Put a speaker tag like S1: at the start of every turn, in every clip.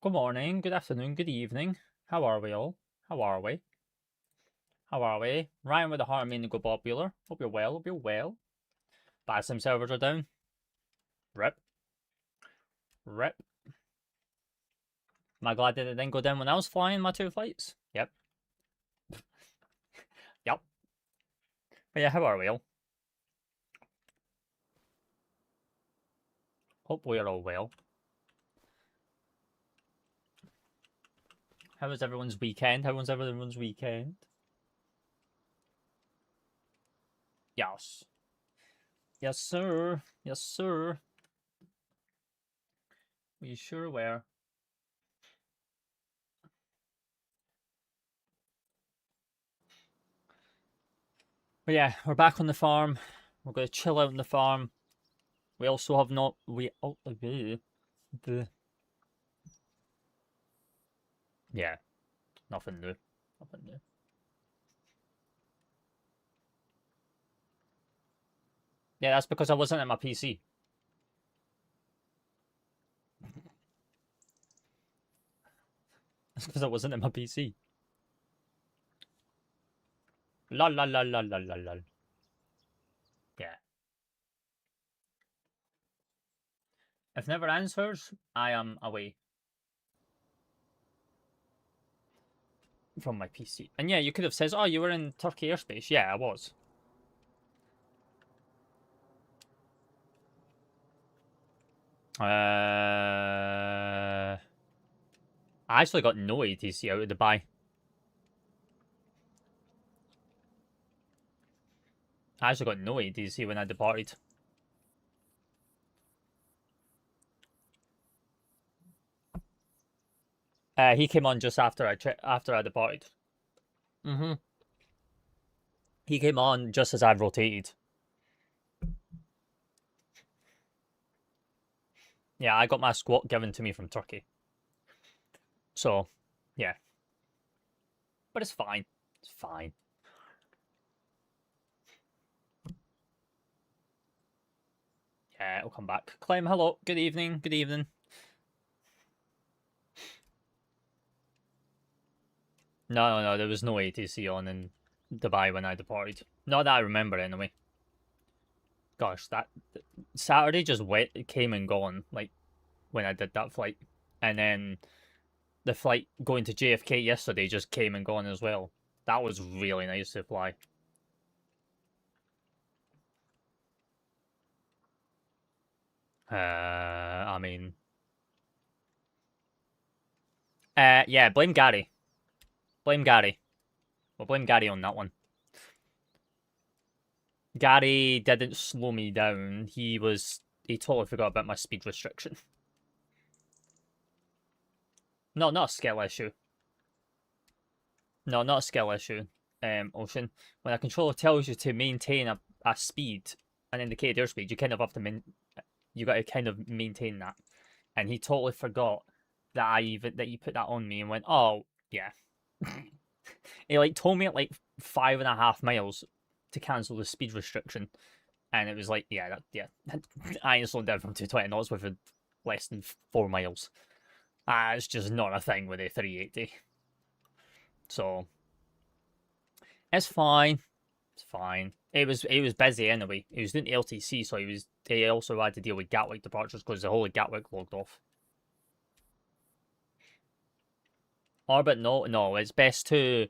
S1: Good morning, good afternoon, good evening. How are we all? How are we? How are we? Ryan with the heart meaning go popular. Hope you're well, hope you're well. Bad sim servers are down. Rip. Rip. Am I glad that it didn't go down when I was flying my 2 flights? Yep. Yep. But yeah, how are we all? Hope we are all well. How was everyone's weekend? How was everyone's weekend? Yes. Yes, sir. Yes, sir. We sure were. But yeah, we're back on the farm. We're going to chill out on the farm. We also have not... Yeah, nothing new. Nothing new. Yeah, that's because I wasn't at my PC. That's because I wasn't at my PC. Lol, lol, lol, lol, lol, lol, lol. Yeah. If never answers, I am away from my PC. And yeah, you could have said, oh, you were in Turkey airspace. Yeah, I was. I actually got no ATC out of Dubai. I actually got no ATC when I departed. He came on just after I departed. He came on just as I rotated. Yeah, I got my squat given to me from Turkey. So, yeah. But it's fine. It's fine. Yeah, it'll come back. Clem, hello. Good evening. Good evening. No. There was no ATC on in Dubai when I departed. Not that I remember, anyway. Gosh, that Saturday just came and gone, like, when I did that flight. And then the flight going to JFK yesterday just came and gone as well. That was really nice to fly. I mean... yeah, blame Gary. Blame Gary. We'll blame Gary on that one. Gary didn't slow me down. He totally forgot about my speed restriction. No, not a skill issue. No, not a skill issue, Ocean. When a controller tells you to maintain a speed, an indicated airspeed, you kind of have to you got to kind of maintain that. And he totally forgot that you put that on me and went, oh yeah. He like told me at like 5.5 miles to cancel the speed restriction, and it was like, yeah, I ain't slowed down from 220 knots with less than 4 miles. It's just not a thing with a 380. So it's fine. It's fine. It was busy anyway. He was doing LTC, so he also had to deal with Gatwick departures because the whole of Gatwick logged off. Orbit, no. It's best to,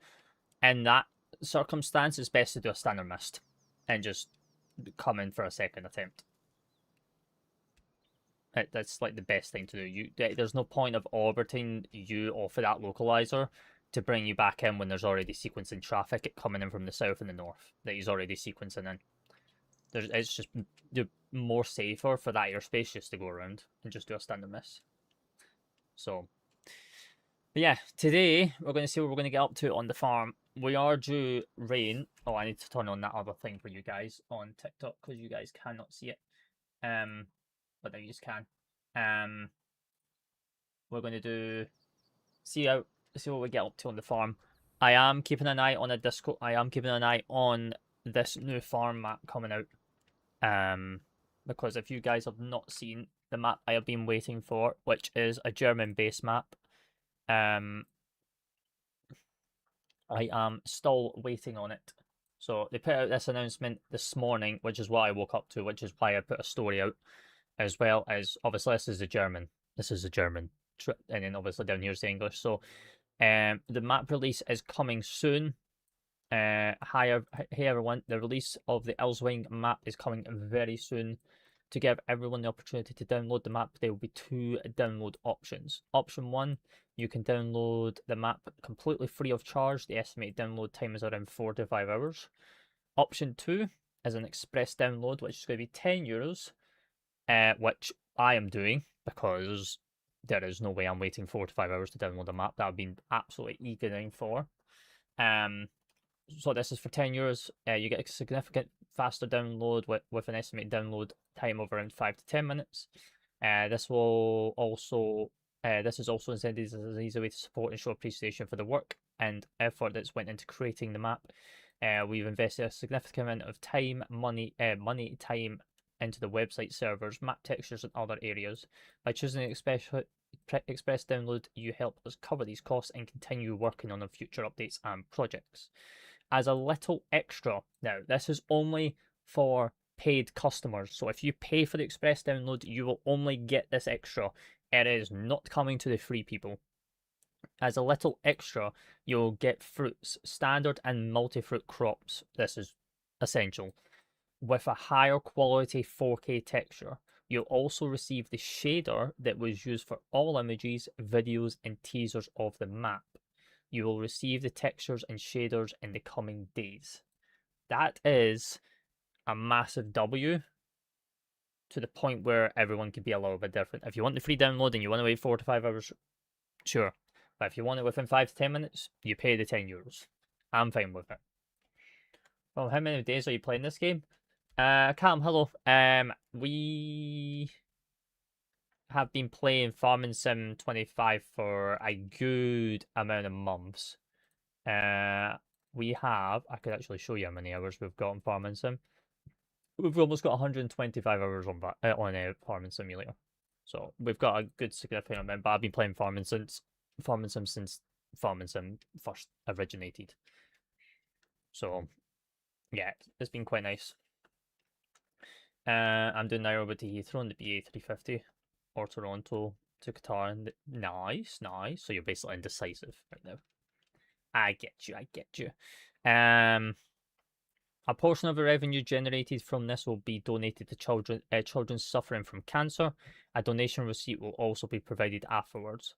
S1: in that circumstance, it's best to do a standard mist and just come in for a second attempt. That's like the best thing to do. There's no point of orbiting you off of that localizer to bring you back in when there's already sequencing traffic coming in from the south and the north that he's already sequencing in. It's just more safer for that airspace just to go around and just do a standard miss. So, but yeah, today we're going to see what we're going to get up to on the farm. We are due rain. Oh, I need to turn on that other thing for you guys on TikTok because you guys cannot see it. But they just can. We're going to see what we get up to on the farm. I am keeping an eye on a Discord. I am keeping an eye on this new farm map coming out. Because if you guys have not seen the map I have been waiting for, which is a German base map, I am still waiting on it. So they put out this announcement this morning, which is what I woke up to, which is why I put a story out, as well as obviously this is a German. This is a German, and then obviously down here is the English. So, the map release is coming soon. Hi everyone, the release of the Elswing map is coming very soon. To give everyone the opportunity to download the map, there will be two download options. Option one, you can download the map completely free of charge. The estimated download time is around 4 to 5 hours. Option two is an express download, which is going to be €10, which I am doing because there is no way I'm waiting 4 to 5 hours to download a map that I've been absolutely eagering for. So this is for €10. You get a significant faster download with an estimated download time of around 5 to 10 minutes. This is also intended as an easy way to support and show appreciation for the work and effort that's went into creating the map. We've invested a significant amount of time, money, time into the website servers, map textures, and other areas. By choosing express download, you help us cover these costs and continue working on the future updates and projects. As a little extra, now this is only for paid customers, so if you pay for the express download, you will only get this extra. It is not coming to the free people. As a little extra, you'll get fruits, standard and multi-fruit crops. This is essential. With a higher quality 4K texture. You'll also receive the shader that was used for all images, videos, and teasers of the map. You will receive the textures and shaders in the coming days. That is a massive W, to the point where everyone can be a little bit different. If you want the free download and you want to wait 4 to 5 hours, sure. But if you want it within 5 to 10 minutes, you pay the €10. I'm fine with it. Well, how many days are you playing this game? Callum, hello. We have been playing Farming Sim 25 for a good amount of months. We have, I could actually show you how many hours we've got on Farming Sim. We've almost got 125 hours on Farming Simulator. So we've got a good significant amount, but I've been playing Farming Sim since Farming Sim first originated. So yeah, it's been quite nice. I'm doing Nairobi to Heathrow on the BA350, or Toronto to Qatar. And nice. So you're basically indecisive right now. I get you. A portion of the revenue generated from this will be donated to children suffering from cancer. A donation receipt will also be provided afterwards.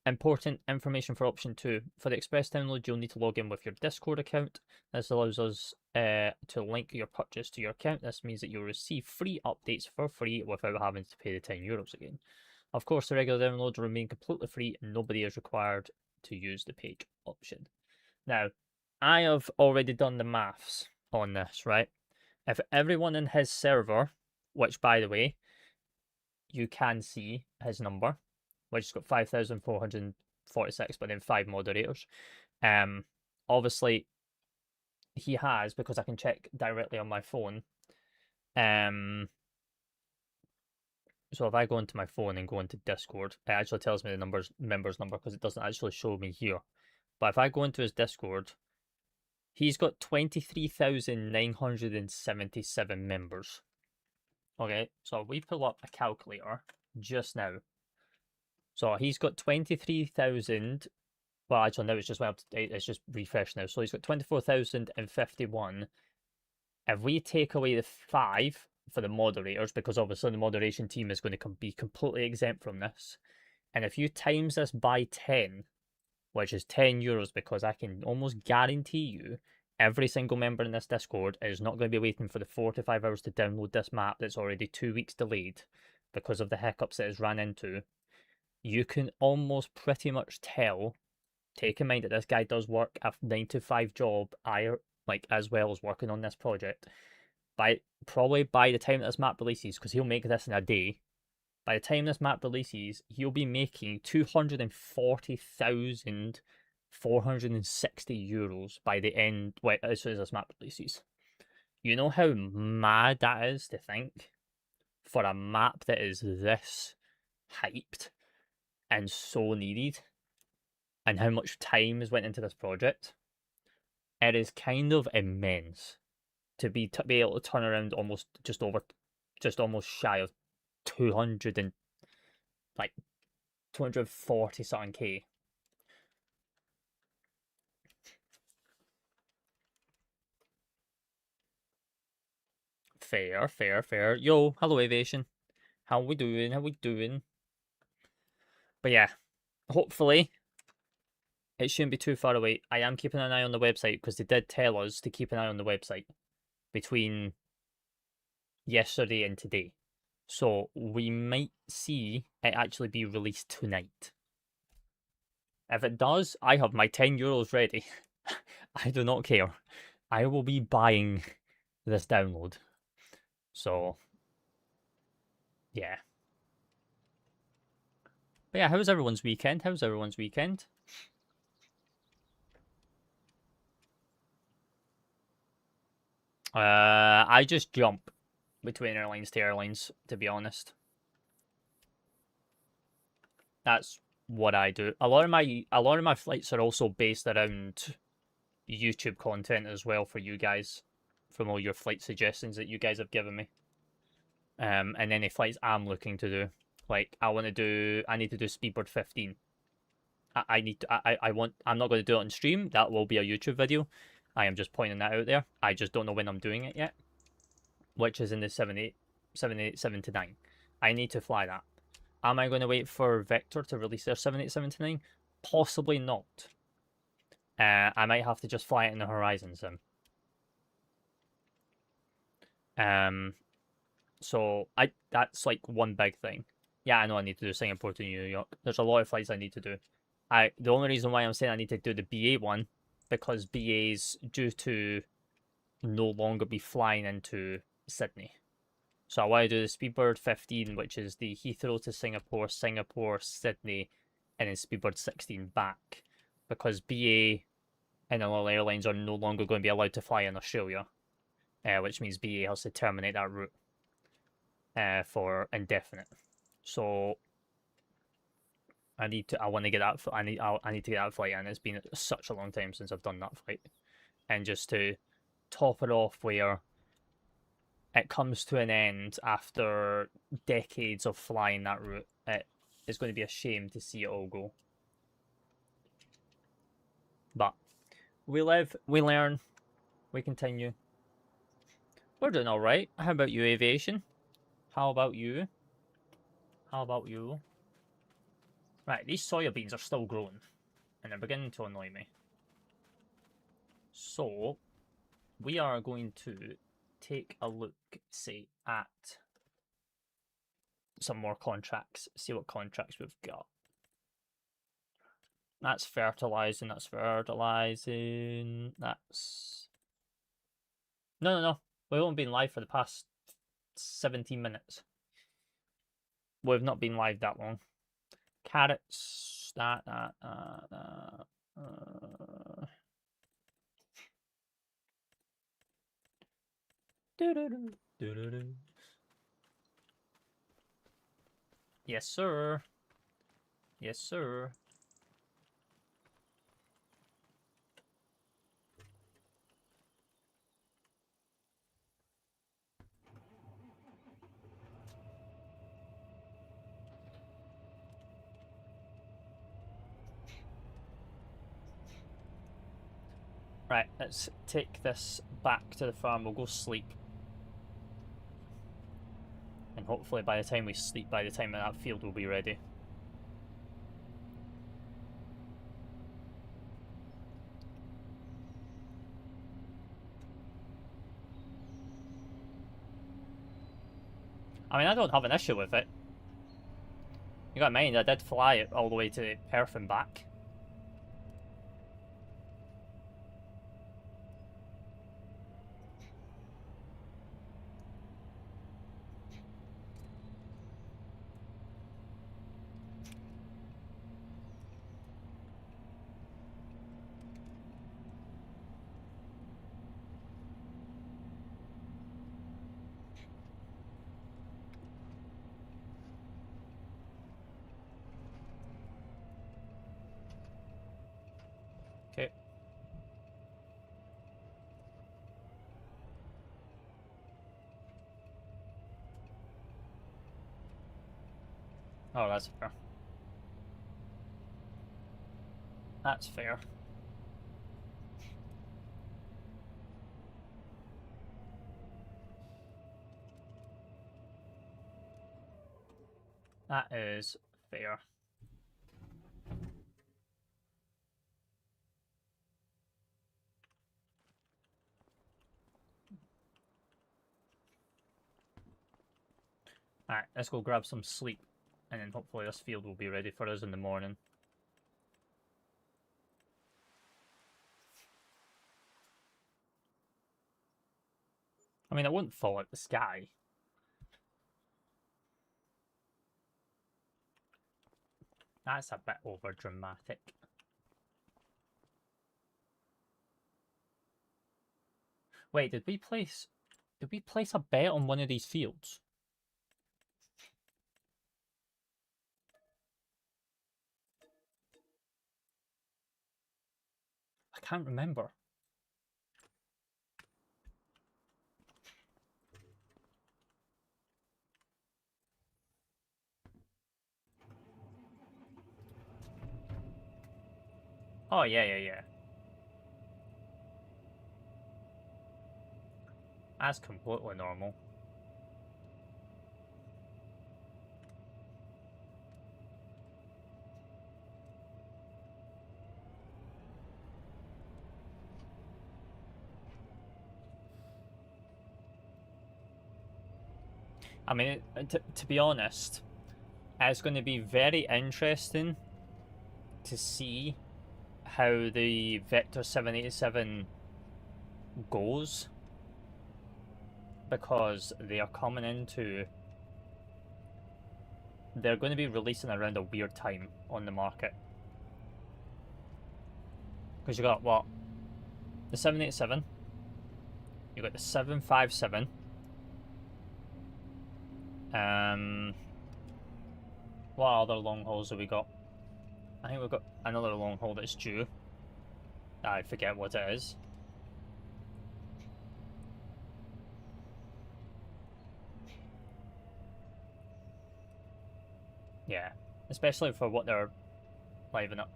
S1: Important information for option 2. For the express download, you'll need to log in with your Discord account. This allows us to link your purchase to your account. This means that you'll receive free updates for free without having to pay the €10 again. Of course, the regular download will remain completely free and nobody is required to use the paid option. Now, I have already done the maths on this, right? If everyone in his server, which by the way, you can see his number, which has got 5,446, but then 5 moderators. Obviously, he has, because I can check directly on my phone. So if I go into my phone and go into Discord, it actually tells me the members number because it doesn't actually show me here. But if I go into his Discord, he's got 23,977 members. Okay, so we pull up a calculator just now. So he's got 23,000. Well, actually, no, it's just went up to date. It's just refreshed now. So he's got 24,051. If we take away the 5 for the moderators, because obviously the moderation team is going to be completely exempt from this, and if you times this by 10, which is €10, because I can almost guarantee you every single member in this Discord is not going to be waiting for the 4 to 5 hours to download this map that's already 2 weeks delayed because of the hiccups it has ran into. You can almost pretty much tell, take in mind that this guy does work a 9 to 5 job, as well as working on this project. Probably by the time this map releases, because he'll make this in a day, by the time this map releases, he'll be making €240,460 by the end, as soon as this map releases. You know how mad that is to think? For a map that is this hyped, and so needed, and how much time has went into this project, it is kind of immense to be able to turn around just almost shy of 200 and like 240 something K. Fair, fair, fair. Yo, hello Aviation. How we doing? How we doing? But yeah, hopefully it shouldn't be too far away. I am keeping an eye on the website because they did tell us to keep an eye on the website between yesterday and today. So we might see it actually be released tonight. If it does, I have my €10 ready. I do not care. I will be buying this download. So, yeah. But yeah, how's everyone's weekend? How's everyone's weekend? I just jump between airlines to airlines, to be honest. That's what I do. A lot of my flights are also based around YouTube content as well for you guys, from all your flight suggestions that you guys have given me. And any flights I'm looking to do. Like I need to do Speedbird 15. I'm not going to do it on stream. That will be a YouTube video. I am just pointing that out there. I just don't know when I'm doing it yet, which is in the 787-9. I need to fly that. Am I going to wait for Vector to release their 787-9? Possibly not. I might have to just fly it in the Horizon Sim. So that's like one big thing. Yeah, I know I need to do Singapore to New York. There's a lot of flights I need to do. The only reason why I'm saying I need to do the BA one, because BA's due to no longer be flying into Sydney. So I want to do the Speedbird 15, which is the Heathrow to Singapore, Singapore, Sydney, and then Speedbird 16 back. Because BA and all airlines are no longer going to be allowed to fly in Australia, which means BA has to terminate that route for indefinite. So I want to get that. I need to get that flight, and it's been such a long time since I've done that flight. And just to top it off, where it comes to an end after decades of flying that route, it is going to be a shame to see it all go. But we live, we learn, we continue. We're doing all right. How about you, Aviation? How about you? How about you? Right, these soya beans are still growing, and they're beginning to annoy me. So, we are going to take a look, say, at some more contracts, see what contracts we've got. That's fertilizing, that's fertilizing, that's... No. We've only been live for the past 17 minutes. We've not been live that long. Carrots, that. Yes, sir. Yes, sir. Right, let's take this back to the farm. We'll go sleep. And hopefully by the time we sleep, by the time that field will be ready. I mean, I don't have an issue with it. You got to mind, I did fly it all the way to Perth and back. Oh, that's fair. That's fair. That is fair. Alright, let's go grab some sleep. And then hopefully this field will be ready for us in the morning. I mean, it wouldn't fall out the sky. That's a bit over dramatic. Wait, did we place a bet on one of these fields? I can't remember. Oh, yeah. That's completely normal. I mean, to be honest, it's going to be very interesting to see how the Vector 787 goes, because they are coming into... They're going to be releasing around a weird time on the market. Because you got, what? The 787. You got the 757. What other long hauls have we got? I think we've got another long haul that's due. I forget what it is. Yeah, especially for what they're livening up.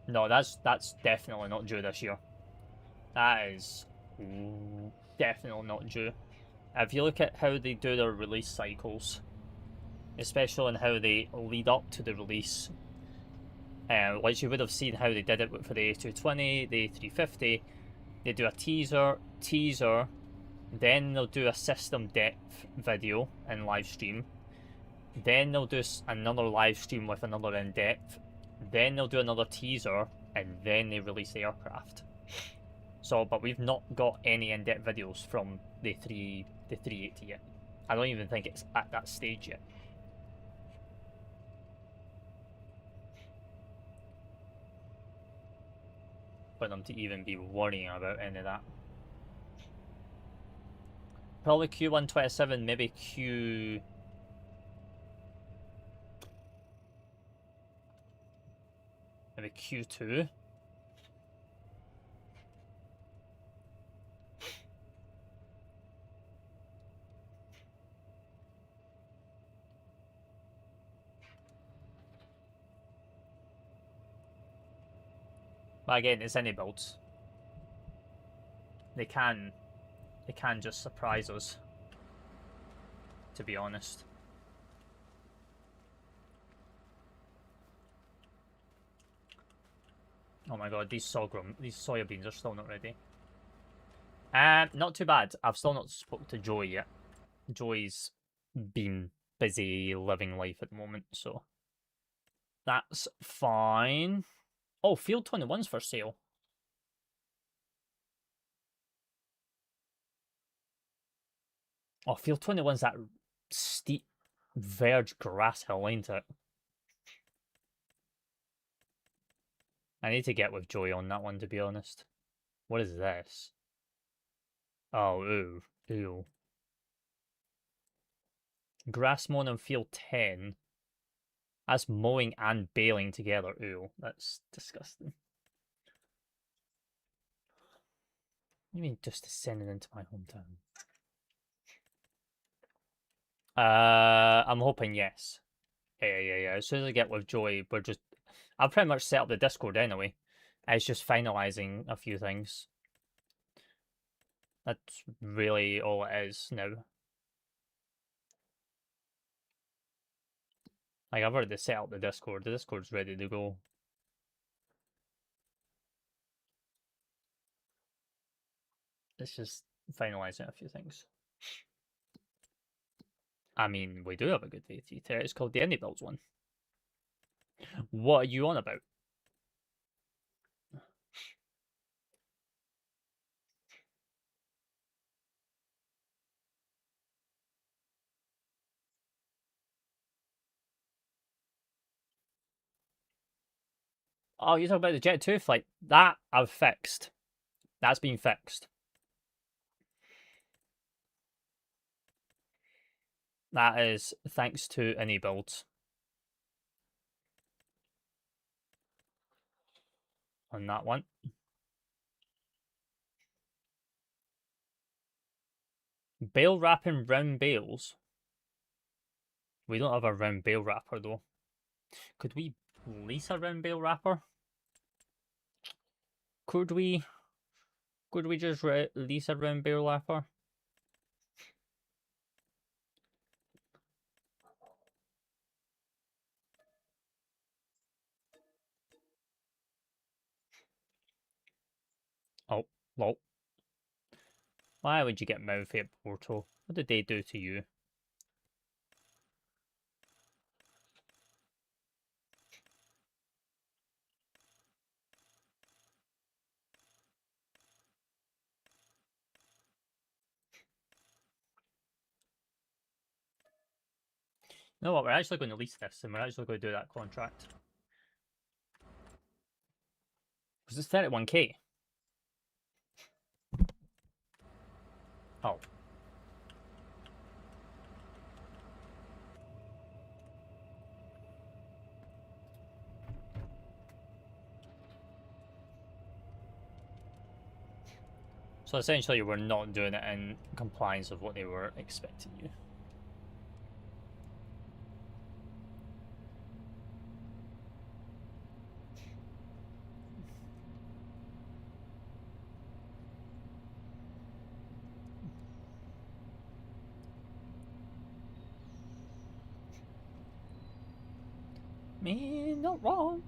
S1: No, that's definitely not due this year. That is definitely not due. If you look at how they do their release cycles, especially in how they lead up to the release, like you would have seen how they did it for the A220, the A350, they do a teaser, then they'll do a system depth video and live stream, then they'll do another live stream with another in-depth, then they'll do another teaser, and then they release the aircraft. So, but we've not got any in-depth videos from the 380 yet. I don't even think it's at that stage yet. For them to even be worrying about any of that. Probably Q127, maybe maybe Q2. But again, it's any builds. They can just surprise us, to be honest. Oh my god, these soybeans are still not ready. Not too bad. I've still not spoke to Joy yet. Joy's been busy living life at the moment, so that's fine. Oh, Field 21's for sale. Oh, Field 21's that steep verge grass hill, ain't it? I need to get with Joy on that one, to be honest. What is this? Oh, ooh. Grass mowing on Field 10. That's mowing and baling together. Ooh, that's disgusting. You mean just descending into my hometown? I'm hoping yes. Yeah. As soon as I get with Joey, I've pretty much set up the Discord anyway. It's just finalizing a few things. That's really all it is now. Like, I've already set up the Discord. The Discord's ready to go. It's just finalizing a few things. I mean, we do have a good VT there. It's called the Indie Builds one. What are you on about? Oh, you're talking about the Jet 2 flight. That I've fixed. That's been fixed. That is thanks to Indie Builds. On that one. Bail wrapping round bales. We don't have a round bale wrapper though. Could we lease a round bale wrapper? Could we just lease a round bale wrapper? Oh, lol. Why would you get mouthy at Portal? What did they do to you? You know what, we're actually going to lease this and we're actually going to do that contract. Was this 31k? Oh. So essentially we're not doing it in compliance of what they were expecting you. Me not wrong.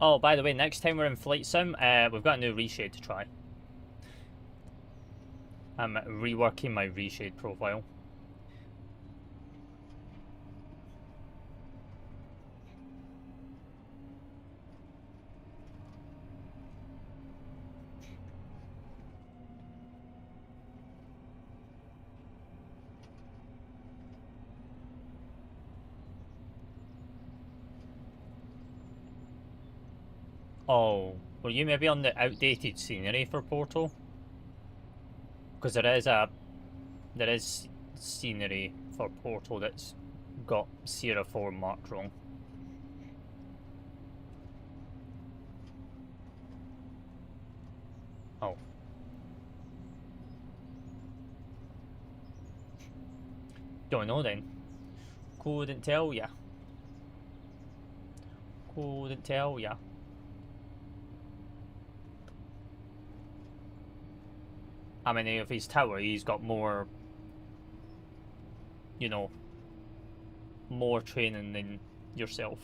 S1: Oh, by the way, next time we're in Flight Sim, we've got a new reshade to try. I'm reworking my reshade profile. Oh, were you maybe on the outdated scenery for Portal? Because there is scenery for Portal that's got Sierra 4 marked wrong. Oh. Don't know then. Couldn't tell ya. Couldn't tell ya. I mean, if he's tower, he's got more, you know, more training than yourself.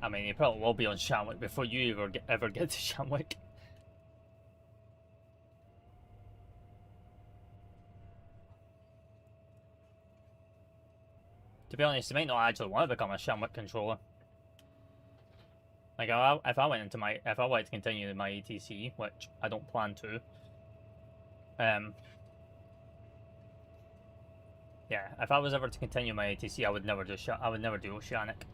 S1: I mean, you probably will be on Shamwick before you ever get to Shamwick. be honest, I might not actually want to become a Shamrock controller. Like, if I wanted to continue my ATC, which I don't plan to, yeah, if I was ever to continue my ATC, I would never do Oceanic.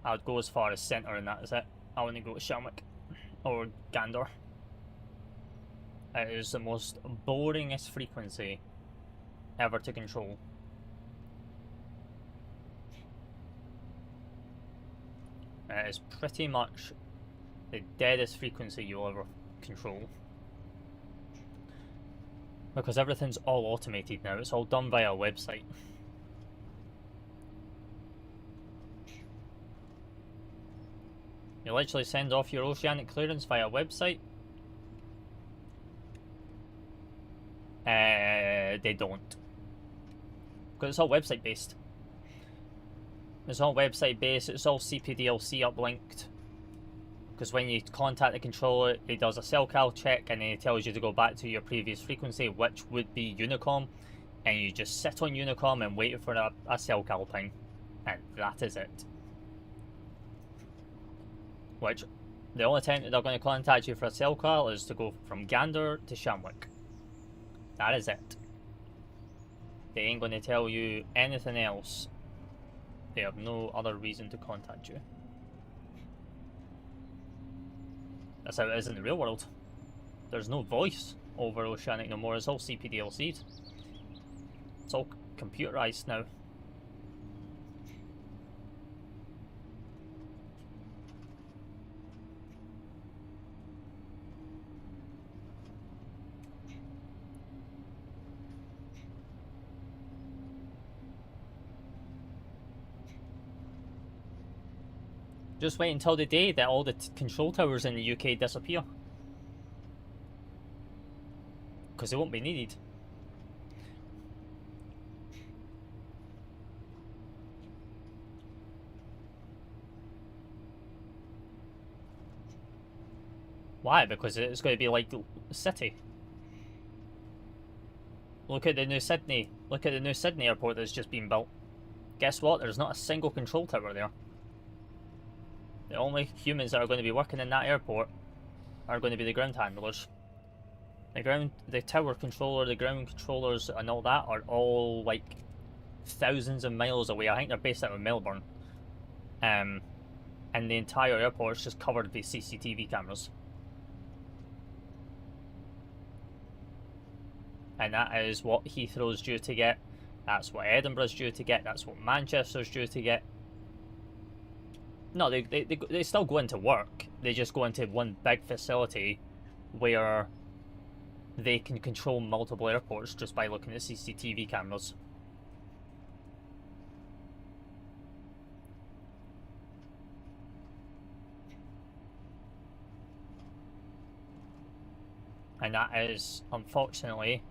S1: I would go as far as Centre, and that is it. I wouldn't go to Shamrock or Gander. It is the most boringest frequency ever to control. It is pretty much the deadest frequency you'll ever control. Because everything's all automated now, it's all done via a website. You literally send off your Oceanic clearance via a website. They don't. Because it's all website based. It's all website based, it's all CPDLC uplinked. Because when you contact the controller, it does a cell cal check and then it tells you to go back to your previous frequency, which would be Unicom. And you just sit on Unicom and wait for a cell cal ping. And that is it. Which, the only time that they're going to contact you for a cell cal is to go from Gander to Shamrock. That is it. They ain't going to tell you anything else. They have no other reason to contact you. That's how it is in the real world. There's no voice over Oceanic no more. It's all CPDLC'd. It's all computerized now. Just wait until the day that all the control towers in the UK disappear. Because they won't be needed. Why? Because it's going to be like the city. Look at the new Sydney. Look at the new Sydney airport that's just been built. Guess what? There's not a single control tower there. The only humans that are going to be working in that airport are going to be the ground handlers. The tower controller, the ground controllers and all that are all like thousands of miles away. I think they're based out of Melbourne. And the entire airport is just covered with CCTV cameras. And that is what Heathrow's due to get. That's what Edinburgh's due to get. That's what Manchester's due to get. No, they still go into work. They just go into one big facility where they can control multiple airports just by looking at CCTV cameras. And that is, unfortunately,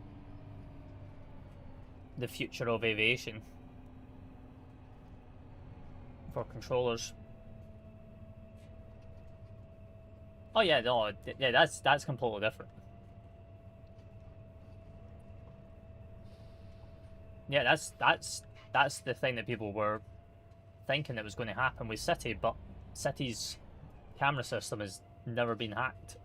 S1: the future of aviation for controllers. Oh yeah, no, yeah, that's completely different. Yeah, that's the thing that people were thinking that was going to happen with City, but City's camera system has never been hacked.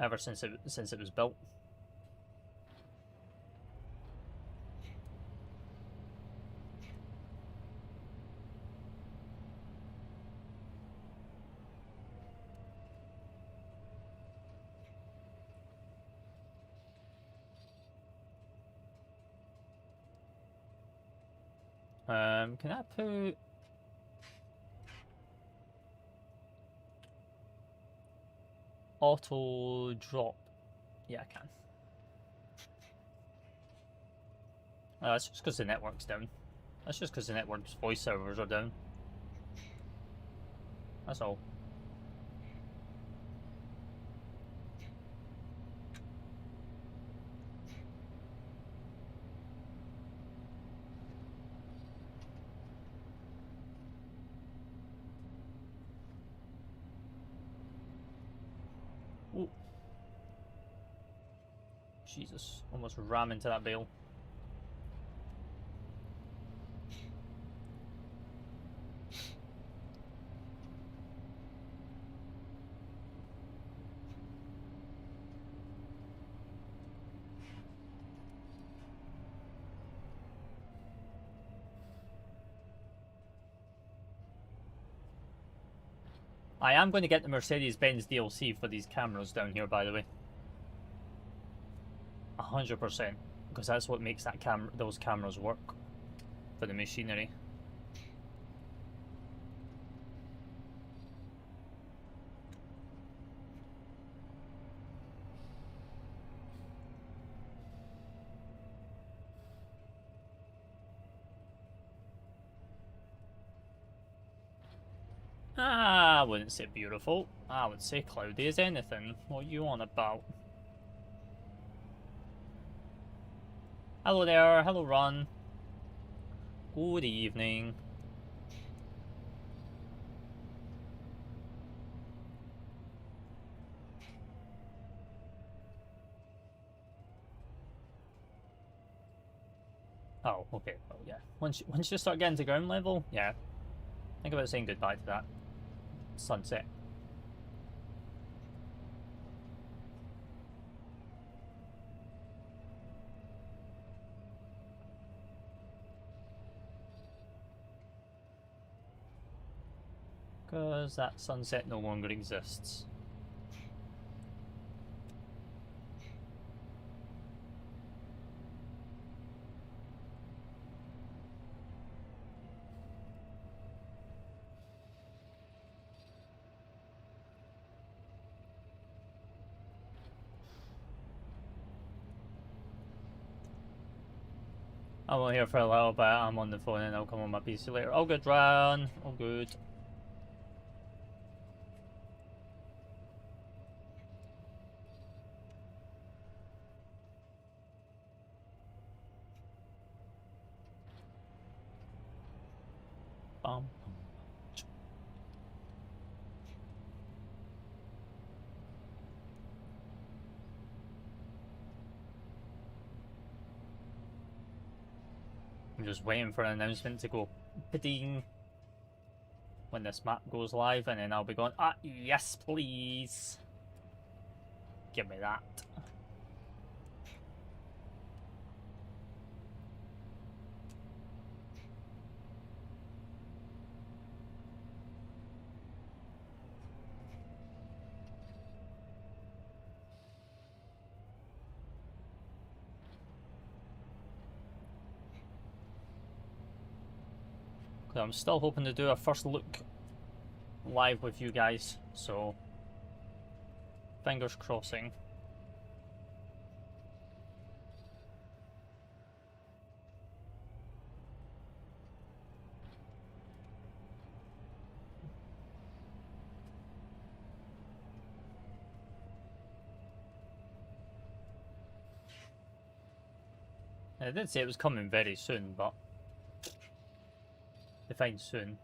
S1: Ever since it was built. Can I put auto drop? Yeah, I can. Oh, that's just because the network's down. That's just because the network's voice servers are down. That's all. Jesus, almost ram into that bale. I am going to get the Mercedes-Benz DLC for these cameras down here, by the way. 100%, because that's what makes that those cameras work for the machinery. I wouldn't say beautiful. I would say cloudy as anything. What are you on about? Hello there. Hello, Ron. Good evening. Oh, okay. Well, yeah. Once you start getting to ground level, yeah. Think about saying goodbye to that sunset. Because that sunset no longer exists. I'm on here for a little bit. I'm on the phone and I'll come on my PC later. All good, Ron. All good. Bum. I'm just waiting for an announcement to go ding when this map goes live, and then I'll be going, yes, please. Give me that. I'm still hoping to do a first look live with you guys, so fingers crossing. I did say it was coming very soon, but define soon.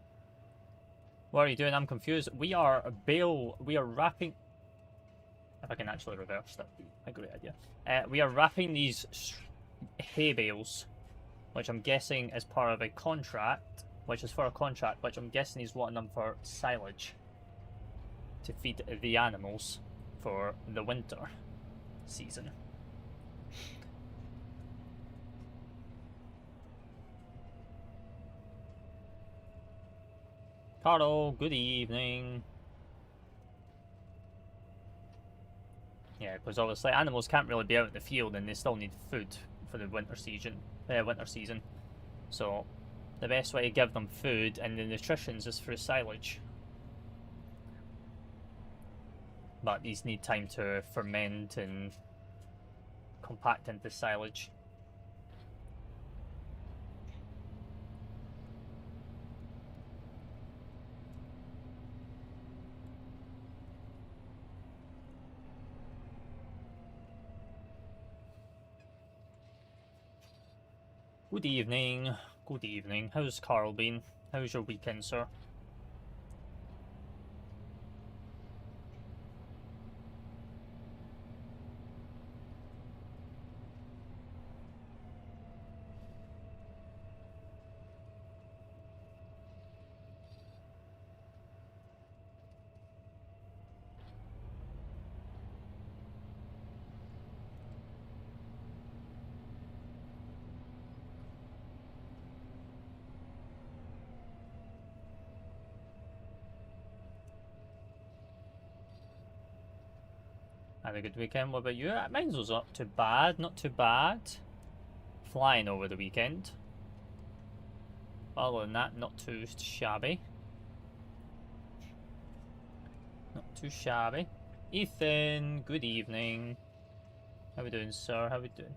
S1: What are you doing? I'm confused. We are wrapping. If I can actually reverse, that would be a great idea. We are wrapping these hay bales, which I'm guessing is part of a contract, which is for a contract, which I'm guessing he's wanting them for silage to feed the animals for the winter season. Carlo, good evening. Yeah, because obviously animals can't really be out in the field and they still need food for the winter season. So the best way to give them food and the nutritions is through silage. But these need time to ferment and compact into silage. Good evening. Good evening. How's Carl been? How's your weekend, sir? Had a good weekend. What about you? Mine was not too bad. Not too bad. Flying over the weekend. Other than that, not too shabby. Not too shabby. Ethan, good evening. How we doing, sir? How we doing?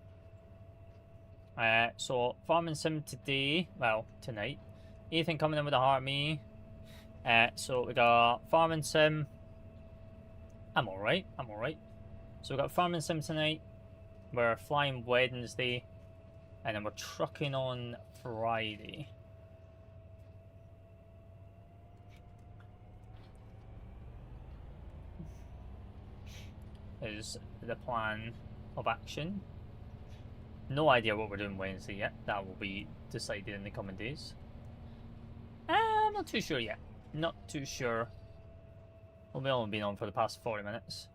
S1: So farming sim today. Well, tonight. Ethan coming in with a heart me. So we got farming sim. I'm alright. I'm alright. So we got farming sim tonight. We're flying Wednesday, and then we're trucking on Friday. Is the plan of action. No idea what we're doing Wednesday yet. That will be decided in the coming days. I'm not too sure yet. Not too sure. Well, we've only been on for the past 40 minutes.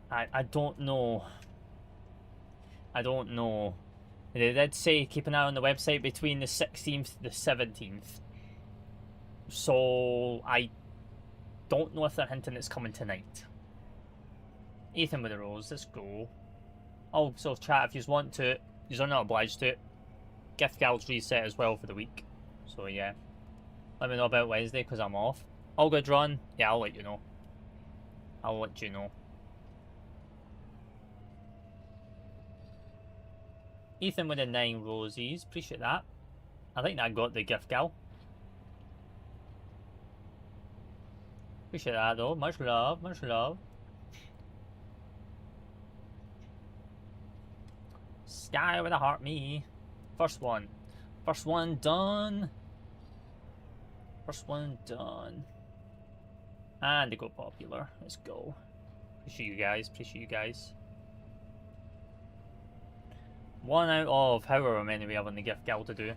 S1: I don't know. I don't know. They did say keep an eye on the website between the 16th to the 17th. So I don't know if they're hinting it's coming tonight. Ethan with the rose, let's go. Also, chat, if you want to, you're not obliged to. Gift Gal's reset as well for the week. So yeah. Let me know about Wednesday because I'm off. All good run. Yeah, I'll let you know. I'll let you know. Ethan with the 9 roses. Appreciate that. I think that got the Gift Gal. Appreciate that though. Much love. Much love. Sky with a heart me. First one. First one done. First one done. And they go popular. Let's go. Appreciate you guys. Appreciate you guys. 1 out of however many we have on the Gift Gal to do.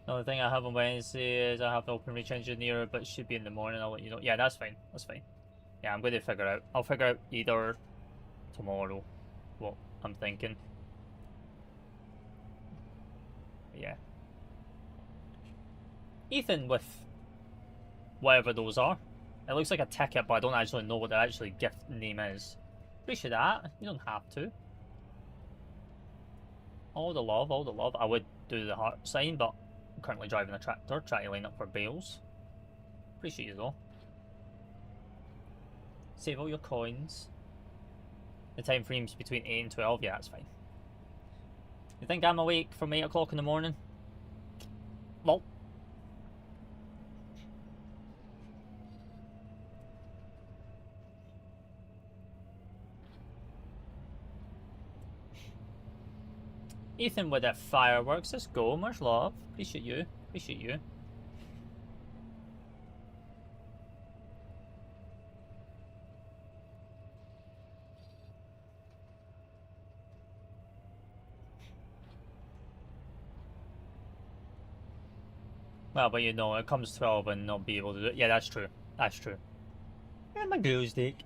S1: Another thing I have on Wednesday is I have Open Reach Engineer, but it should be in the morning. I'll let you know. Yeah, that's fine. That's fine. Yeah, I'm going to figure out. I'll figure out either tomorrow what I'm thinking. But yeah. Ethan with whatever those are. It looks like a ticket, but I don't actually know what the actual gift name is. Appreciate that. You don't have to. All the love, all the love. I would do the heart sign, but I'm currently driving a tractor, trying to line up for bales. Appreciate you though. Save all your coins. The time frame's between 8 and 12. Yeah, that's fine. You think I'm awake from 8 o'clock in the morning? Well. Ethan with the fireworks. Let's go. Much love. Appreciate you. Appreciate you. Well, but you know, it comes 12 and not be able to do it. Yeah, that's true. That's true. And my glue stick.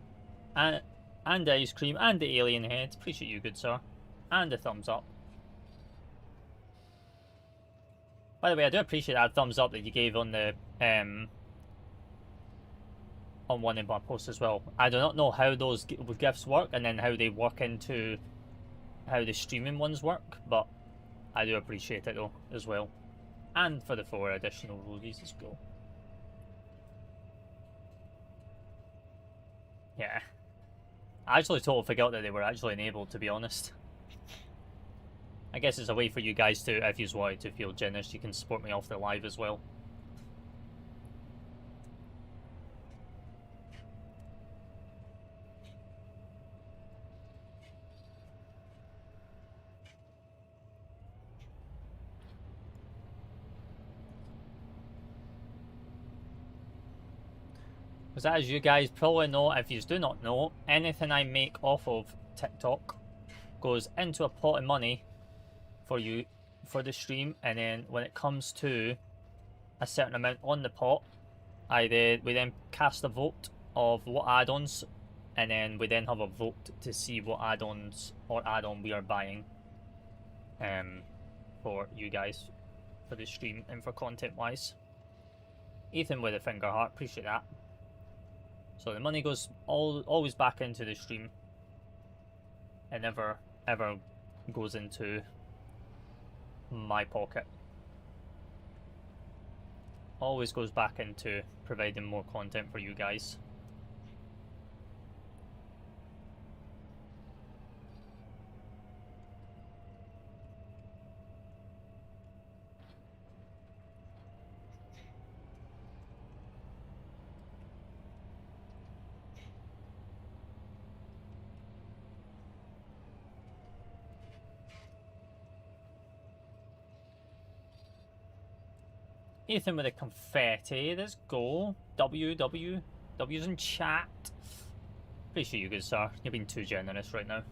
S1: And the ice cream and the alien head. Appreciate you, good sir. And the thumbs up. By the way, I do appreciate that thumbs up that you gave on the on one of my posts as well. I do not know how those gifts work and then how they work into how the streaming ones work, but I do appreciate it though as well. And for the 4 additional roses, let's go. Yeah. I actually totally forgot that they were actually enabled, to be honest. I guess it's a way for you guys to, if you wanted to feel generous, you can support me off the live as well. Because as you guys probably know, if you do not know, anything I make off of TikTok goes into a pot of money for you, for the stream, and then when it comes to a certain amount on the pot, we then cast a vote of what add-ons, and then we then have a vote to see what add-ons or add-on we are buying. for you guys for the stream and for content wise. Ethan with a finger heart, appreciate that. So the money goes always back into the stream. It never ever goes into my pocket. Always goes back into providing more content for you guys. Ethan with a confetti. Let's go. W's in chat. Appreciate you good, sir. You're being too generous right now.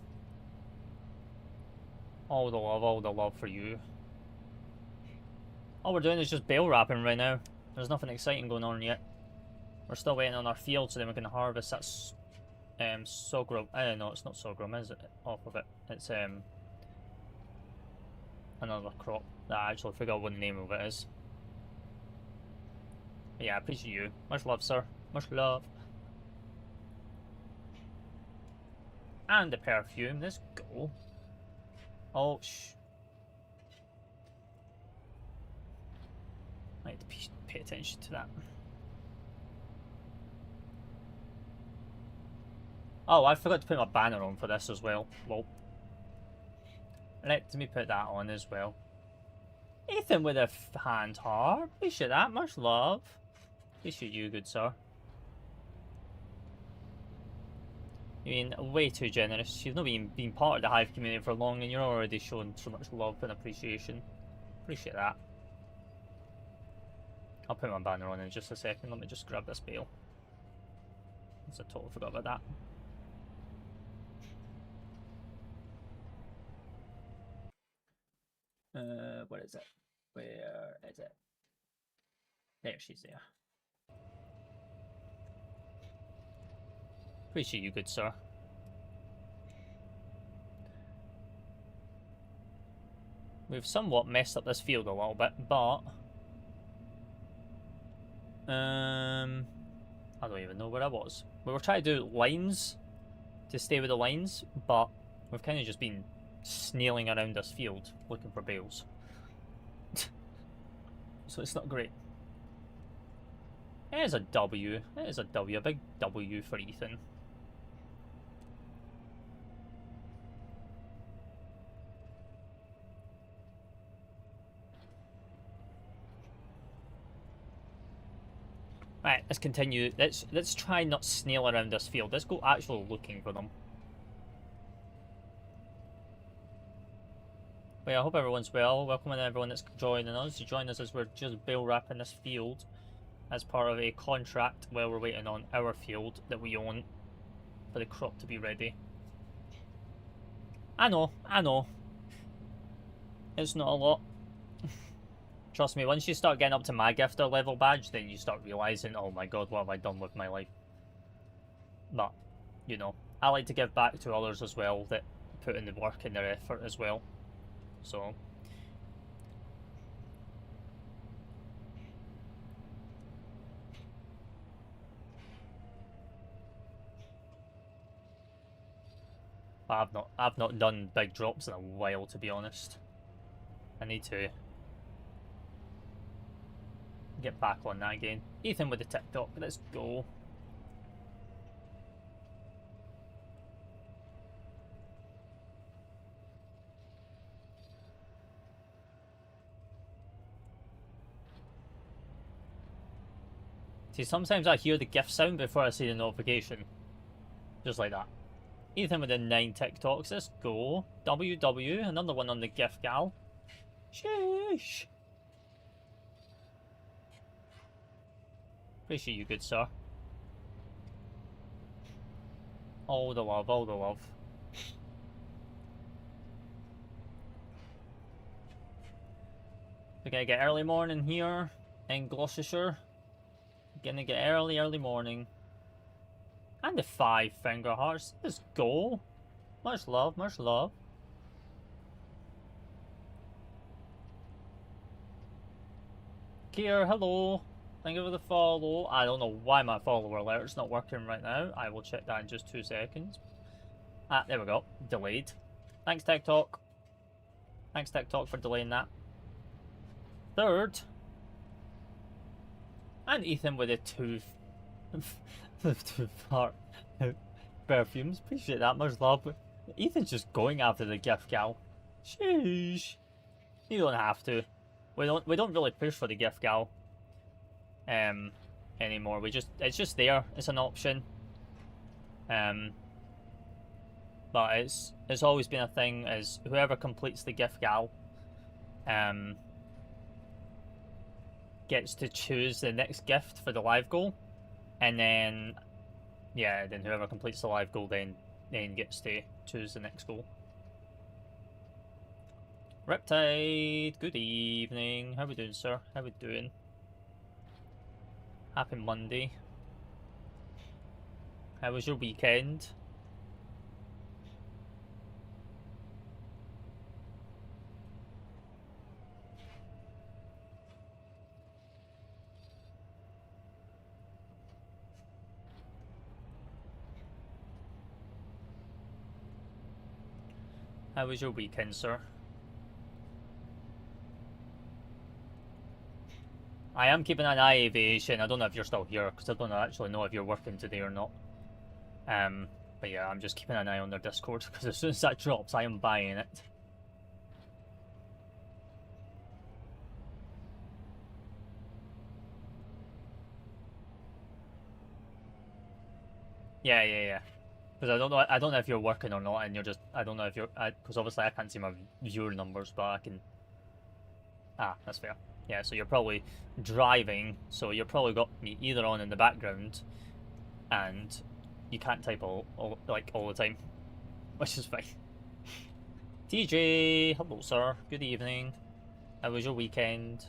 S1: All the love for you. All we're doing is just bail wrapping right now. There's nothing exciting going on yet. We're still waiting on our field so then we can harvest that sorghum. No, it's not sorghum, is it? Off of it. It's another crop that I actually forgot what the name of it is. But yeah, I appreciate you. Much love, sir. Much love. And the perfume. Let's go. Oh, shh. I need to pay attention to that. Oh, I forgot to put my banner on for this as well. Well, let me put that on as well. Ethan with a hand heart. Appreciate that. Much love. Appreciate you, good sir. You've been way too generous. You've not been part of the Hive community for long and you're already showing so much love and appreciation. Appreciate that. I'll put my banner on in just a second. Let me just grab this bale. I totally forgot about that. What is it? Where is it? There, she's there. Appreciate you, good sir. We've somewhat messed up this field a little bit, but I don't even know where I was. We were trying to do lines to stay with the lines, but we've kind of just been snailing around this field looking for bales. So it's not great. It is a W. It is a W. A big W for Ethan. Right, let's continue. Let's try not snail around this field. Let's go actually looking for them. But yeah, I hope everyone's well. Welcome to everyone that's joining us. You join us as we're just bale wrapping this field as part of a contract while we're waiting on our field that we own for the crop to be ready. I know. It's not a lot. Trust me, once you start getting up to my gifter level badge, then you start realising, oh my god, what have I done with my life? But, you know, I like to give back to others as well that put in the work and their effort as well. So I've not done big drops in a while, to be honest. I need to get back on that again. Ethan with the TikTok, let's go. See, sometimes I hear the gift sound before I see the notification. Just like that. Ethan with the 9 TikToks, let's go. WW, another one on the gift gal. Sheesh. Appreciate you, good sir. All the love, all the love. We're gonna get early morning here in Gloucestershire. Gonna get early morning. And the 5 finger hearts. Let's go. Much love, much love. here, hello. Thank you for the follow. I don't know why my follower alert's not working right now. I will check that in just 2 seconds. Ah, there we go. Delayed. Thanks, TikTok. Thanks, TikTok, for delaying that. Third. And Ethan with the two part perfumes. Appreciate that. Much love. Ethan's just going after the gift gal. Sheesh. You don't have to. We don't really push for the gift gal anymore. It's just there. It's an option. But it's always been a thing as whoever completes the gift gal gets to choose the next gift for the live goal, and then then whoever completes the live goal then gets to choose the next goal. Riptide, good evening. How we doing, sir? How we doing? Happy Monday. How was your weekend? How was your weekend, sir? I am keeping an eye, Aviation. I don't know if you're still here, because I don't actually know if you're working today or not. But yeah, I'm just keeping an eye on their Discord, because as soon as that drops, I am buying it. Yeah. Because I don't know if you're working or not, and you're just, I don't know if you're, because obviously I can't see my viewer numbers, but I can. Ah, that's fair. Yeah, so you're probably driving, so you're probably got me either on in the background, and you can't type all the time, which is fine. TJ, hello sir, good evening. How was your weekend?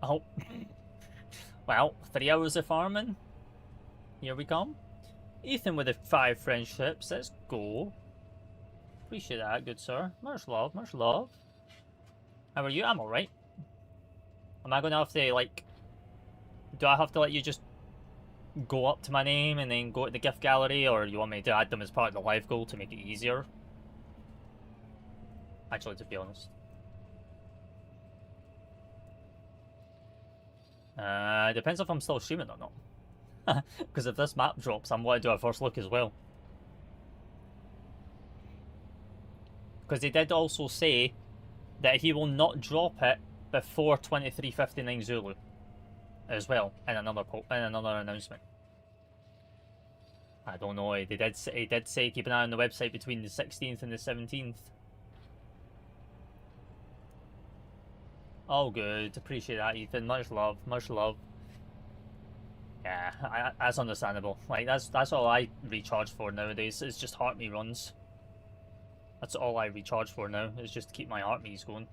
S1: Oh, well, 3 hours of farming. Here we come. Ethan with the 5 friendships. Let's go. Appreciate that, good sir. Much love, much love. How are you? I'm alright. Am I gonna have to, like... Do I have to let you just go up to my name and then go to the gift gallery, or you want me to add them as part of the live goal to make it easier? Actually, to be honest. Depends if I'm still streaming or not. Because if this map drops, I'm going to do a first look as well. Because they did also say that he will not drop it before 23:59 Zulu as well in another announcement. I don't know. He did say keep an eye on the website between the 16th and the 17th. Oh, good. Appreciate that, Ethan. Much love. Much love. Yeah, that's understandable. Like that's all I recharge for nowadays. It's just heart me runs. That's all I recharge for now. Is just to keep my heart me's going.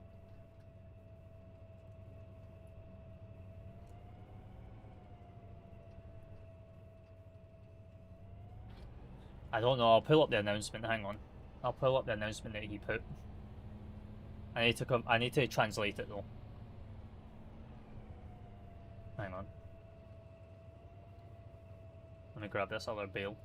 S1: I don't know. I'll pull up the announcement. Hang on. I'll pull up the announcement that he put. I need to translate it though. Hang on. Let me grab this other bale.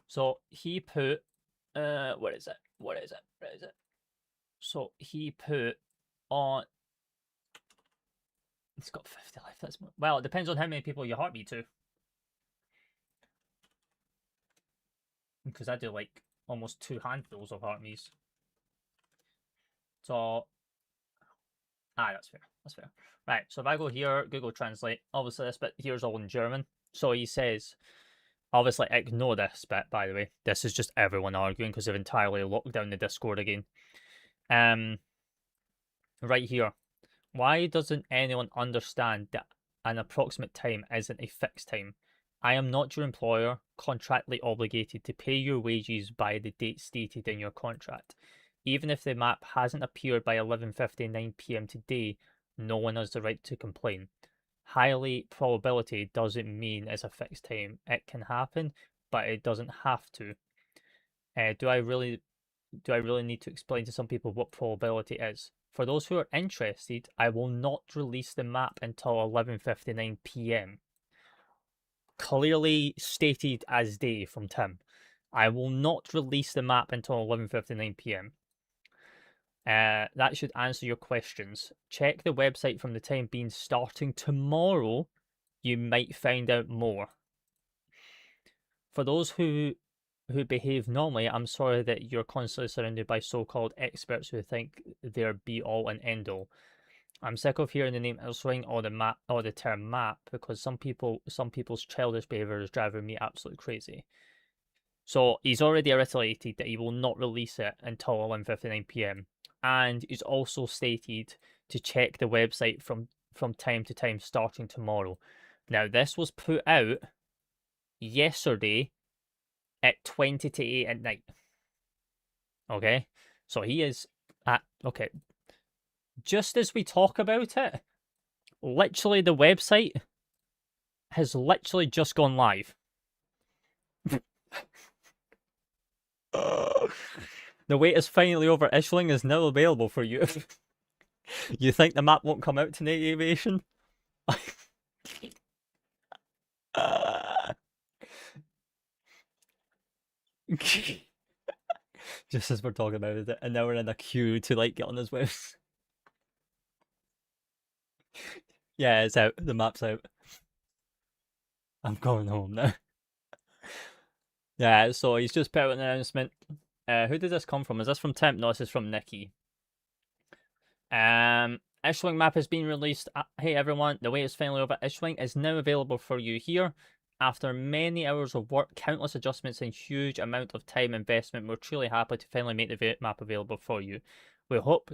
S1: So he put where is it? So he put on, it's got 50 life. That's, well, it depends on how many people you heartbeat to. Because I do like almost 2 handfuls of heartbeats. So that's fair. That's fair. Right, so if I go here, Google Translate, obviously this bit here's all in German. So he says, obviously ignore this bit, by the way. This is just everyone arguing because they've entirely locked down the Discord again. Right here. Why doesn't anyone understand that an approximate time isn't a fixed time? I am not your employer, contractually obligated to pay your wages by the date stated in your contract. Even if the map hasn't appeared by 11:59 p.m. today, no one has the right to complain. Highly probability doesn't mean it's a fixed time. It can happen, but it doesn't have to. Do I really need to explain to some people what probability is? For those who are interested, I will not release the map until 11:59 p.m. Clearly stated as day from Tim. I will not release the map until 11:59 p.m. That should answer your questions. Check the website from the time being. Starting tomorrow, you might find out more. For those who behave normally, I'm sorry that you're constantly surrounded by so-called experts who think they're be-all and end-all. I'm sick of hearing the name Elswing or the term map, because some people's childish behaviour is driving me absolutely crazy. So he's already reiterated that he will not release it until 11:59 p.m. and he's also stated to check the website from time to time starting tomorrow. Now this was put out yesterday at 20 to 8 at night. Okay, so he is at okay. Just as we talk about it, literally the website has literally just gone live. The wait is finally over. Ishling is now available for you. You think the map won't come out tonight, Aviation? Just as we're talking about it, and now we're in a queue to like get on his website. Yeah, it's out. The map's out. I'm going home now. Yeah, so he's just put out an announcement. Who did this come from? Is this from Temp? No, this is from Nikki. Ishwing map has been released. Hey everyone, the wait is finally over. Ishwing is now available for you here. After many hours of work, countless adjustments, and huge amount of time investment, we're truly happy to finally make the map available for you. We hope...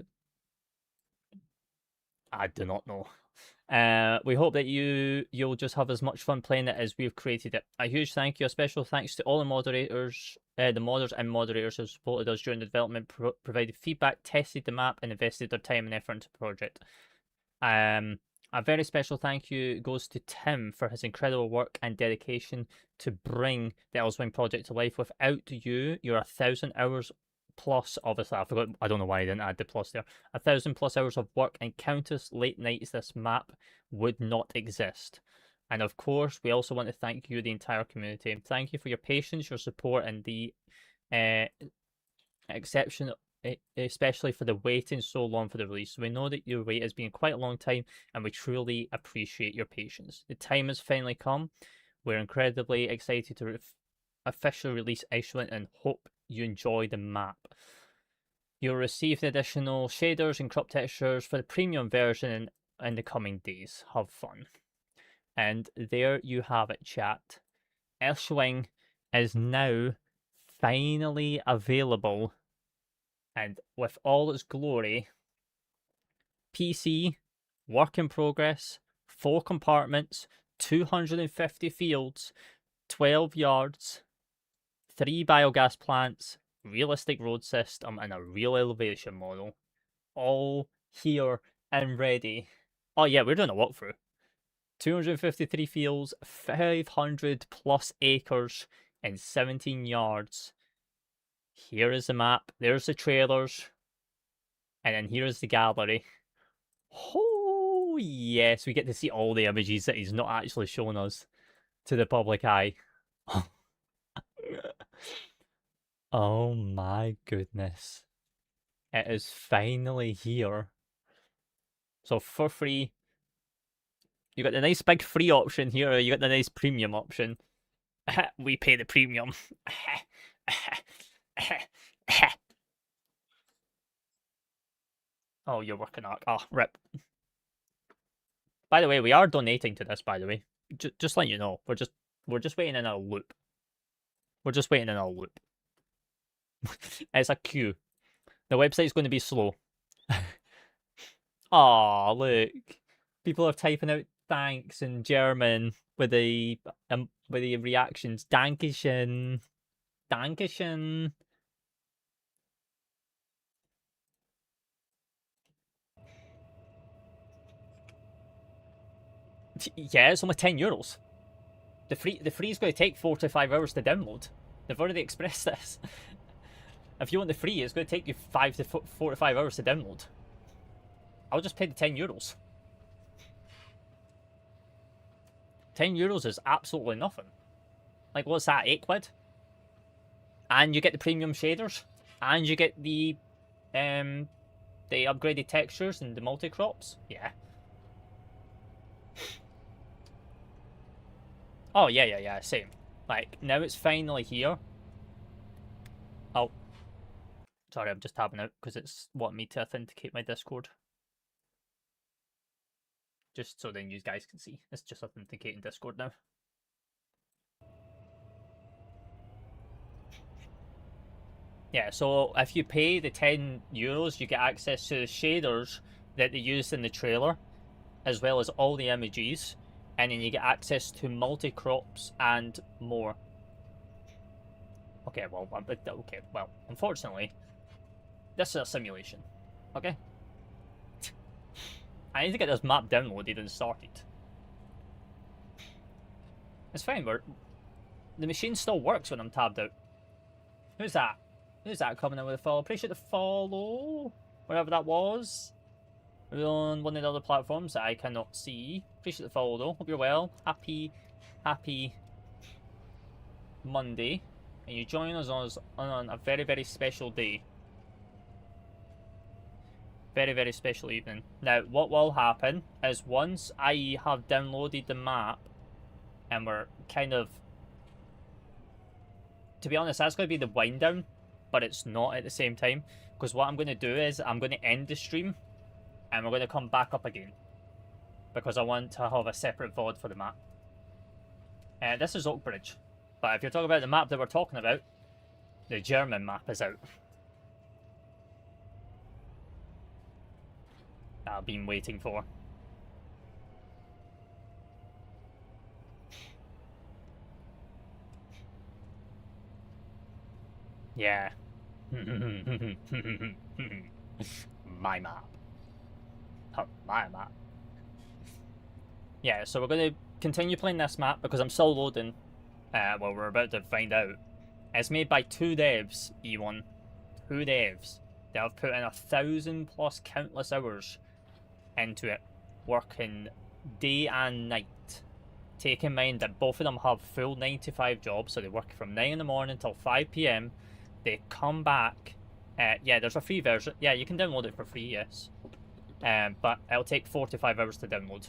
S1: I do not know. We hope that you'll just have as much fun playing it as we've created it. A huge thank you, a special thanks to all the moderators, the modders and moderators who supported us during the development, provided feedback, tested the map, and invested their time and effort into the project. A very special thank you goes to Tim for his incredible work and dedication to bring the Elswing project to life. Without you, your 1,000 hours plus, obviously I forgot, I don't know why I didn't add the plus there, 1,000+ hours of work and countless late nights, this map would not exist. And of course, we also want to thank you, the entire community. Thank you for your patience, your support, and the exception, especially for the waiting so long for the release. We know that your wait has been quite a long time, and we truly appreciate your patience. The time has finally come. We're incredibly excited to officially release Ishling and hope you enjoy the map. You'll receive the additional shaders and crop textures for the premium version in the coming days. Have fun. And there you have it, chat. Ishling is now finally available, and with all its glory. PC, work in progress, 4 compartments, 250 fields, 12 yards, 3 biogas plants, realistic road system, and a real elevation model. All here and ready. Oh yeah, we're doing a walkthrough. 253 fields, 500+ acres, and 17 yards. Here is the map, there's the trailers, and then here's the gallery. Oh yes, we get to see all the images that he's not actually shown us to the public eye. Oh my goodness. It is finally here. So for free, you got the nice big free option here, or you got the nice premium option. We pay the premium. Oh, you're working out. Oh, rip. By the way, we are donating to this, by the way. Just letting you know. We're just waiting in a loop. We're just waiting in a loop. It's a queue. The website's going to be slow. Aw, look. People are typing out thanks in German with the with the reactions. Dankeschön. Dankeschön. Yeah, it's only €10. The free is going to take 4 to 5 hours to download. They've already expressed this. If you want the free, it's going to take you 4 to 5 hours to download. I'll just pay the €10. €10 is absolutely nothing. Like, what's that, 8 quid? And you get the premium shaders, and you get the upgraded textures and the multi-crops. Yeah. Oh, yeah, same. Like, now it's finally here. Oh. Sorry, I'm just tabbing out because it's wanting me to authenticate my Discord. Just so then you guys can see. It's just authenticating Discord now. Yeah, so if you pay the €10, you get access to the shaders that they used in the trailer, as well as all the images, and then you get access to multi-crops and more. Okay, well, unfortunately, this is a simulation. Okay? I need to get this map downloaded and started. It's fine, the machine still works when I'm tabbed out. Who's that? Who's that coming in with a follow? Appreciate the follow, wherever that was. We're on one of the other platforms that I cannot see. Appreciate the follow though. Hope you're well. Happy Monday. And you join us on a very, very special day. Very, very special evening. Now, what will happen is once I have downloaded the map, and we're kind of... To be honest, that's going to be the wind down, but it's not at the same time. Because what I'm going to do is I'm going to end the stream, and we're going to come back up again. Because I want to have a separate VOD for the map. This is Oakbridge. But if you're talking about the map that we're talking about, the German map is out. I've been waiting for. Yeah. My map. My map. Yeah, so we're going to continue playing this map because I'm still loading. Well, we're about to find out. It's made by 2 devs, E1. 2 devs. They have put in 1,000+ countless hours into it, working day and night. Take in mind that both of them have full 9 to 5 jobs, so they work from 9 in the morning till 5 PM. They come back. Yeah, there's a free version. Yeah, you can download it for free, yes. But it'll take 4 to 5 hours to download.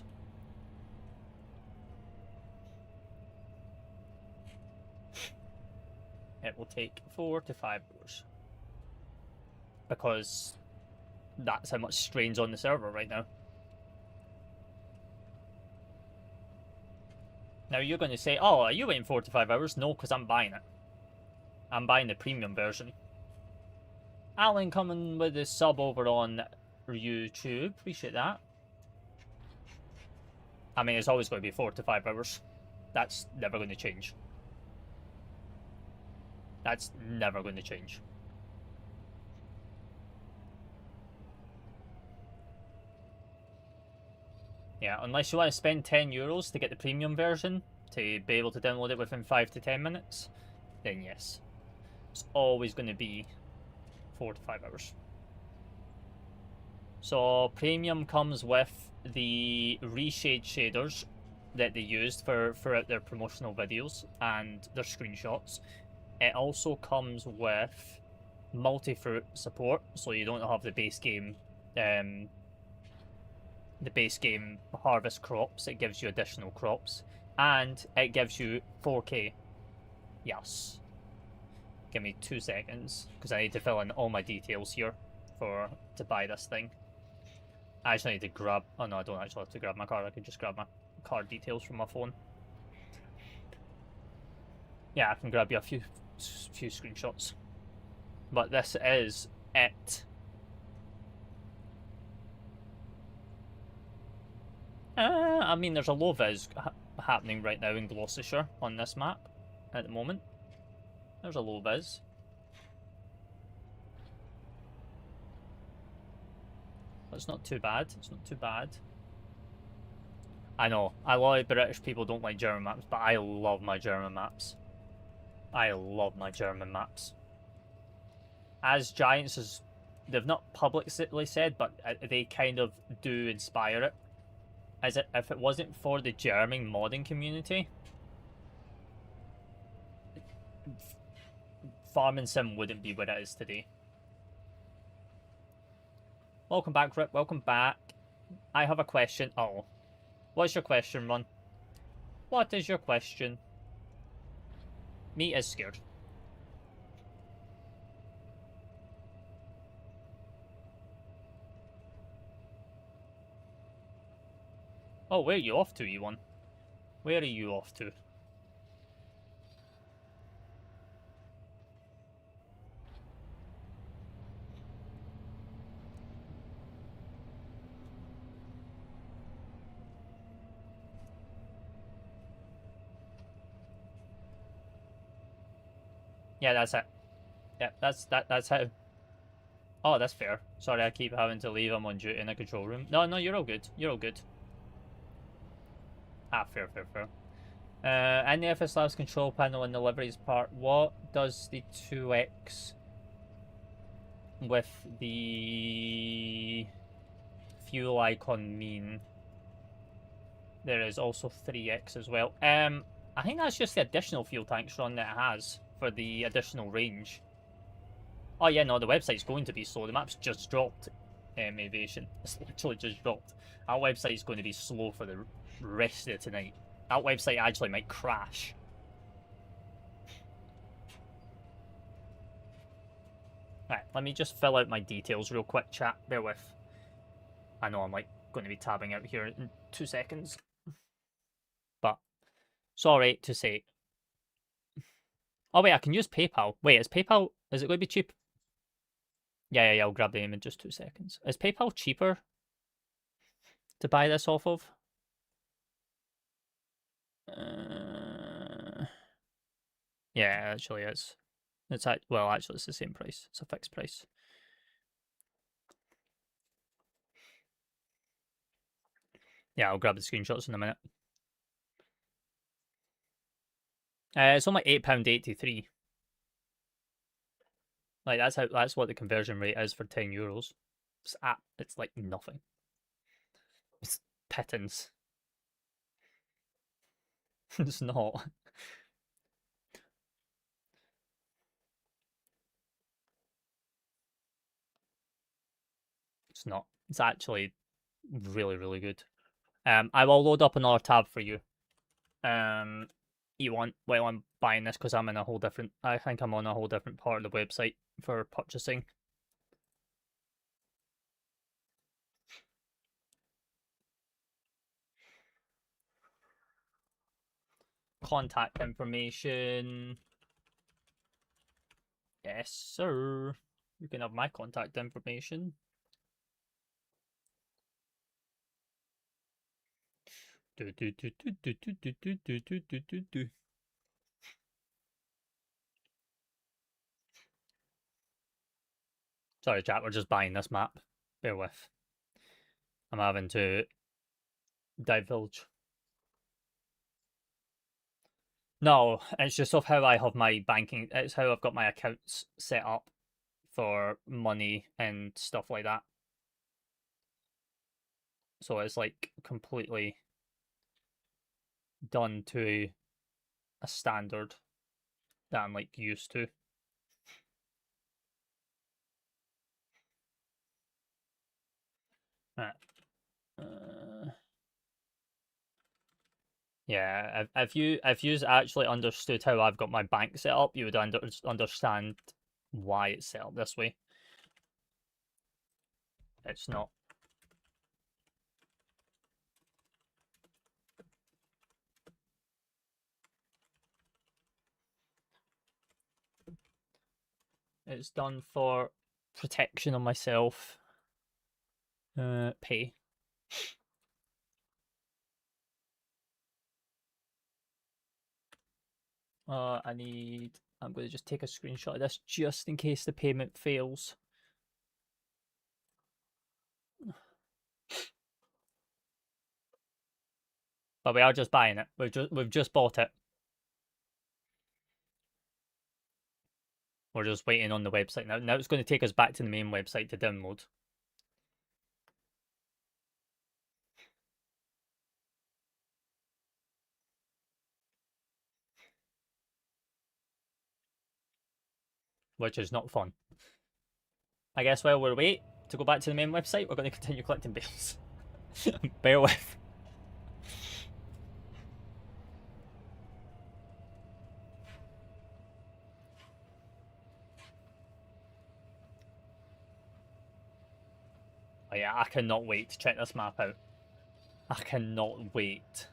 S1: It will take 4 to 5 hours. Because that's how much strain's on the server right now. Now you're going to say, oh, are you waiting 4 to 5 hours? No, because I'm buying it. I'm buying the premium version. Alan coming with his sub over on YouTube. Appreciate that. I mean, it's always going to be 4 to 5 hours. That's never going to change. That's never going to change. Yeah, unless you want to spend €10 to get the premium version to be able to download it within 5 to 10 minutes, then yes. It's always going to be 4 to 5 hours. So premium comes with the reshade shaders that they used throughout their promotional videos and their screenshots. It also comes with multi-fruit support, so you don't have the base game harvest crops. It gives you additional crops, and it gives you 4K. Yes. Give me 2 seconds because I need to fill in all my details here to buy this thing. I actually need to grab. Oh no, I don't actually have to grab my card. I can just grab my card details from my phone. Yeah, I can grab you a few screenshots. But this is it. I mean, there's a low vis happening right now in Gloucestershire on this map at the moment. There's a low vis. It's not too bad. It's not too bad. I know, a lot of British people don't like German maps, but I love my German maps. I love my German maps. As Giants, as they've not publicly said, but they kind of do inspire it. As if it wasn't for the German modding community, Farming Sim wouldn't be what it is today. Welcome back, Rip. Welcome back. I have a question. Oh. What's your question, Ron? What is your question? Me is scared. Oh, where are you off to, E1? Where are you off to? Yeah, that's it. Yeah, that's how. Oh, that's fair. Sorry, I keep having to leave. I'm on duty in the control room. No, you're all good. You're all good. Ah, fair. And the FS Labs control panel in the liveries part. What does the 2x with the fuel icon mean? There is also 3x as well. I think that's just the additional fuel tanks run that it has for the additional range. Oh yeah, no, the website's going to be slow. The map's just dropped. Aviation. It's literally just dropped. Our website's going to be slow for the rest of tonight. That website actually might crash. Right, let me just fill out my details real quick, chat. Bear with. I know I'm like going to be tabbing out here in 2 seconds. But, sorry to say. Oh wait, I can use PayPal. Wait, is PayPal, is it going to be cheap? Yeah, I'll grab the name in just 2 seconds. Is PayPal cheaper to buy this off of? Yeah, actually is. It's well, actually, it's the same price. It's a fixed price. Yeah, I'll grab the screenshots in a minute. It's only £8.83. Like that's what the conversion rate is for €10. It's like nothing. It's pittance. It's not. It's not. It's actually really good. I will load up another tab for you. E1 while I'm buying this because I'm in a whole different. I think I'm on a whole different part of the website for purchasing. Contact information. Yes, sir. You can have my contact information. Sorry, chat, we're just buying this map. Bear with. I'm having to divulge. No, it's just of how I have my banking. It's how I've got my accounts set up for money and stuff like that. So it's like completely done to a standard that I'm like used to. Right. Yeah, if you actually understood how I've got my bank set up, you would understand why it's set up this way. It's not. It's done for protection of myself. Pay. I'm going to just take a screenshot of this just in case the payment fails. But we are just buying it. We've just bought it. We're just waiting on the website now. Now it's going to take us back to the main website to download. Which is not fun. I guess while we're waiting to go back to the main website, we're going to continue collecting bills. Bear with. Oh yeah, I cannot wait to check this map out. I cannot wait.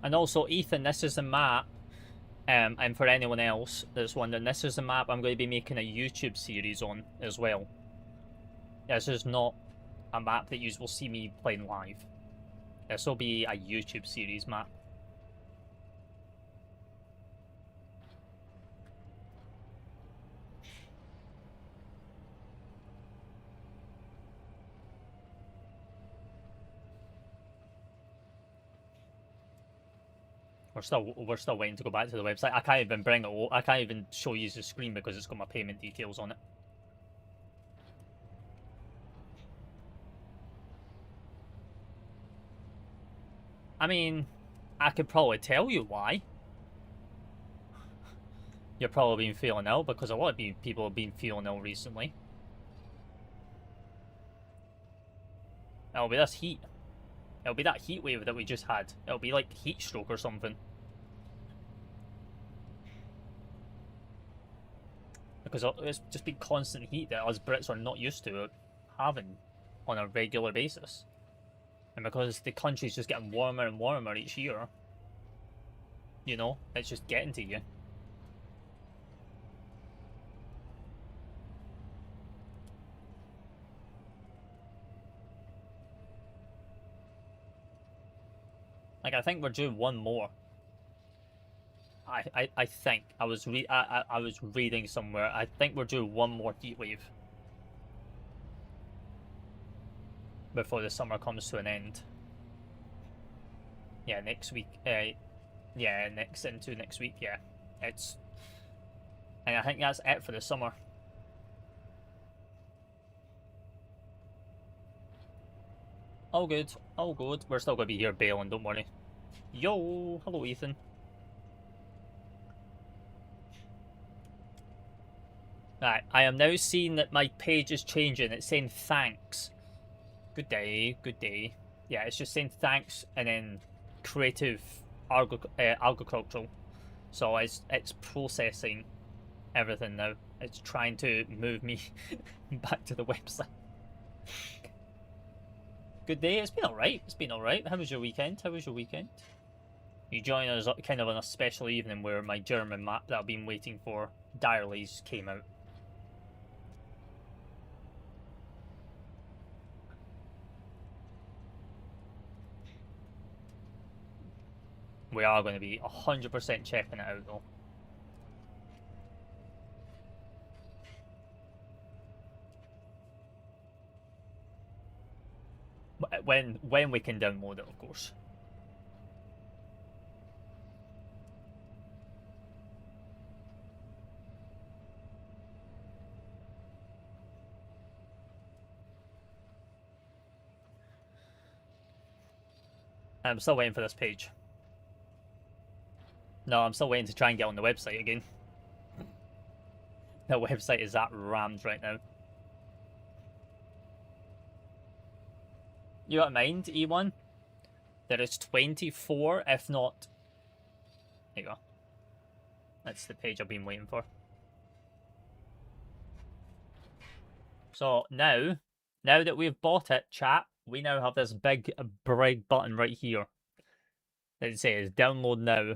S1: And also, Ethan, this is a map. And for anyone else that's wondering, this is a map I'm going to be making a YouTube series on as well. This is not a map that you will see me playing live. This will be a YouTube series map. We're still waiting to go back to the website. I can't even bring it. I can't even show you the screen because it's got my payment details on it. I mean, I could probably tell you why. You're probably been feeling ill because a lot of people have been feeling ill recently. It'll be this heat. It'll be that heat wave that we just had. It'll be like heat stroke or something. Because it's just been constant heat that us Brits are not used to having on a regular basis. And because the country's just getting warmer and warmer each year, you know, it's just getting to you. Like, I think we're due one more. I think I was reading somewhere. I think we're due one more heat wave before the summer comes to an end. Yeah, next week. Yeah, into next week. Yeah, and I think that's it for the summer. All good, all good. We're still gonna be here bailing, don't worry. Yo, hello Ethan. Right, I am now seeing that my page is changing. It's saying thanks. Good day, good day. Yeah, it's just saying thanks and then creative agricultural. So it's processing everything now. It's trying to move me back to the website. Good day. It's been alright. It's been alright. How was your weekend? How was your weekend? You joined us kind of on a special evening where my German map that I've been waiting for direly came out. We are going to be 100% checking it out though. When we can download it, of course. I'm still waiting for this page. No, I'm still waiting to try and get on the website again. The website is that rammed right now. You got mind, E1? There is 24, if not... There you go. That's the page I've been waiting for. So now that we've bought it, chat, we now have this big bright button right here that says download now.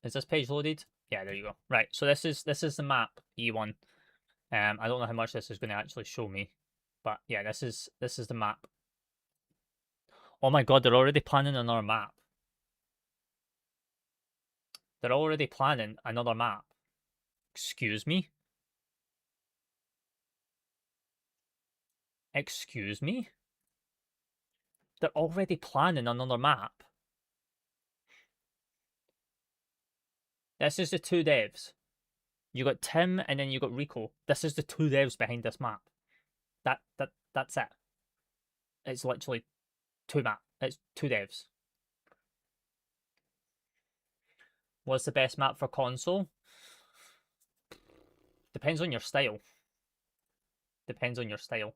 S1: Is this page loaded? Yeah, there you go. Right, so this is the map E1. I don't know how much this is going to actually show me, but yeah, this is the map. Oh my god, they're already planning another map. They're already planning another map. Excuse me? Excuse me? They're already planning another map. This is the two devs. You got Tim and then you got Rico. This is the two devs behind this map. That's it. It's literally it's two devs. What's the best map for console? Depends on your style. Depends on your style.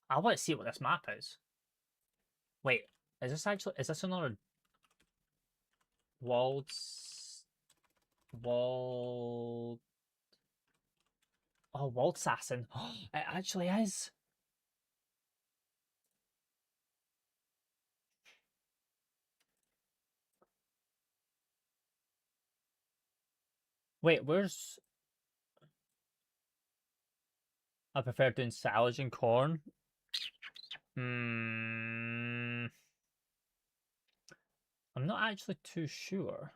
S1: I want to see what this map is. Wait, is this another Waltz Wald Oh, Waldsassin. It actually is. Wait, where's I prefer doing silage and corn. I'm not actually too sure.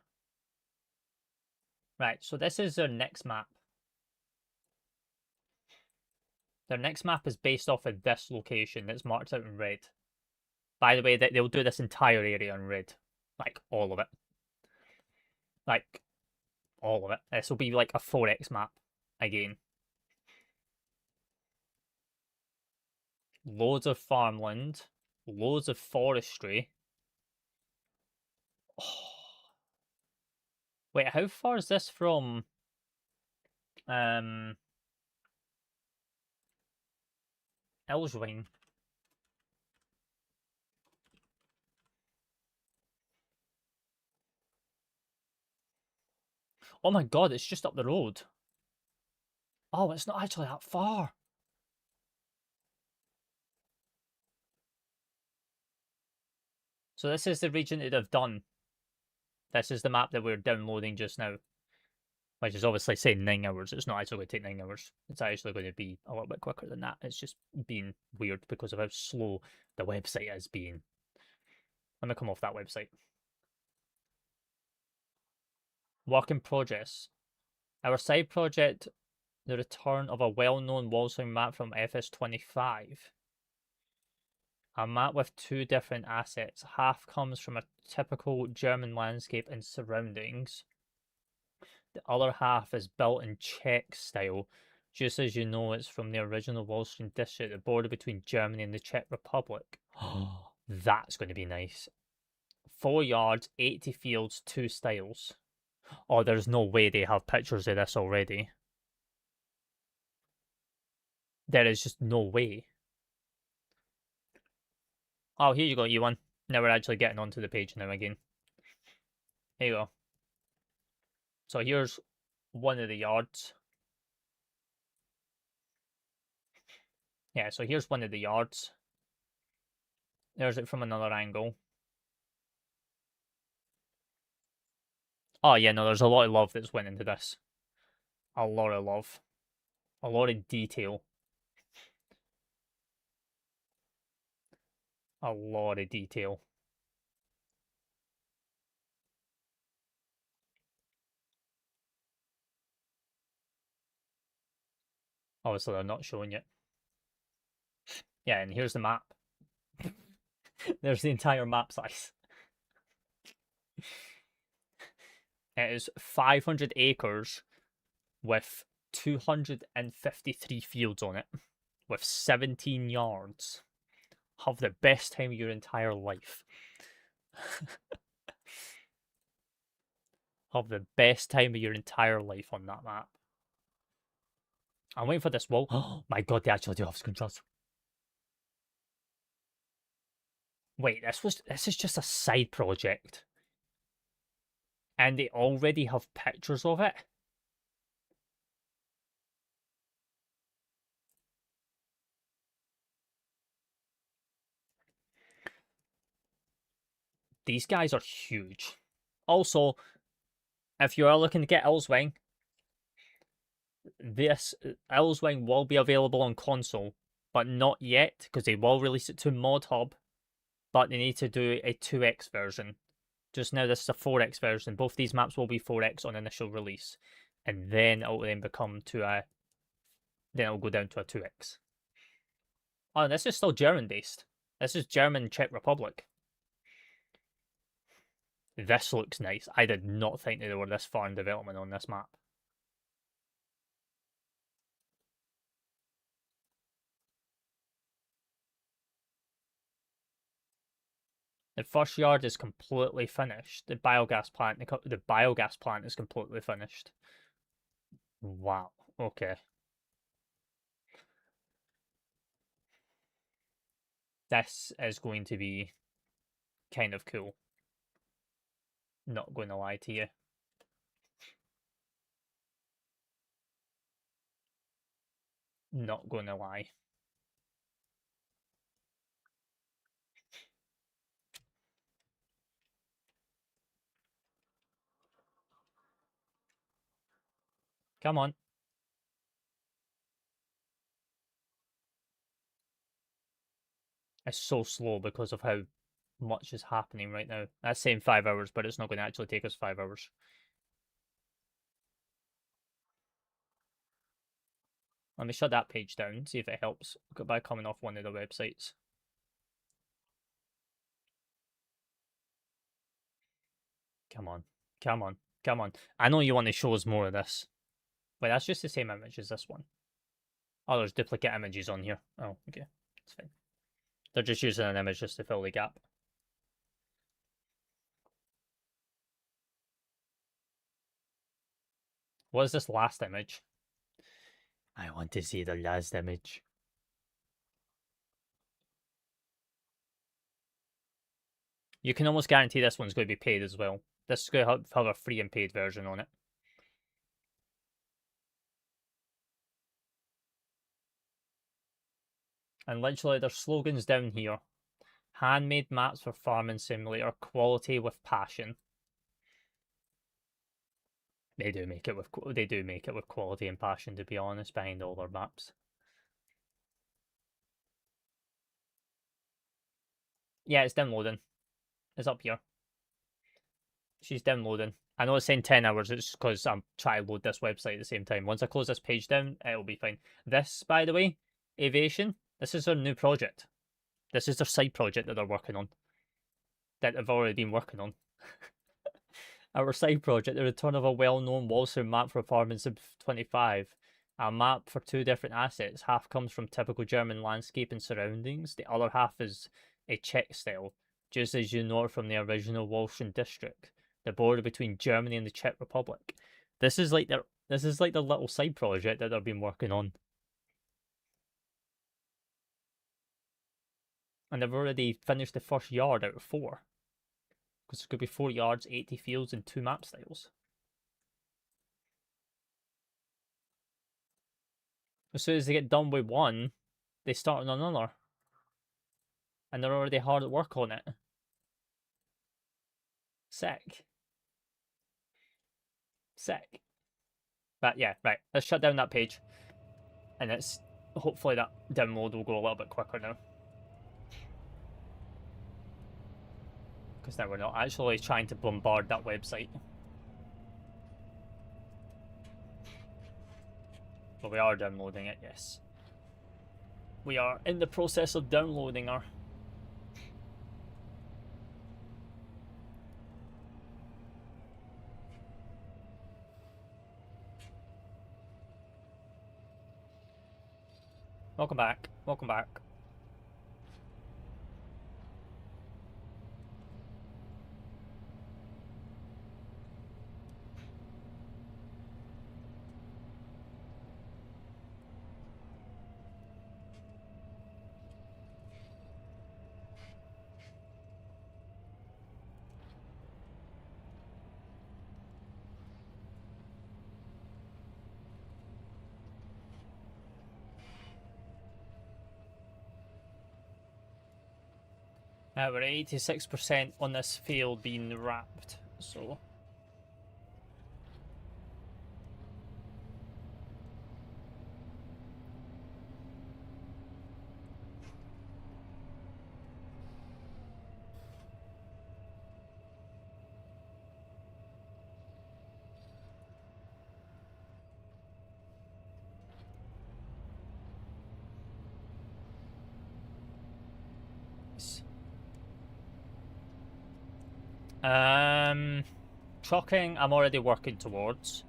S1: Right, so this is their next map. Their next map is based off of this location that's marked out in red. By the way, they'll do this entire area in red. Like, all of it. Like, all of it. This will be like a 4x map again. Loads of farmland. Loads of forestry. Oh. Wait, how far is this from Elswine? Oh my god, it's just up the road. Oh, it's not actually that far. So this is the region that they've done. This is the map that we're downloading just now. Which is obviously saying 9 hours. It's not actually going to take 9 hours. It's actually going to be a little bit quicker than that. It's just being weird because of how slow the website is being. Let me come off that website. Work in progress. Our side project, the return of a well-known wall-swing map from FS25. A map with two different assets. Half comes from a typical German landscape and surroundings. The other half is built in Czech style, just as you know it's from the original Wallstream district, the border between Germany and the Czech Republic. That's going to be nice. 4 yards, 80 fields, 2 styles. Oh, there's no way they have pictures of this already. There is just no way. Oh, here you go, E1. Now we're actually getting onto the page now again. Here you go. So here's one of the yards. Yeah, so here's one of the yards. There's it from another angle. Oh yeah, no, there's a lot of love that's went into this. A lot of love. A lot of detail. A lot of detail. Obviously, they're not showing it. Yeah, and here's the map. There's the entire map size. It is 500 acres with 253 fields on it, with 17 yards. Have the best time of your entire life. Have the best time of your entire life on that map. I'm waiting for this wall. Oh my god, they actually do have screenshots. Wait, this is just a side project. And they already have pictures of it. These guys are huge. Also, if you are looking to get Elswing, this Elswing will be available on console, but not yet because they will release it to Mod Hub, but they need to do a 2x version. Just now, this is a 4x version. Both these maps will be 4x on initial release, and then it will then become to a. Then it will go down to a 2x. Oh, this is still German based. This is German Czech Republic. This looks nice. I did not think that they were this far in development on this map. The first yard is completely finished. The biogas plant is completely finished. Wow. Okay. This is going to be kind of cool. Not going to lie to you. Not going to lie. Come on. It's so slow because of how much is happening right now. That's saying 5 hours, but it's not going to actually take us 5 hours. Let me shut that page down, see if it helps by coming off one of the websites. Come on. Come on. Come on. I know you want to show us more of this. Wait, that's just the same image as this one. Oh, there's duplicate images on here. Oh, okay. It's fine. They're just using an image just to fill the gap. What is this last image? I want to see the last image. You can almost guarantee this one's going to be paid as well. This is going to have a free and paid version on it. And literally, there's slogans down here. Handmade maps for Farming Simulator, quality with passion. They do make it with quality and passion, to be honest, behind all their maps. Yeah, it's downloading. It's up here. She's downloading. I know it's saying 10 hours, it's because I'm trying to load this website at the same time. Once I close this page down, it'll be fine. This, by the way, Aviation, this is their new project. This is their side project that they're working on. That they've already been working on. Our side project, the return of a well-known walkthrough map for Farming Sim 25. A map for 2 different assets. Half comes from typical German landscape and surroundings. The other half is a Czech style, just as you know it from the original Walschen district, the border between Germany and the Czech Republic. This is like the little side project that they've been working on. And they've already finished the first yard out of 4. Because there could be 4 yards, 80 fields, and 2 map styles. As soon as they get done with one, they start on another. And they're already hard at work on it. Sick. Sick. But yeah, right. Let's shut down that page. And it's hopefully that download will go a little bit quicker now. Because now we're not actually trying to bombard that website. But we are downloading it, yes. We are in the process of downloading her. Welcome back. Welcome back. We're at 86% on this field being wrapped. so. Trucking, I'm already working towards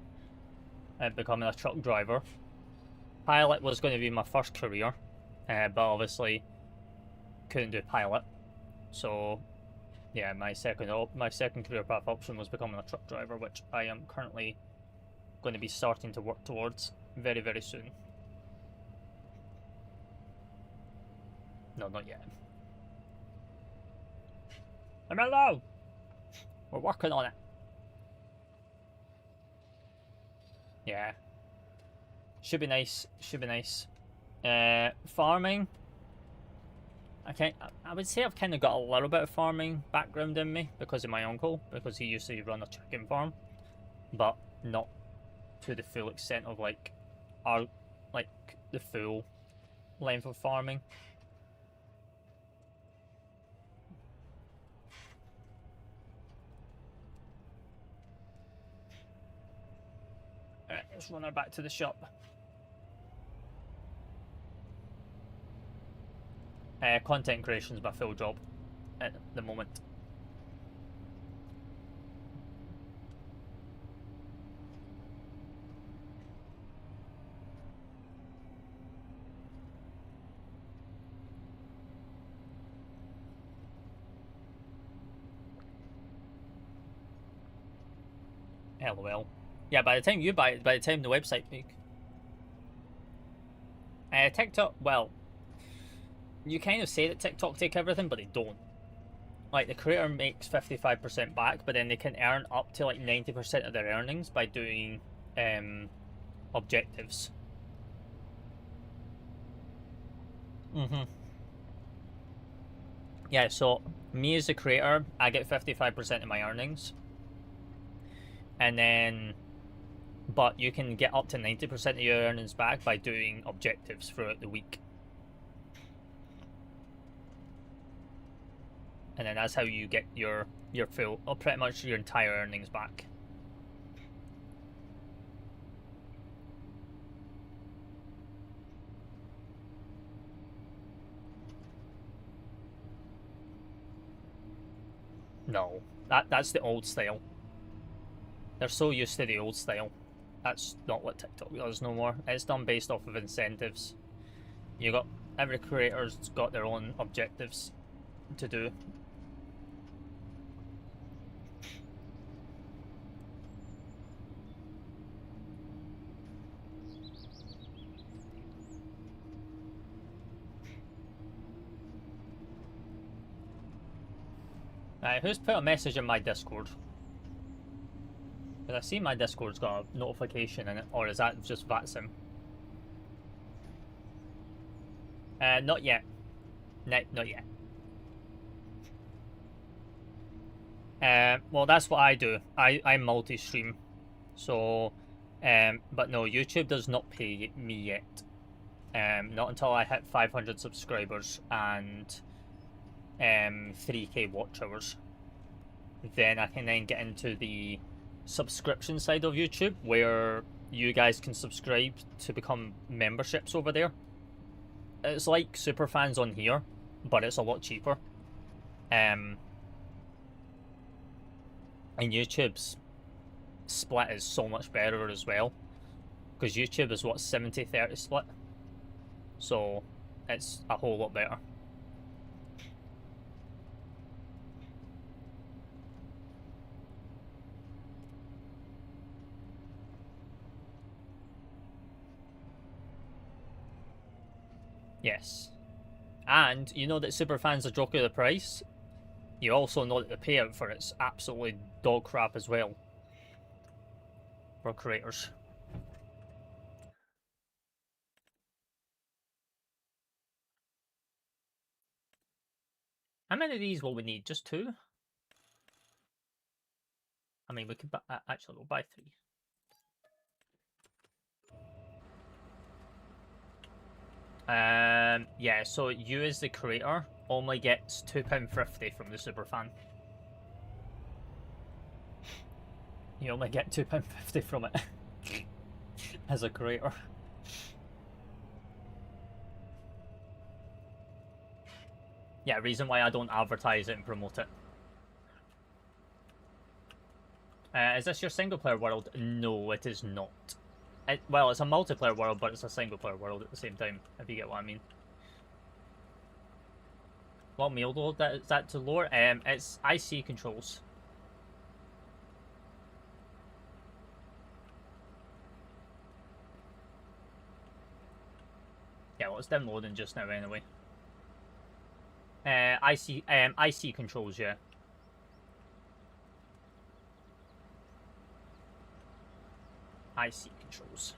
S1: becoming a truck driver. Pilot was going to be my first career, but obviously couldn't do pilot. So, yeah, my second career path option was becoming a truck driver, which I am currently going to be starting to work towards very, very soon. No, not yet. Hello! We're working on it. Yeah. Should be nice. Should be nice. Farming. I would say I've kind of got a little bit of farming background in me because of my uncle, because he used to run a chicken farm, but not to the full extent of like the full length of farming. Alright, let's run her back to the shop. Content creation is my full job at the moment. LOL. Yeah, by the time you buy it, by the time the website peak. TikTok, well, you kind of say that TikTok take everything, but they don't. Like, the creator makes 55% back, but then they can earn up to like 90% of their earnings by doing objectives. Yeah, so me as the creator, I get 55% of my earnings. And then, but you can get up to 90% of your earnings back by doing objectives throughout the week. And then that's how you get your full, or pretty much your entire earnings back. No, that's the old style. They're so used to the old style. That's not what TikTok does no more. It's done based off of incentives. You got every creator's got their own objectives to do. Who's put a message in my Discord? Because I see my Discord's got a notification in it, or is that just VATSIM? Not yet. Not yet. Well, that's what I do. I multi-stream, so, but no, YouTube does not pay me yet. Not until I hit 500 subscribers and 3k watch hours. Then I can then get into the subscription side of YouTube, where you guys can subscribe to become memberships over there. It's like superfans on here, but it's a lot cheaper. And YouTube's split is so much better as well, because YouTube is what, 70-30 split, so it's a whole lot better. Yes. And you know that superfans are joking the price. You also know that the payout for it's absolutely dog crap as well for creators. How many of these will we need? Just 2? I mean, we could actually we'll buy 3. Yeah, so you as the creator only gets £2.50 from the superfan. You only get £2.50 from it as a creator. Yeah, reason why I don't advertise it and promote it. Is this your single player world? No, it is not. Well, it's a multiplayer world, but it's a single player world at the same time, if you get what I mean. What meal load is that to lower? It's IC controls. Yeah, well, it's downloading just now anyway. IC controls, yeah. IC controls.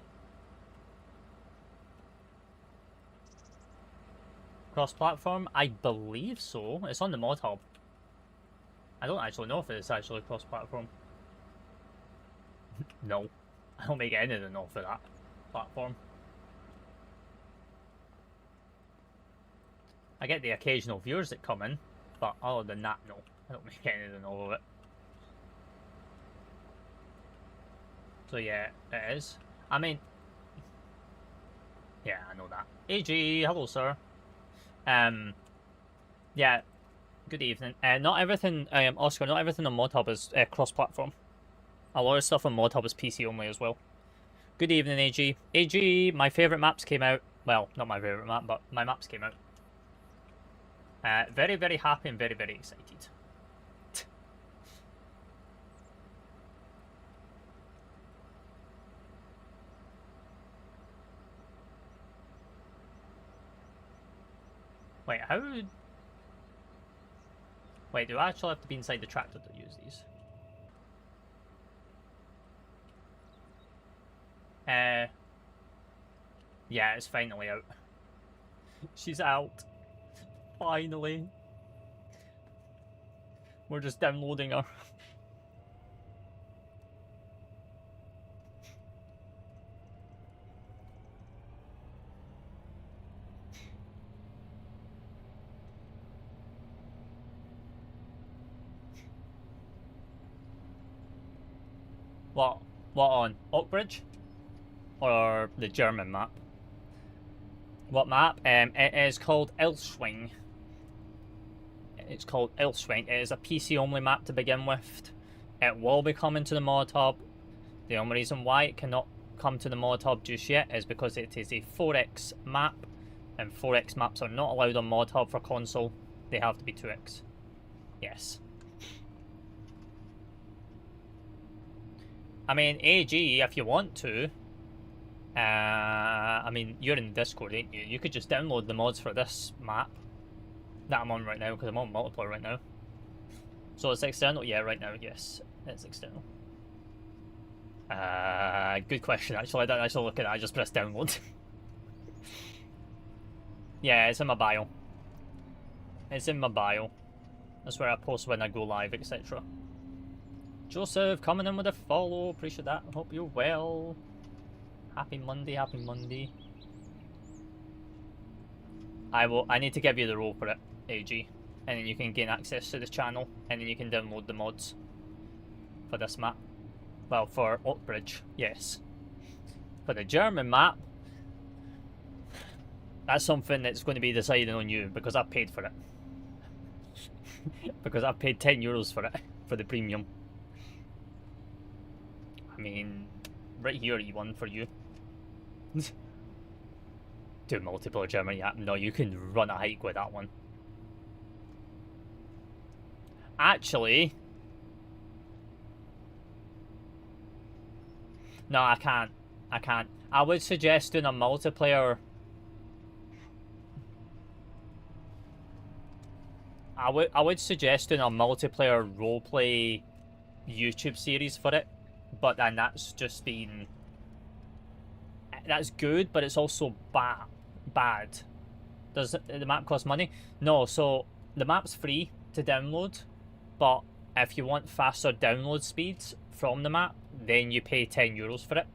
S1: Cross-platform? I believe so. It's on the mod hub. I don't actually know if it's actually cross-platform. No. I don't make anything off of that platform. I get the occasional viewers that come in, but other than that, no. I don't make anything off of it. So yeah, it is. I mean, yeah, I know that. AG, hello sir. Yeah, good evening. Not everything, Oscar, not everything on ModHub is cross-platform. A lot of stuff on ModHub is PC only as well. Good evening, AG. AG, my favourite maps came out. Well, not my favourite map, but my maps came out. Very, very happy and very, very excited. Wait, how... Wait, do I actually have to be inside the tractor to use these? Yeah, it's finally out. She's out. Finally. We're just downloading her. What? What on? Oakbridge? Or the German map? What map? It is called Elswing. It's called Elswing. It is a PC only map to begin with. It will be coming to the mod hub. The only reason why it cannot come to the mod hub just yet is because it is a 4x map, and 4x maps are not allowed on mod hub for console. They have to be 2x. Yes. I mean, AG, if you want to, I mean, you're in Discord, ain't you? You could just download the mods for this map that I'm on right now, because I'm on multiplayer right now. So it's external? Yeah, right now, yes. It's external. Good question, actually. I didn't actually look at it, I just pressed download. Yeah, it's in my bio. It's in my bio. That's where I post when I go live, etc. Joseph, coming in with a follow. Appreciate that. Hope you're well. Happy Monday, happy Monday. I need to give you the role for it, AG. And then you can gain access to the channel. And then you can download the mods for this map. Well, for Oakbridge, yes. For the German map, that's something that's going to be decided on you, because I've paid for it. Because I've paid €10 for it, for the premium. I mean, right here, E1 for you. Do multiplayer German, yeah. No, you can run a hike with that one. Actually... No, I can't. I can't. I would suggest doing a multiplayer... I would suggest doing a multiplayer roleplay YouTube series for it. But then that's just been... That's good, but it's also bad. Does the map cost money? No, so the map's free to download, but If you want faster download speeds from the map, then you pay €10 for it.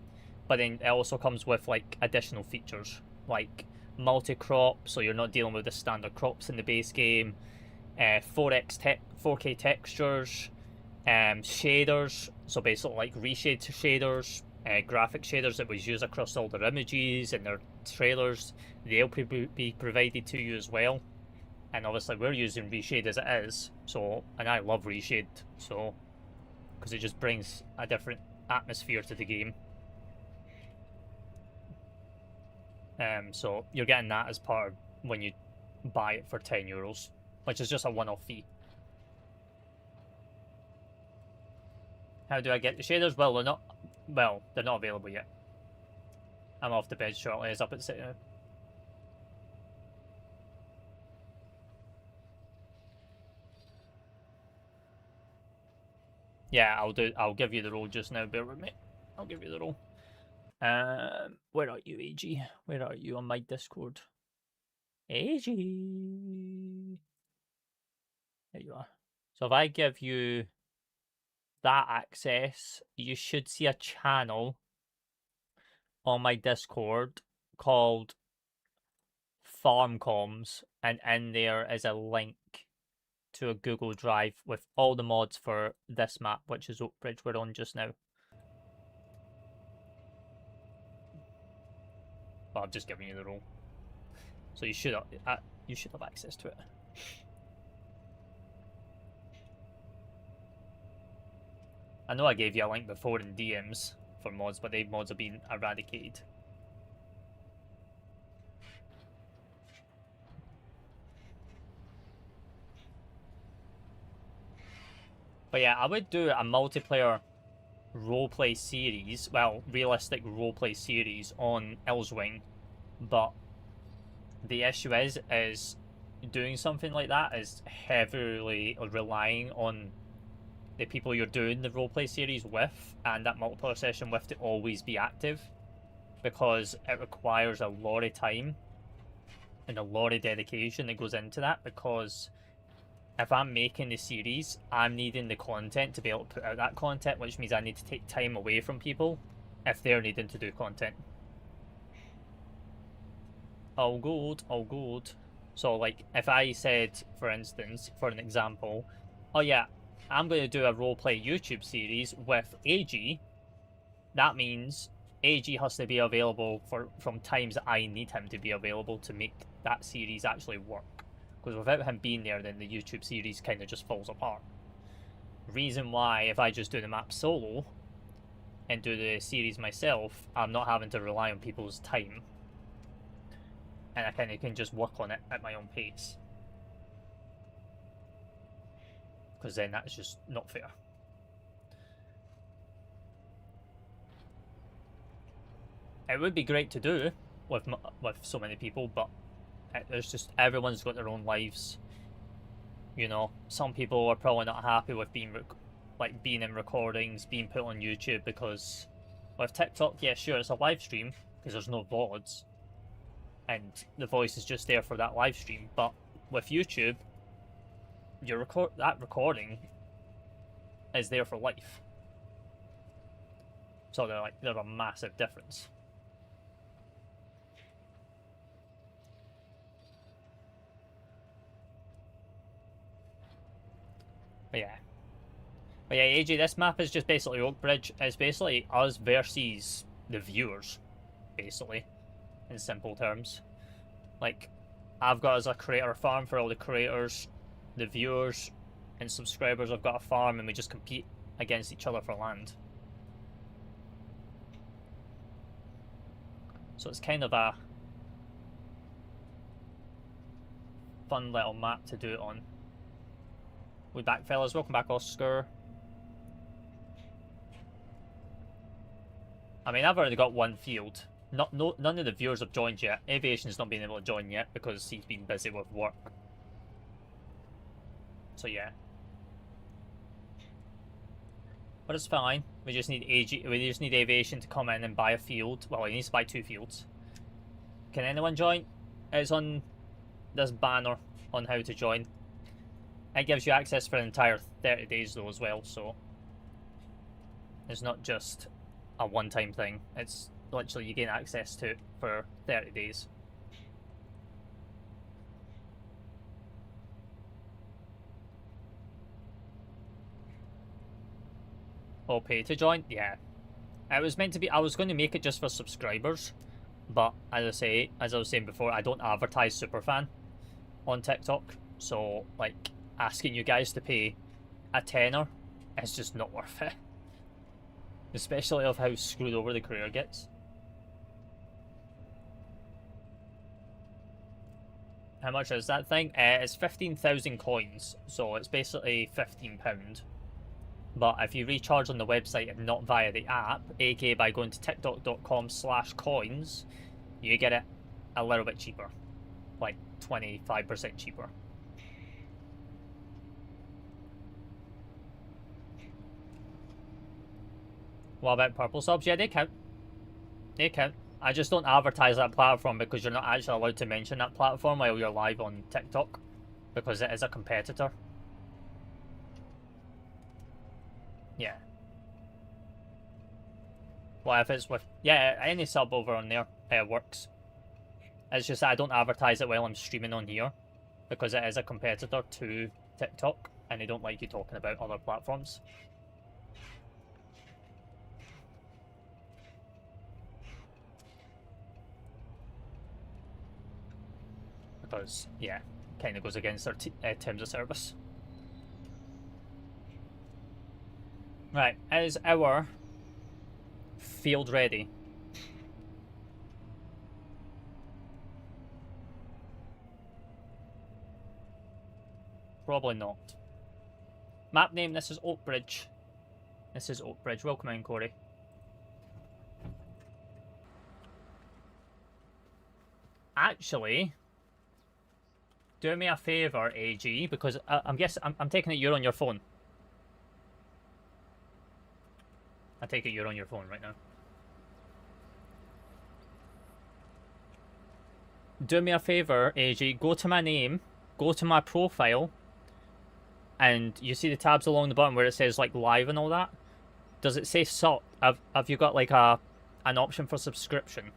S1: But then it also comes with like additional features like multi-crop, so you're not dealing with the standard crops in the base game. 4K textures, shaders, so basically like reshade shaders, graphic shaders that was used across all their images and their trailers. They'll be provided to you as well. And obviously we're using reshade as it is, so, and I love reshade, so, because it just brings a different atmosphere to the game. So you're getting that as part of when you buy it for €10, which is just a one-off fee. How do I get the shaders? Well, they're not available yet. I'm off to bed shortly. It's up at 6 now. Yeah, I'll give you the role just now. Bear with me. I'll give you the role. Where are you, AG? Where are you on my Discord? AG. There you are. So if I give you that access, you should see a channel on my Discord called Farm Comms, and in there is a link to a Google Drive with all the mods for this map, which is Oak Bridge we're on just now. Well, I've just given you the role, so you should have access to it. I know I gave you a link before in DMs for mods, but the mods have been eradicated. But yeah, I would do a multiplayer roleplay series, well, realistic roleplay series on Elswing, but the issue is doing something like that is heavily relying on the people you're doing the roleplay series with and that multiplayer session with to always be active, because it requires a lot of time and a lot of dedication that goes into that, because if I'm making the series, I'm needing the content to be able to put out that content, which means I need to take time away from people if they're needing to do content. All good, all good. So like, if I said, for instance, for an example, oh yeah, I'm going to do a roleplay YouTube series with AG, that means AG has to be available from times that I need him to be available to make that series actually work. Because without him being there, then the YouTube series kind of just falls apart. Reason why, if I just do the map solo and do the series myself, I'm not having to rely on people's time. And I kind of can just work on it at my own pace. Because then that's just not fair. It would be great to do with so many people, but there's just, everyone's got their own lives. You know, some people are probably not happy with being in recordings, being put on YouTube, because with TikTok, yeah, sure, it's a live stream because there's no VODs, and the voice is just there for that live stream. But with YouTube, that recording is there for life. So they're a massive difference. But yeah, AJ, this map is just basically Oak Bridge. It's basically us versus the viewers, basically, in simple terms. Like, I've got as a creator farm for all the creators, the viewers and subscribers have got a farm, and we just compete against each other for land. So it's kind of a fun little map to do it on. We back, fellas. Welcome back, Oscar. I mean, I've already got one field. None of the viewers have joined yet. Aviation's not been able to join yet because he's been busy with work. So yeah. But it's fine. We just need Aviation to come in and buy a field. Well, he needs to buy 2 fields. Can anyone join? It's on this banner on how to join. It gives you access for an entire 30 days though as well, so it's not just a one-time thing. It's literally you gain access to it for 30 days. Or pay to join? Yeah. It was meant to be, I was going to make it just for subscribers, but as I was saying before, I don't advertise Superfan on TikTok, so like asking you guys to pay a tenner is just not worth it. Especially of how screwed over the career gets. How much is that thing? It's 15,000 coins, so it's basically £15. But if you recharge on the website and not via the app, aka by going to tiktok.com/coins, you get it a little bit cheaper. Like 25% cheaper. What about purple subs? Yeah, they count. They count. I just don't advertise that platform because you're not actually allowed to mention that platform while you're live on TikTok, because it is a competitor. Yeah. Well, if it's with... Yeah, any sub over on there works. It's just that I don't advertise it while I'm streaming on here, because it is a competitor to TikTok, and they don't like you talking about other platforms. Because, yeah, kind of goes against their terms of service. Right, is our field ready? Probably not. Map name, this is Oakbridge. This is Oakbridge. Welcome in, Corey. Actually, do me a favour, AG, because I'm taking it you're on your phone. I take it you're on your phone right now. Do me a favour, AG, go to my name, go to my profile, and you see the tabs along the bottom where it says like live and all that? Does it say sub? Have you got like an option for subscription?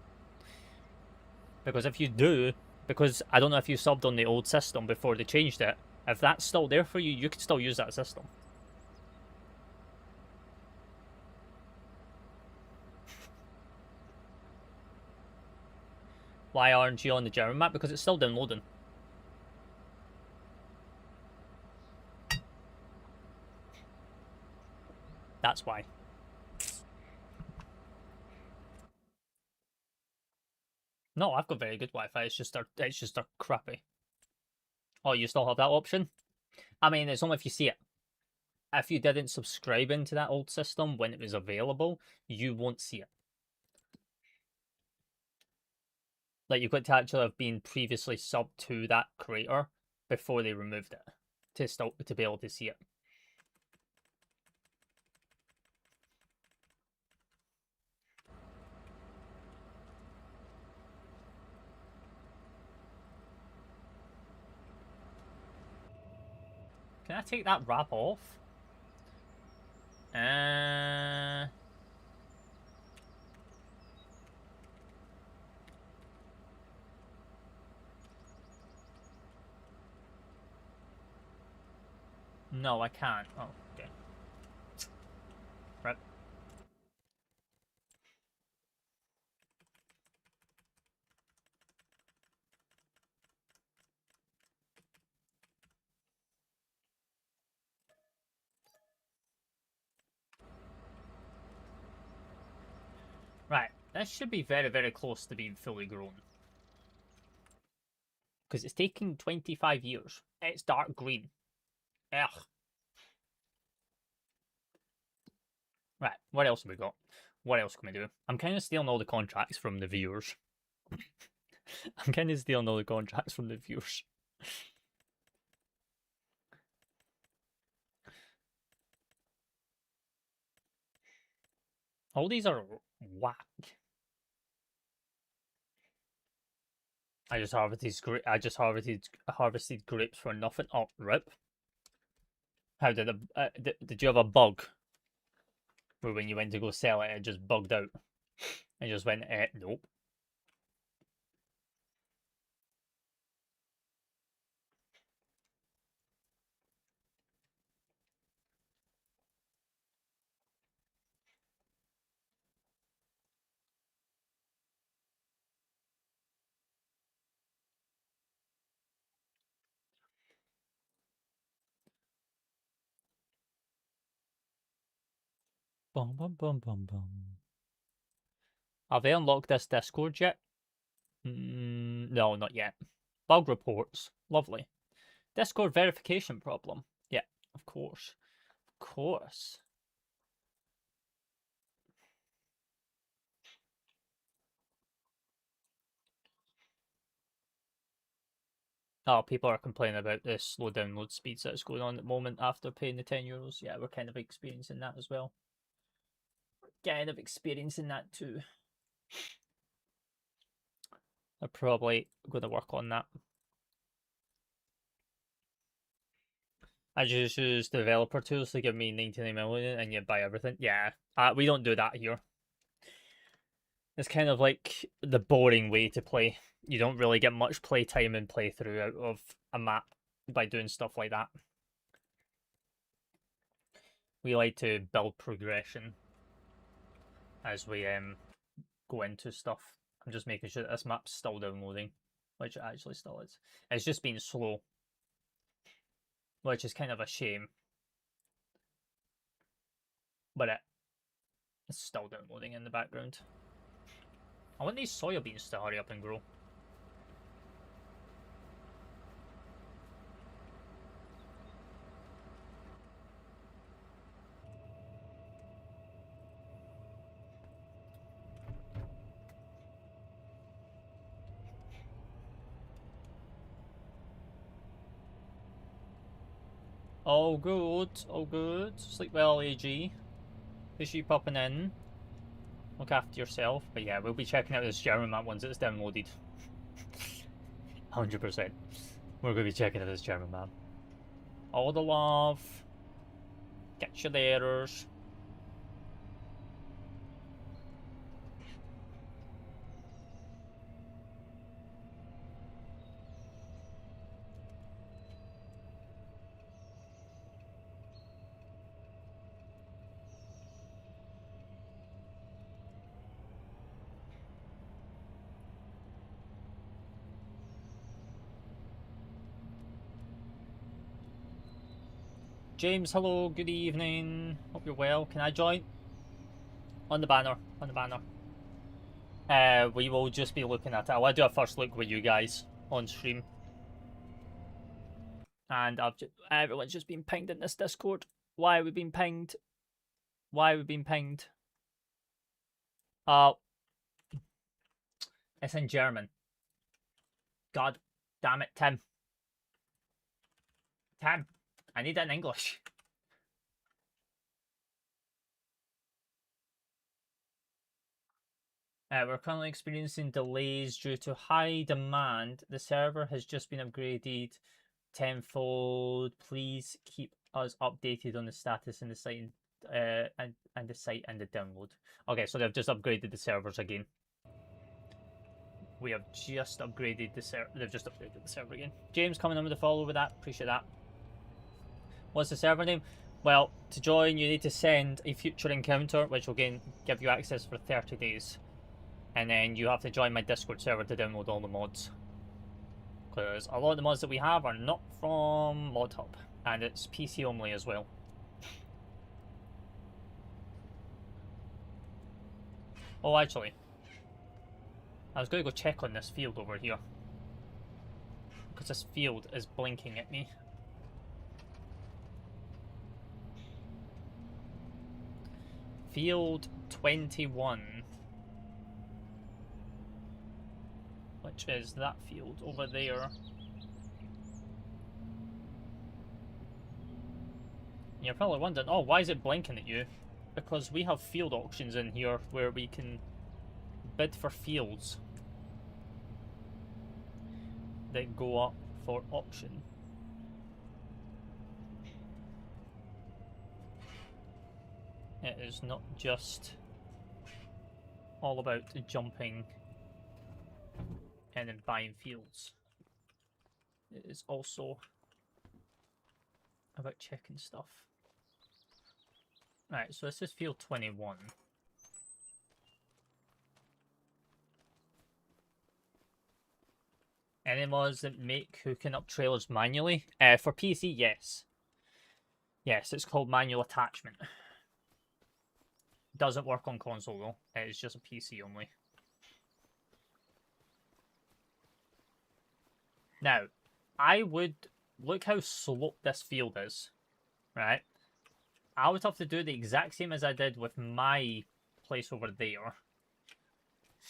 S1: Because if you do, because I don't know if you subbed on the old system before they changed it, if that's still there for you, you can still use that system. Why aren't you on the German map? Because it's still downloading. That's why. No, I've got very good Wi-Fi. It's just they're crappy. Oh, you still have that option? I mean, it's only if you see it. If you didn't subscribe into that old system when it was available, you won't see it. Like, you've got to actually have been previously subbed to that creator before they removed it to be able to see it. Can I take that wrap off? No, I can't. Oh, okay. Right. Right. This should be very, very close to being fully grown. Because it's taking 25 years. It's dark green. Ugh. Right, what else have we got? What else can we do? I'm kind of stealing all the contracts from the viewers. I'm kind of stealing all the contracts from the viewers. All these are whack. I just harvested grapes for nothing. Oh, rip. How did you have a bug where when you went to go sell it, it just bugged out and just went, nope. Bum bum bum bum bum. Have they unlocked this Discord yet? No, not yet. Bug reports. Lovely. Discord verification problem. Yeah, of course. Of course. Oh, people are complaining about the slow download speeds that's going on at the moment after paying the €10. Yeah, we're kind of experiencing that as well. Kind of experiencing that too. I'm probably going to work on that. I just use developer tools to give me 99 million and you buy everything. Yeah, we don't do that here. It's kind of like the boring way to play. You don't really get much playtime and playthrough out of a map by doing stuff like that. We like to build progression as we go into stuff. I'm just making sure that this map's still downloading, which it actually still is. It's just been slow, which is kind of a shame. But it's still downloading in the background. I want these soybeans to hurry up and grow. All good, all good. Sleep well, AG. Appreciate you popping in. Look after yourself. But yeah, we'll be checking out this German map once it's downloaded. 100%. We're going to be checking out this German map. All the love. Get your letters. James, hello, good evening. Hope you're well. Can I join? On the banner, on the banner. We will just be looking at it. I want to do a first look with you guys on stream. And everyone's just been pinged in this Discord. Why are we being pinged? Why are we being pinged? It's in German. God damn it, Tim. Tim, I need it in English. We're currently experiencing delays due to high demand. The server has just been upgraded tenfold. Please keep us updated on the status in the site and the site and the download. Okay, so they've just upgraded the servers again. We have just upgraded the server. They've just upgraded the server again. James coming in with a follow with that. Appreciate that. What's the server name? Well, to join, you need to send a future encounter, which will give you access for 30 days. And then you have to join my Discord server to download all the mods. Because a lot of the mods that we have are not from ModHub. And it's PC only as well. Oh, actually, I was going to go check on this field over here. Because this field is blinking at me. Field 21. Which is that field over there. And you're probably wondering, oh, why is it blinking at you? Because we have field auctions in here where we can bid for fields that go up for auction. It is not just all about jumping and then buying fields. It is also about checking stuff. Right, so this is field 21. Any mods that make hooking up trailers manually? For PC, yes. Yes, it's called manual attachment. Doesn't work on console though. It's just a PC only. Now, I would look how sloped this field is, right? I would have to do the exact same as I did with my place over there,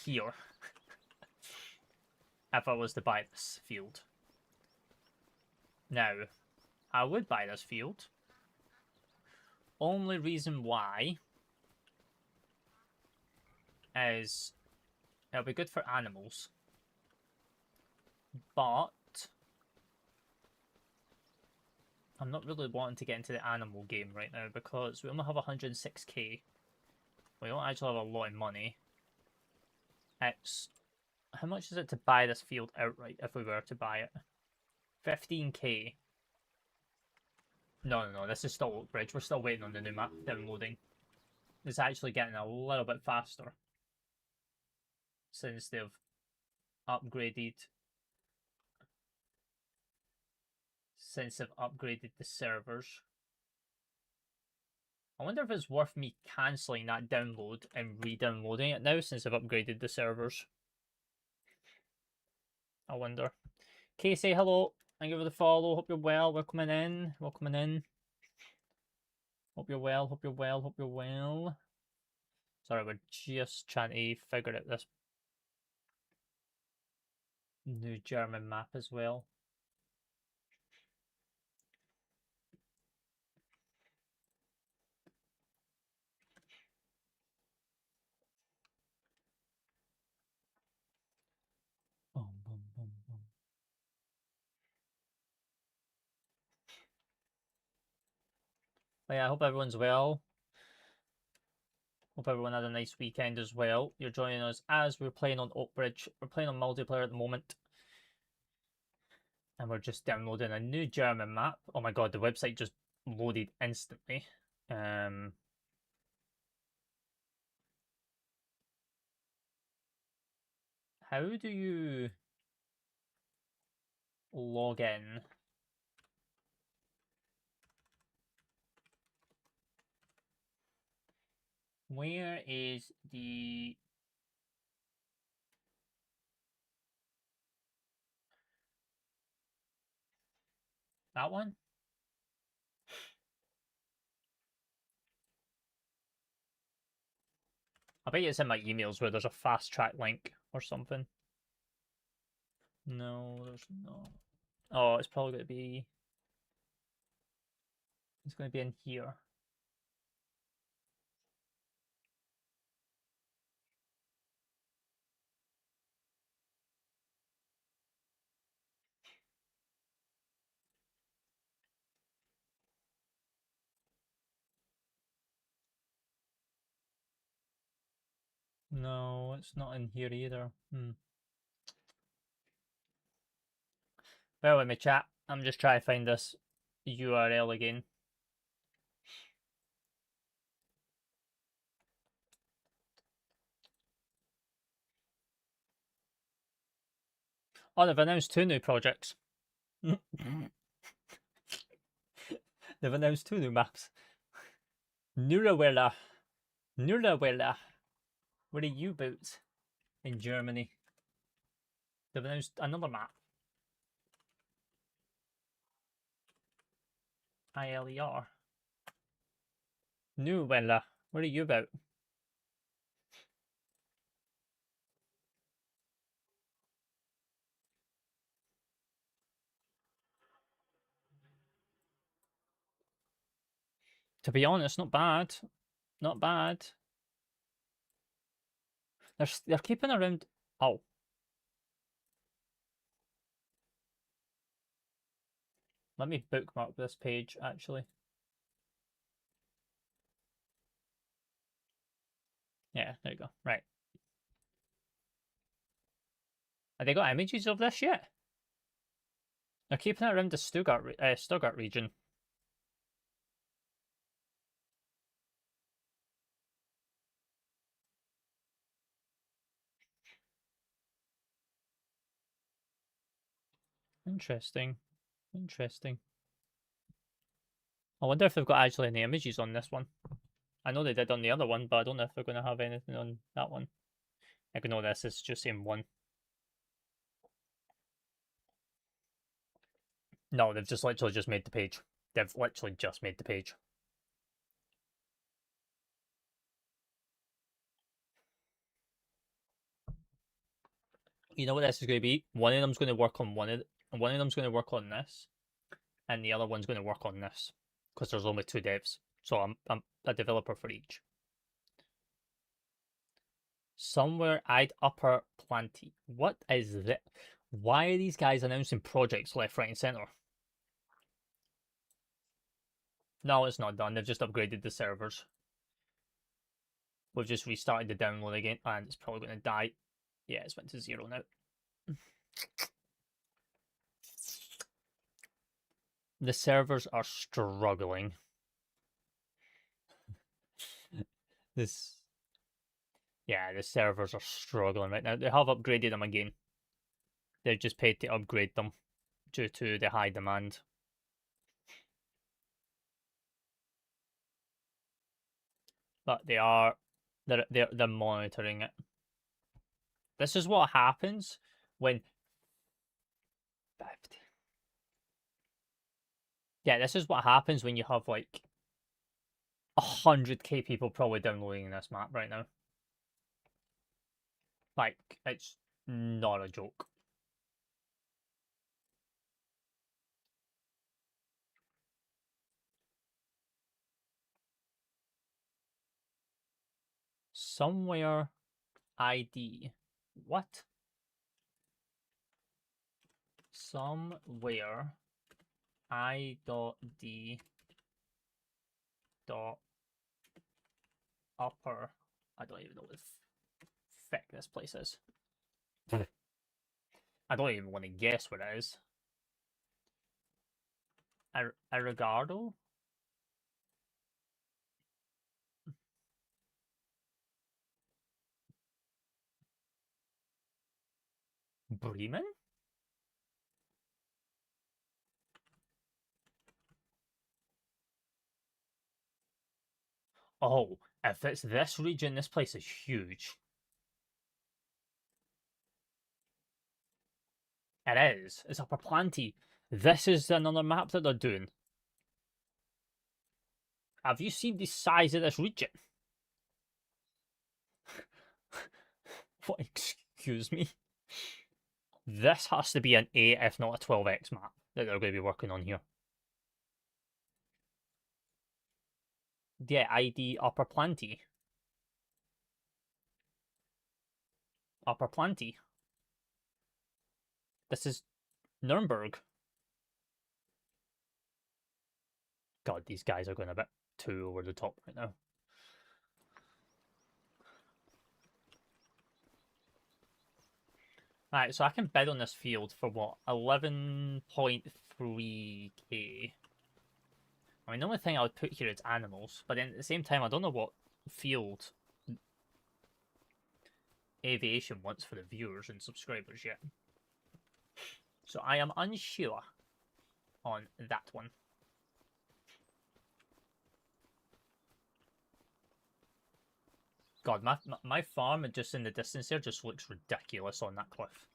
S1: here, if I was to buy this field. Now, I would buy this field. Only reason why is it'll be good for animals, but I'm not really wanting to get into the animal game right now because we only have 106k. We don't actually have a lot of money. It's how much is it to buy this field outright if we were to buy it? 15k. No, this is still Oakbridge. We're still waiting on the new map downloading. It's actually getting a little bit faster since they've upgraded. The servers. I wonder if it's worth me cancelling that download and re-downloading it now since I've upgraded the servers. I wonder. Casey, hello. Thank you for the follow. Hope you're well. Welcome in. Hope you're well. Hope you're well. Sorry, we're just trying to figure out this new German map as well. Boom, boom, boom, boom. But yeah, I hope everyone's well. Hope everyone had a nice weekend as well. You're joining us as we're playing on Oakbridge. We're playing on multiplayer at the moment. And we're just downloading a new German map. Oh my god, the website just loaded instantly. How do you log in? Where is the... that one? I bet you it's in my emails where there's a fast track link or something. No, there's not. Oh, it's probably going to be... it's going to be in here. No, it's not in here either. Bear with me, chat. I'm just trying to find this URL again. Oh, they've announced 2 new projects. They've announced 2 new maps. Nurewelle. What are you about in Germany? They've announced another map. ILER. Nurewelle. What are you about? To be honest, not bad. Not bad. They're keeping around... oh. Let me bookmark this page, actually. Yeah, there you go. Right. Have they got images of this yet? They're keeping it around the Stuttgart region. Interesting. Interesting. I wonder if they've got actually any images on this one. I know they did on the other one, but I don't know if they're going to have anything on that one. Ignore this, it's just saying one. No, they've just literally just made the page. They've literally just made the page. You know what this is going to be? One of them's going to work on one of them's going to work on this, and the other one's going to work on this, because there's only 2 devs. So I'm a developer for each. Somewhere I'd upper plenty. What is that? Why are these guys announcing projects left, right, and center? No, it's not done. They've just upgraded the servers. We've just restarted the download again, and it's probably going to die. Yeah, it's went to 0 now. The servers are struggling. Yeah, the servers are struggling right now. They have upgraded them again. They've just paid to upgrade them due to the high demand. But they're monitoring it. This is what happens when 50. Yeah, this is what happens when you have like 100k people probably downloading this map right now. Like, it's not a joke. Somewhere ID. What? Somewhere I.D dot upper. I don't even know what the fuck this place is. I don't even want to guess what it is. Arigardo? Bremen? Oh, if it's this region, this place is huge. It is. It's Upper Planty. This is another map that they're doing. Have you seen the size of this region? What? Excuse me? This has to be an 8, if not a 12x map that they're going to be working on here. Yeah, ID Upper Planty. Upper Planty. This is Nuremberg. God, these guys are going a bit too over the top right now. Alright, so I can bid on this field for what? 11.3k. I mean, the only thing I would put here is animals, but then at the same time, I don't know what field aviation wants for the viewers and subscribers yet. So I am unsure on that one. God, my farm just in the distance there just looks ridiculous on that cliff.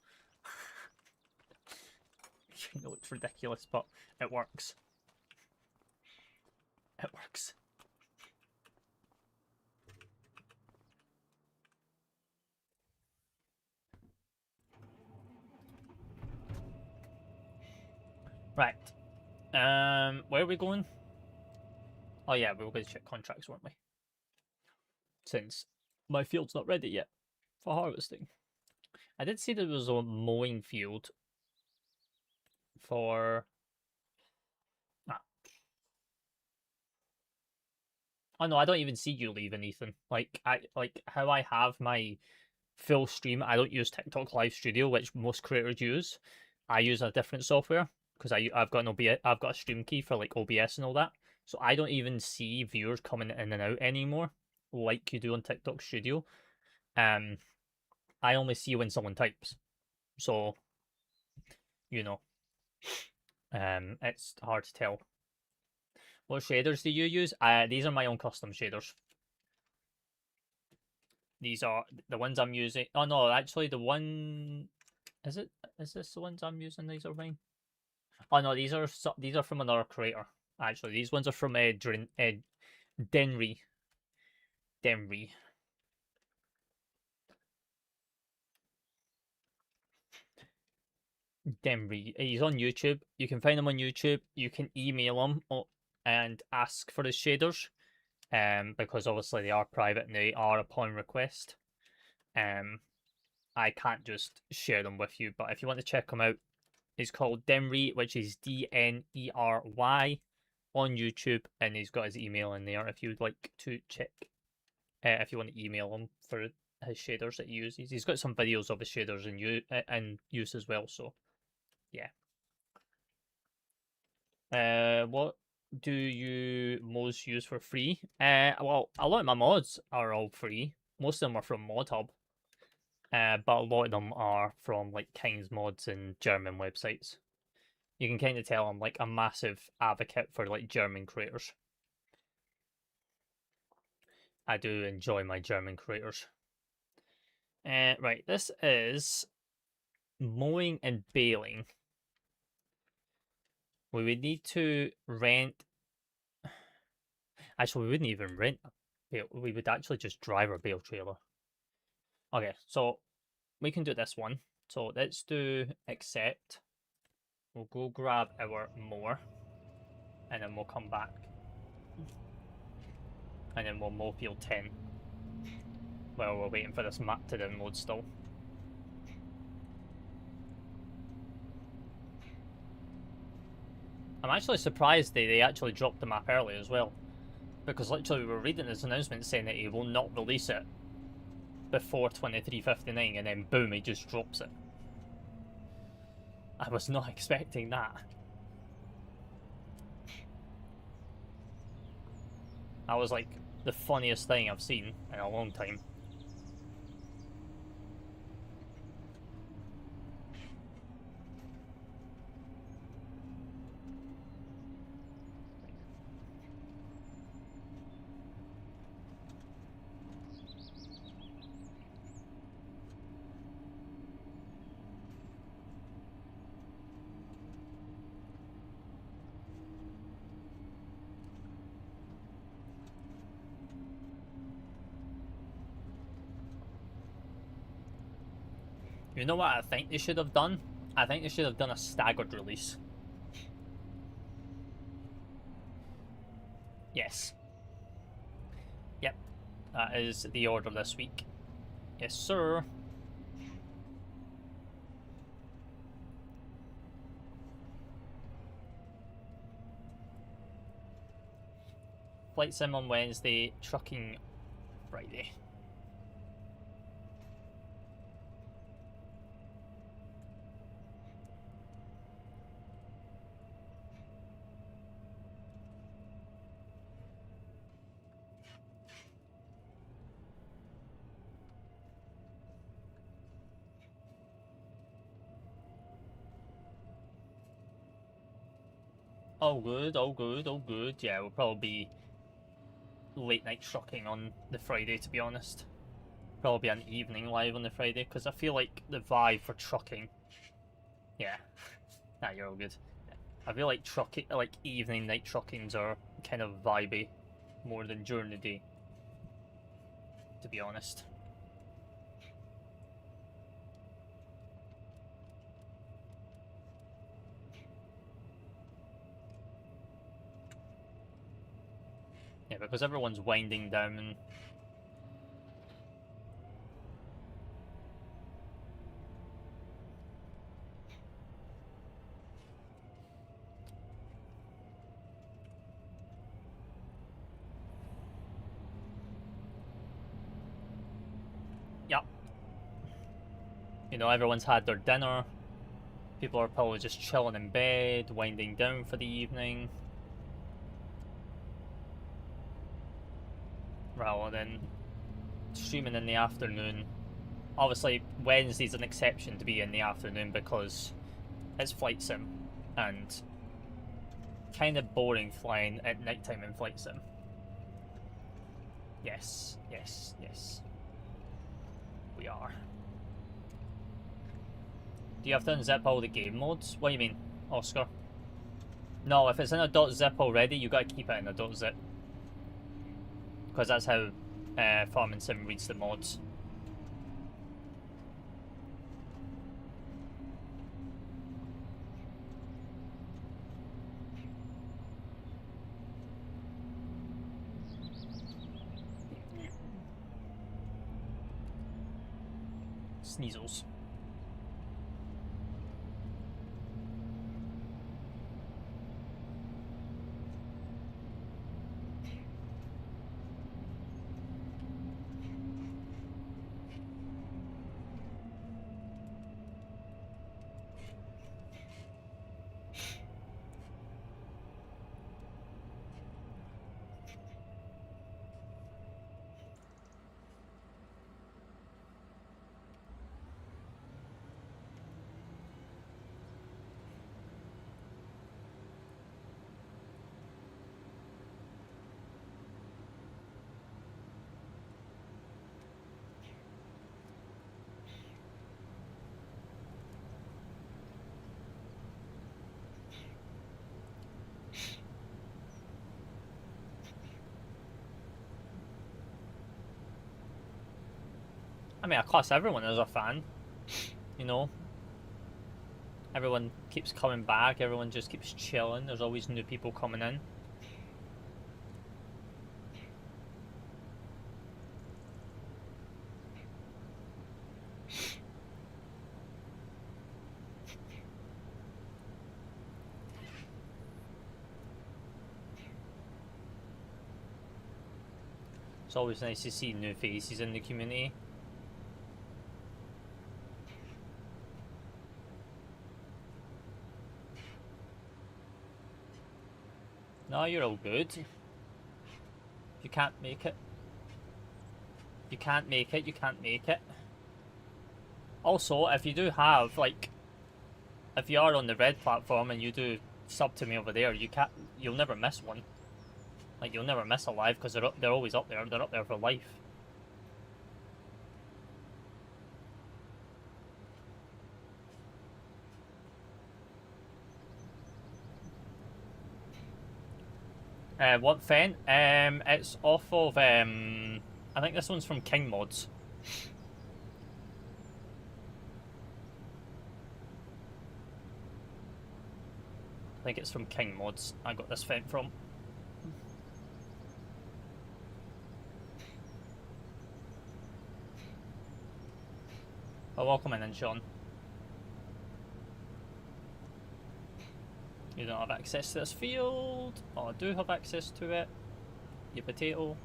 S1: It looks ridiculous, but it works. It works. Right. Where are we going? Oh yeah, we were going to check contracts, weren't we? Since my field's not ready yet for harvesting. I did see there was a mowing field for... Oh no, I don't even see you leaving, Ethan. Like how I have my full stream. I don't use TikTok Live Studio, which most creators use. I use a different software because I've got an OBS, I've got a stream key for like OBS and all that. So I don't even see viewers coming in and out anymore, like you do on TikTok Studio. Um, I only see when someone types. So you know, it's hard to tell. What shaders do you use? These are my own custom shaders. These are the ones I'm using. Oh no, actually the one is it? Is this the ones I'm using? These are mine. Oh no, these are from another creator. Actually, these ones are from Denry. Denry. Denry. He's on YouTube. You can find him on YouTube. You can email him and ask for his shaders. Because obviously they are private and they are upon request. I can't just share them with you, but if you want to check him out, he's called Denry, which is Dnery on YouTube, and he's got his email in there if you'd like to check. If you want to email him for his shaders that he uses, he's got some videos of his shaders in use as well. So, yeah. What do you most use for free? Well, a lot of my mods are all free. Most of them are from ModHub. But a lot of them are from like King's Mods and German websites. You can kind of tell I'm like a massive advocate for like German creators. I do enjoy my German creators. Right, this is mowing and baling. We would need to rent. Actually, we wouldn't even rent a bale. We would actually just drive our bale trailer. Okay, so we can do this one. So let's do accept. We'll go grab our mower, and then we'll come back. And then we'll mow field 10 while we're waiting for this map to download still. I'm actually surprised they actually dropped the map early as well, because literally we were reading this announcement saying that he will not release it before 23:59, and then boom, he just drops it. I was not expecting that. That was like the funniest thing I've seen in a long time. You know what I think they should have done? I think they should have done a staggered release. Yes. Yep. That is the order this week. Yes, sir. Flight sim on Wednesday, trucking Friday. Oh good, oh good, oh good. Yeah, we'll probably be late night trucking on the Friday, to be honest. Probably an evening live on the Friday, because I feel like the vibe for trucking. Yeah, nah, you're all good. I feel like trucking, like evening night truckings are kind of vibey more than during the day, to be honest. Yeah, because everyone's winding down and You know, everyone's had their dinner. People are probably just chilling in bed, winding down for the evening. Rather than streaming in the afternoon. Obviously, Wednesday's an exception to be in the afternoon because it's flight sim. And kind of boring flying at nighttime in flight sim. Yes, yes, yes. We are. Do you have to unzip all the game modes? What do you mean, Oscar? No, if it's in a .zip already, you gotta keep it in a .zip. Because that's how Farming Sim reads the mods. Sneasels. I mean, of course, everyone is a fan. You know, everyone keeps coming back. Everyone just keeps chilling. There's always new people coming in. It's always nice to see new faces in the community. No, you're all good. You can't make it. You can't make it, you can't make it. Also, if you do have, like, if you are on the red platform and you do sub to me over there, you'll never miss one. Like, you'll never miss a live because they're always up there. They're up there for life. What Fen? It's off of I think this one's from King Mods. I think it's from King Mods. I got this Fen from. Oh, welcome in, Sean. You don't have access to this field. Oh, I do have access to it. You potato.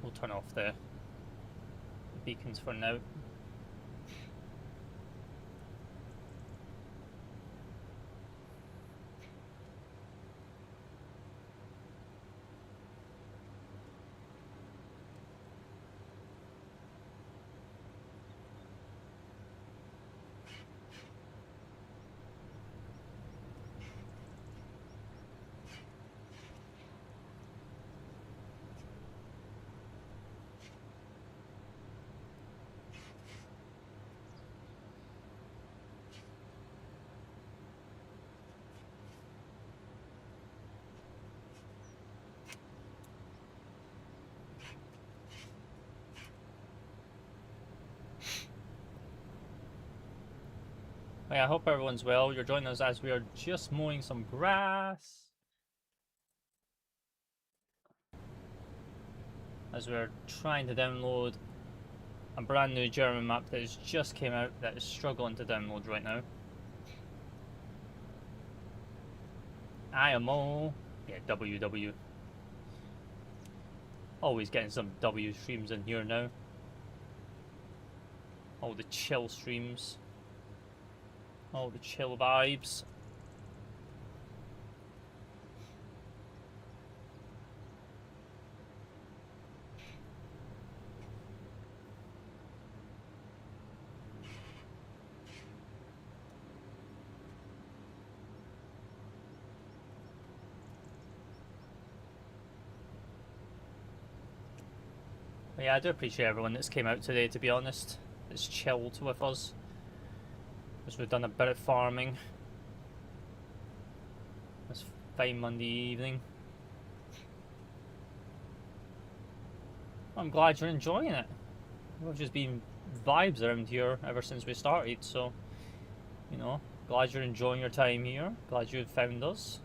S1: We'll turn off the beacons for now. Hey, I hope everyone's well. You're joining us as we are just mowing some grass. As we're trying to download a brand new German map that has just came out that is struggling to download right now. IMO. Yeah, WW. Always getting some W streams in here now. All the chill streams. All the chill vibes. But yeah, I do appreciate everyone that's came out today, to be honest. It's chilled with us. Because we've done a bit of farming. This fine Monday evening. I'm glad you're enjoying it. We've just been vibes around here ever since we started, so, you know, glad you're enjoying your time here. Glad you found us.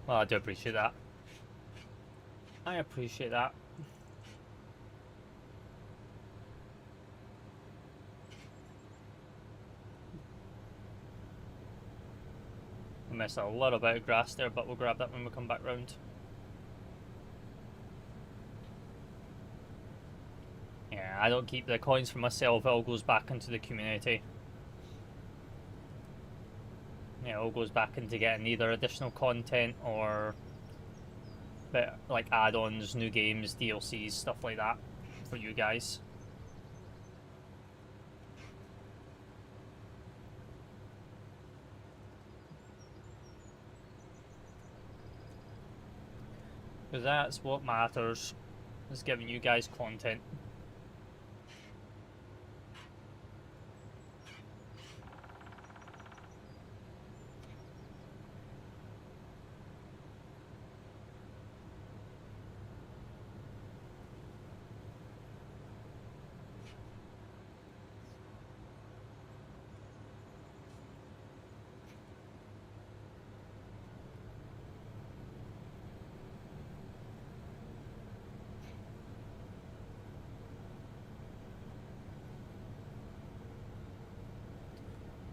S1: Well, I do appreciate that. I appreciate that. I missed a little bit of grass there, but we'll grab that when we come back round. Yeah, I don't keep the coins for myself, it all goes back into the community. Yeah, it all goes back into getting either additional content or like add-ons, new games, DLCs, stuff like that for you guys. Because that's what matters, is giving you guys content.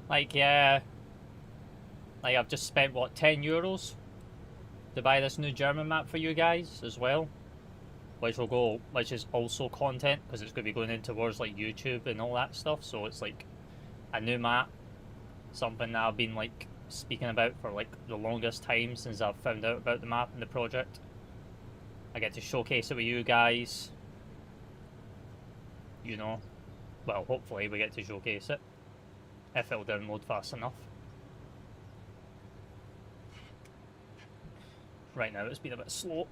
S1: Like, yeah, like I've just spent, what, €10 to buy this new German map for you guys as well, which is also content, because it's going to be going in towards like YouTube and all that stuff, so it's like a new map, something that I've been like speaking about for like the longest time since I've found out about the map and the project. I get to showcase it with you guys, you know, well, hopefully we get to showcase it, if it'll download fast enough. Right now it's been a bit slow.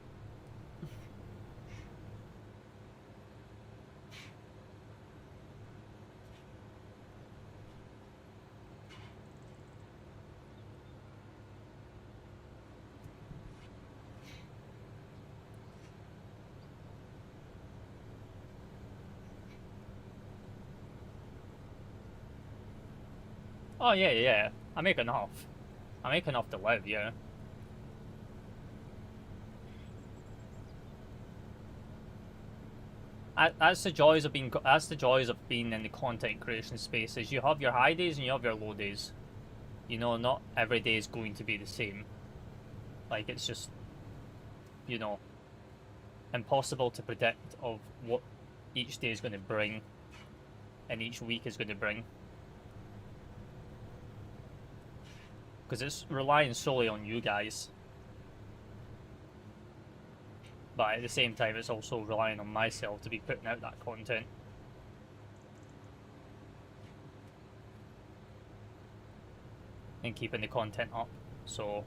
S1: Oh yeah, yeah, I make enough. I make enough to live, yeah. That's the joys of being in the content creation space, is you have your high days and you have your low days. You know, not every day is going to be the same. Like, it's just, you know, impossible to predict of what each day is going to bring and each week is going to bring, because it's relying solely on you guys. But at the same time, it's also relying on myself to be putting out that content. and keeping the content up. So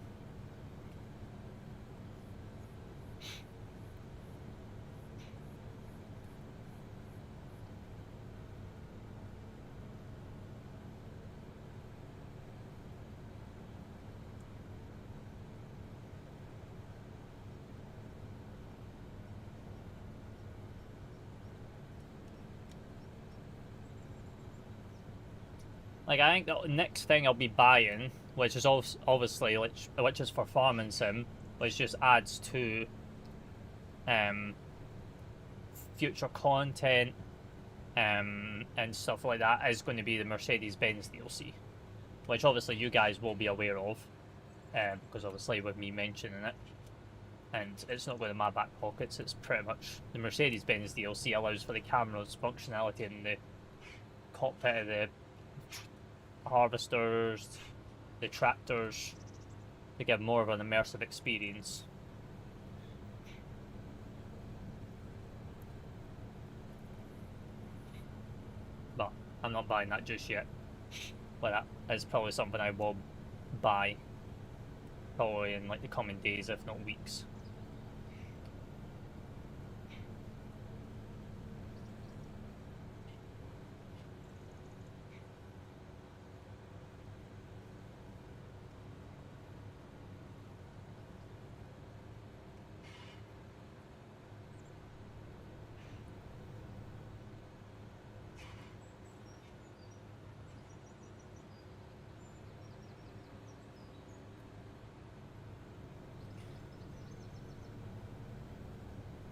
S1: like, I think the next thing I'll be buying, which is obviously which is for farming sim, which just adds to future content and stuff like that, is going to be the Mercedes-Benz DLC, which obviously you guys will be aware of, because obviously with me mentioning it, and it's not going in my back pockets. It's pretty much the Mercedes-Benz DLC allows for the camera's functionality in the cockpit of the harvesters, the tractors, to give more of an immersive experience. But I'm not buying that just yet. But that is probably something I will buy probably in like the coming days, if not weeks.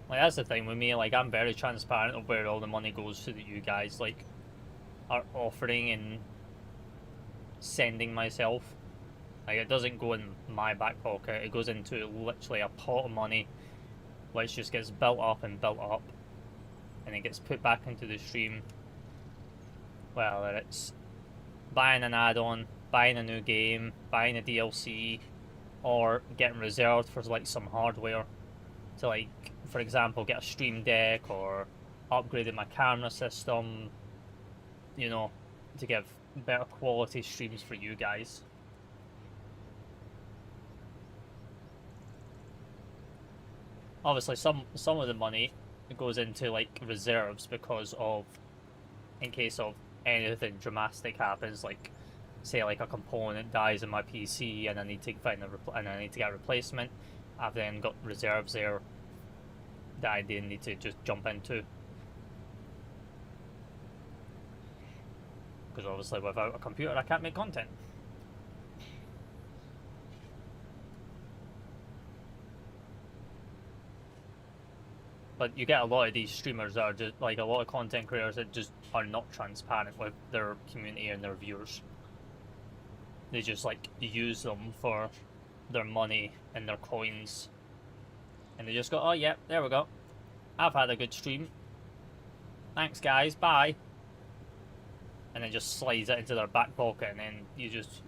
S1: Like, that's the thing with me, like, I'm very transparent of where all the money goes so that you guys, like, are offering and sending myself. Like, it doesn't go in my back pocket, it goes into literally a pot of money which just gets built up and built up, and it gets put back into the stream. Whether it's buying an add-on, buying a new game, buying a DLC, or getting reserved for like some hardware to, like, for example, get a stream deck or upgrading my camera system, you know, to give better quality streams for you guys. Obviously some of the money goes into like reserves because of, in case of anything dramatic happens, like say like a component dies in my PC and I need to find and I need to get a replacement. I've then got reserves there that I didn't need to just jump into, because obviously without a computer I can't make content. But you get a lot of these streamers that are just like, a lot of content creators that just are not transparent with their community and their viewers. They just like use them for their money and their coins, and they just go, oh yeah, there we go, I've had a good stream, thanks guys, bye, and then just slides it into their back pocket, and then you just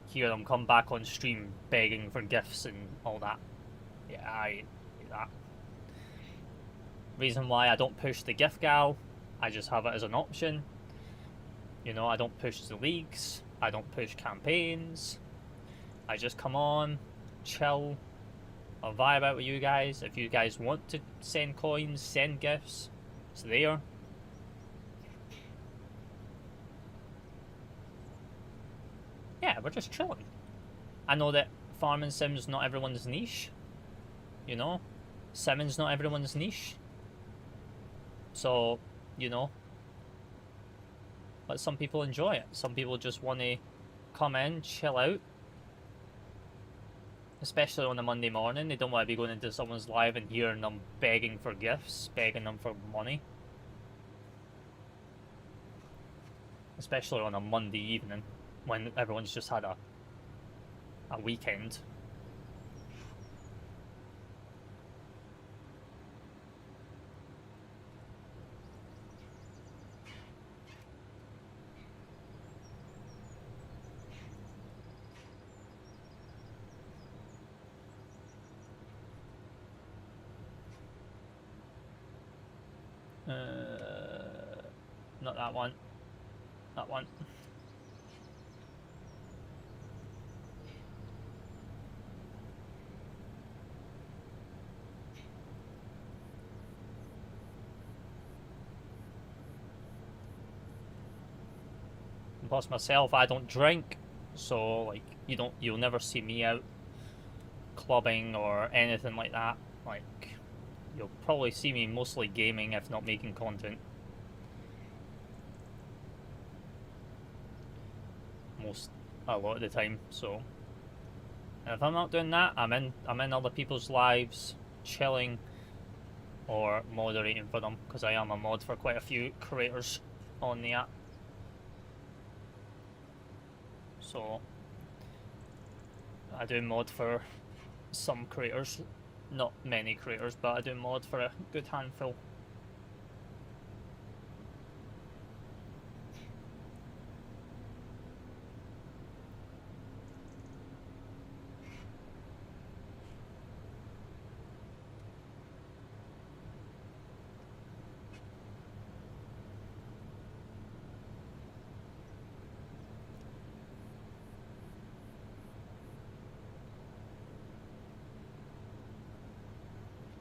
S1: hear them come back on stream begging for gifts and all that. Yeah, I hate that. Reason why I don't push the gift gal, I just have it as an option. You know, I don't push the leagues, I don't push campaigns. I just come on, chill, I'll vibe out with you guys. If you guys want to send coins, send gifts, it's there. Yeah, we're just chilling. I know that farming sims not everyone's niche. You know, simming's not everyone's niche. So, you know, let some people enjoy it. Some people just want to come in, chill out. Especially on a Monday morning, they don't want to be going into someone's live and hearing them begging for gifts, begging them for money. Especially on a Monday evening, when everyone's just had a weekend. Not that one. That one. Plus myself, I don't drink, so like you'll never see me out clubbing or anything like that. Like you'll probably see me mostly gaming, if not making content. A lot of the time. So, and if I'm not doing that, I'm in other people's lives, chilling or moderating for them, because I am a mod for quite a few creators on the app. So I do mod for some creators, not many creators, but I do mod for a good handful.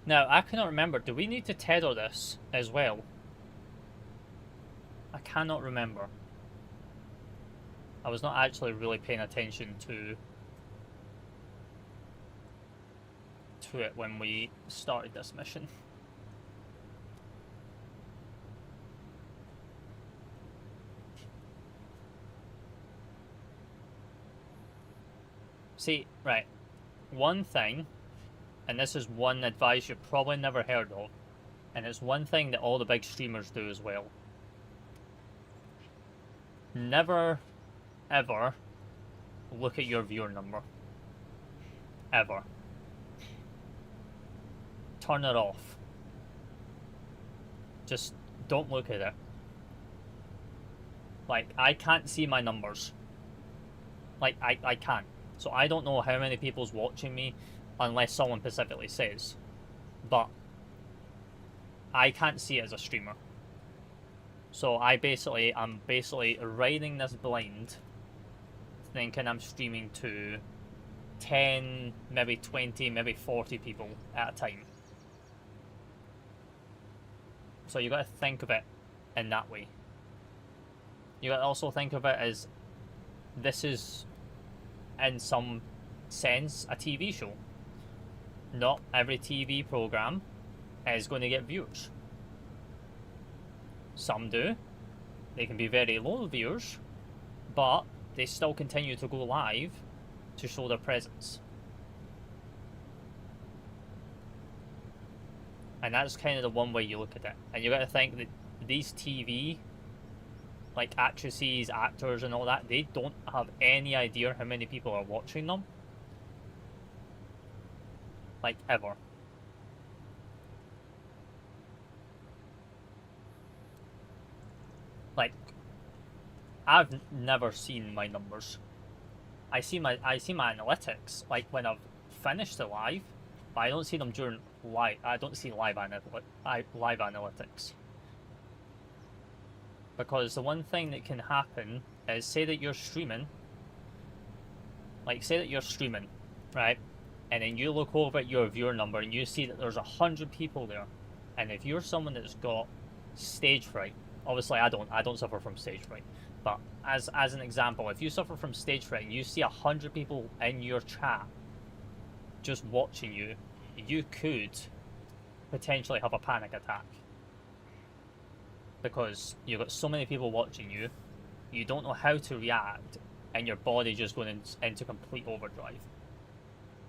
S1: Now, I cannot remember, do we need to tether this as well? I cannot remember. I was not actually really paying attention to it when we started this mission. See, right, one thing, and this is one advice you've probably never heard of, and it's one thing that all the big streamers do as well. Never, ever look at your viewer number. Ever. Turn it off. Just don't look at it. Like, I can't see my numbers. Like, I can't. So I don't know how many people's watching me unless someone specifically says. But I can't see it as a streamer. So I'm basically riding this blind, thinking I'm streaming to 10, maybe 20, maybe 40 people at a time. So you got to think of it in that way. You got to also think of it as this is, in some sense, a TV show. Not every TV program is going to get viewers. Some do. They can be very low viewers, but they still continue to go live to show their presence. And that's kind of the one way you look at it. And you got to think that these TV, like actresses, actors and all that, they don't have any idea how many people are watching them. Like, ever. Like, I've never seen my numbers. I see my analytics, like when I've finished the live, but I don't see them during live. I don't see live analytics. Because the one thing that can happen is, say that you're streaming, right? And then you look over at your viewer number and you see that there's 100 people there. And if you're someone that's got stage fright, obviously I don't suffer from stage fright, but as an example, if you suffer from stage fright and you see 100 people in your chat just watching you, you could potentially have a panic attack. Because you've got so many people watching you, you don't know how to react, and your body just going into complete overdrive.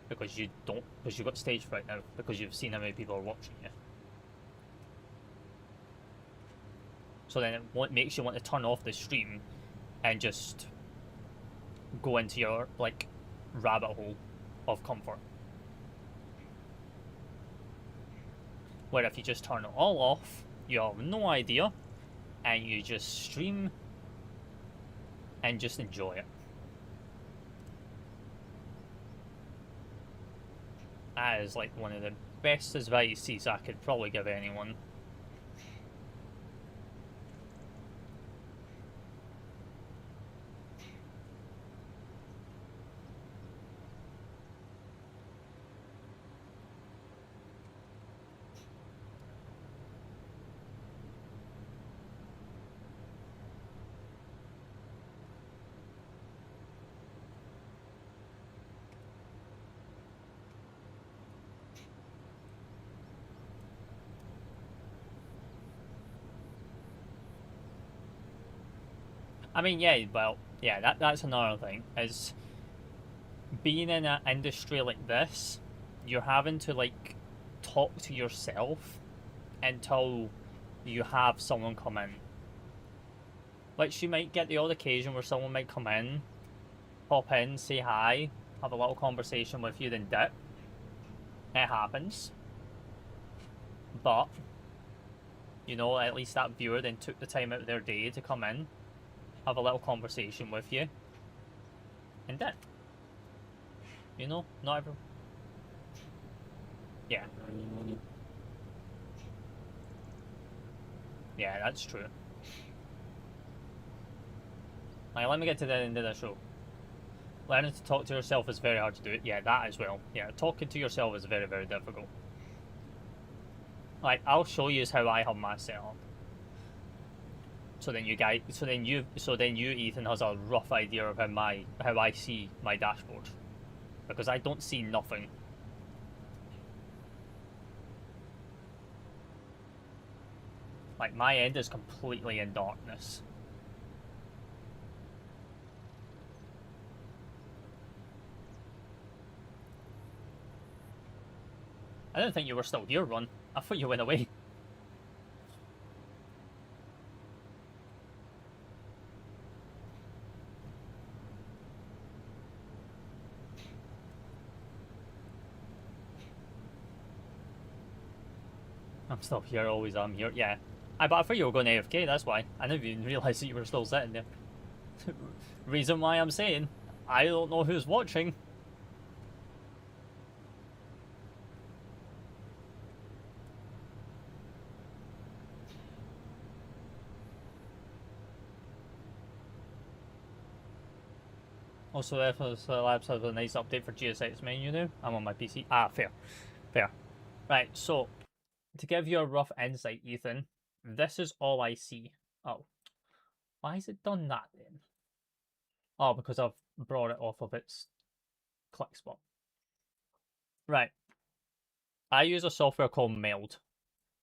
S1: Because you've got stage fright now, because you've seen how many people are watching you. So then it makes you want to turn off the stream and just go into your, like, rabbit hole of comfort. Where if you just turn it all off, you have no idea, and you just stream and just enjoy it. That is like one of the best advices I could probably give anyone. I mean, yeah, well, yeah, that's another thing, is being in an industry like this, you're having to, like, talk to yourself until you have someone come in. Like, you might get the odd occasion where someone might come in, pop in, say hi, have a little conversation with you, then dip. It happens. But, you know, at least that viewer then took the time out of their day to come in, have a little conversation with you, and dip. You know, not everyone. Yeah. Yeah, that's true. Like, let me get to the end of the show. Learning to talk to yourself is very hard to do. Yeah, that as well. Yeah, talking to yourself is very, very difficult. Like, I'll show you how I have my setup. So then you, Ethan, has a rough idea of how I see my dashboard, because I don't see nothing. Like, my end is completely in darkness. I didn't think you were still here, Ron. I thought you went away. I'm still here, always I'm here. Yeah. But I thought you were going AFK, that's why. I never even realised that you were still sitting there. Reason why I'm saying, I don't know who's watching. Also, FS Labs has a nice update for GSX menu now. I'm on my PC. Ah, fair. Fair. Right, so, to give you a rough insight, Ethan, this is all I see. Oh. Why has it done that then? Oh, because I've brought it off of its click spot. Right. I use a software called Meld.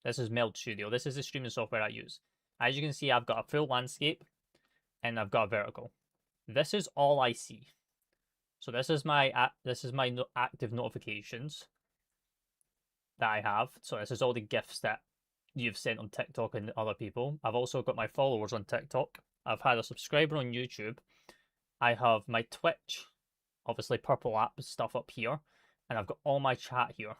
S1: This is Meld Studio. This is the streaming software I use. As you can see, I've got a full landscape and I've got a vertical. This is all I see. So this is my active notifications that I have. So this is all the GIFs that you've sent on TikTok and other people. I've also got my followers on TikTok. I've had a subscriber on YouTube. I have my Twitch, obviously purple app stuff up here, and I've got all my chat here.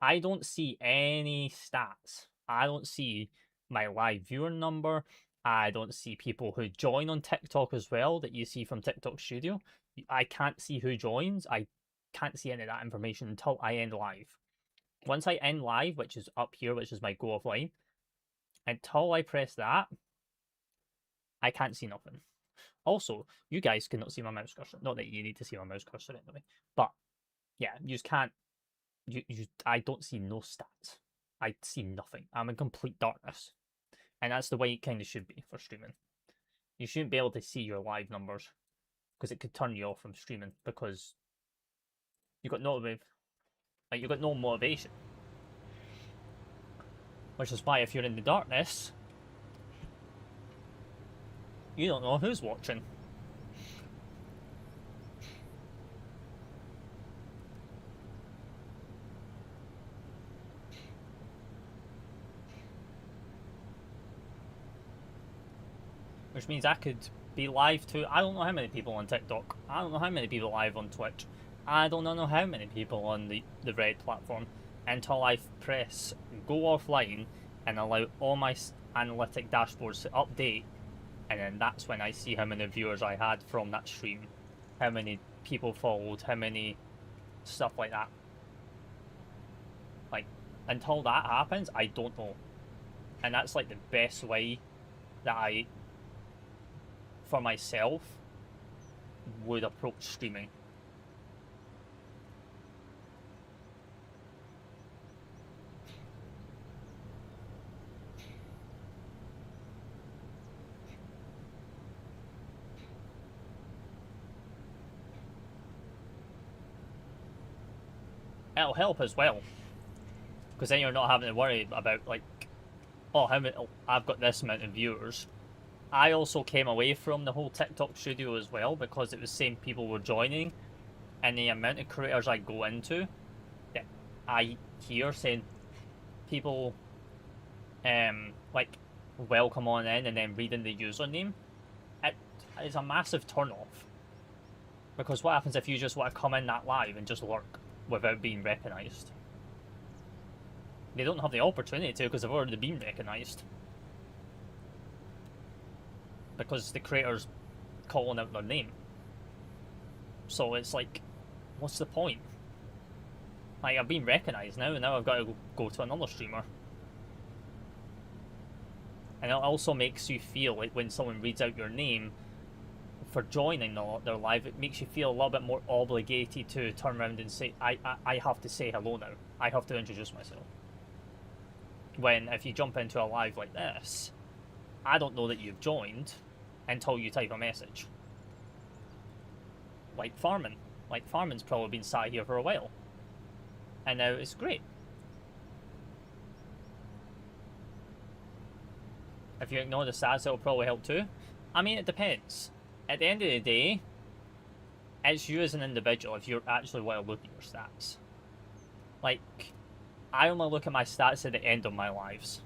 S1: I don't see any stats. I don't see my live viewer number. I don't see people who join on TikTok as well that you see from TikTok Studio. I can't see who joins. I can't see any of that information until I end live. Once I end live, which is up here, which is my go offline, until I press that, I can't see nothing. Also, you guys cannot see my mouse cursor. Not that you need to see my mouse cursor anyway. But yeah, you just can't. I don't see no stats. I see nothing. I'm in complete darkness, and that's the way it kind of should be for streaming. You shouldn't be able to see your live numbers because it could turn you off from streaming because you got no you got no motivation. Which is why if you're in the darkness, you don't know who's watching. Which means I could be live to, I don't know how many people on TikTok. I don't know how many people live on Twitch. I don't know how many people on the Red platform until I press go offline and allow all my analytic dashboards to update. And then that's when I see how many viewers I had from that stream. How many people followed, how many stuff like that. Like, until that happens, I don't know. And that's like the best way that for myself, would approach streaming. It'll help as well, because then you're not having to worry about like, oh, how many? I've got this amount of viewers. I also came away from the whole TikTok studio as well because it was saying people were joining, and the amount of creators I go into that I hear saying people like welcome on in and then reading the username, it is a massive turn off. Because what happens if you just want to come in that live and just lurk without being recognised? They don't have the opportunity to because they've already been recognised. Because the creator's calling out their name. So it's like, what's the point? Like, I've been recognised now, and now I've got to go to another streamer. And it also makes you feel like when someone reads out your name for joining their live, it makes you feel a little bit more obligated to turn around and say, I have to say hello now. I have to introduce myself. When if you jump into a live like this, I don't know that you've joined until you type a message. Like Farming. Like Farming's probably been sat here for a while. And now it's great. If you ignore the stats, it'll probably help too. I mean, it depends. At the end of the day, it's you as an individual if you actually want to look at your stats. Like, I only look at my stats at the end of my lives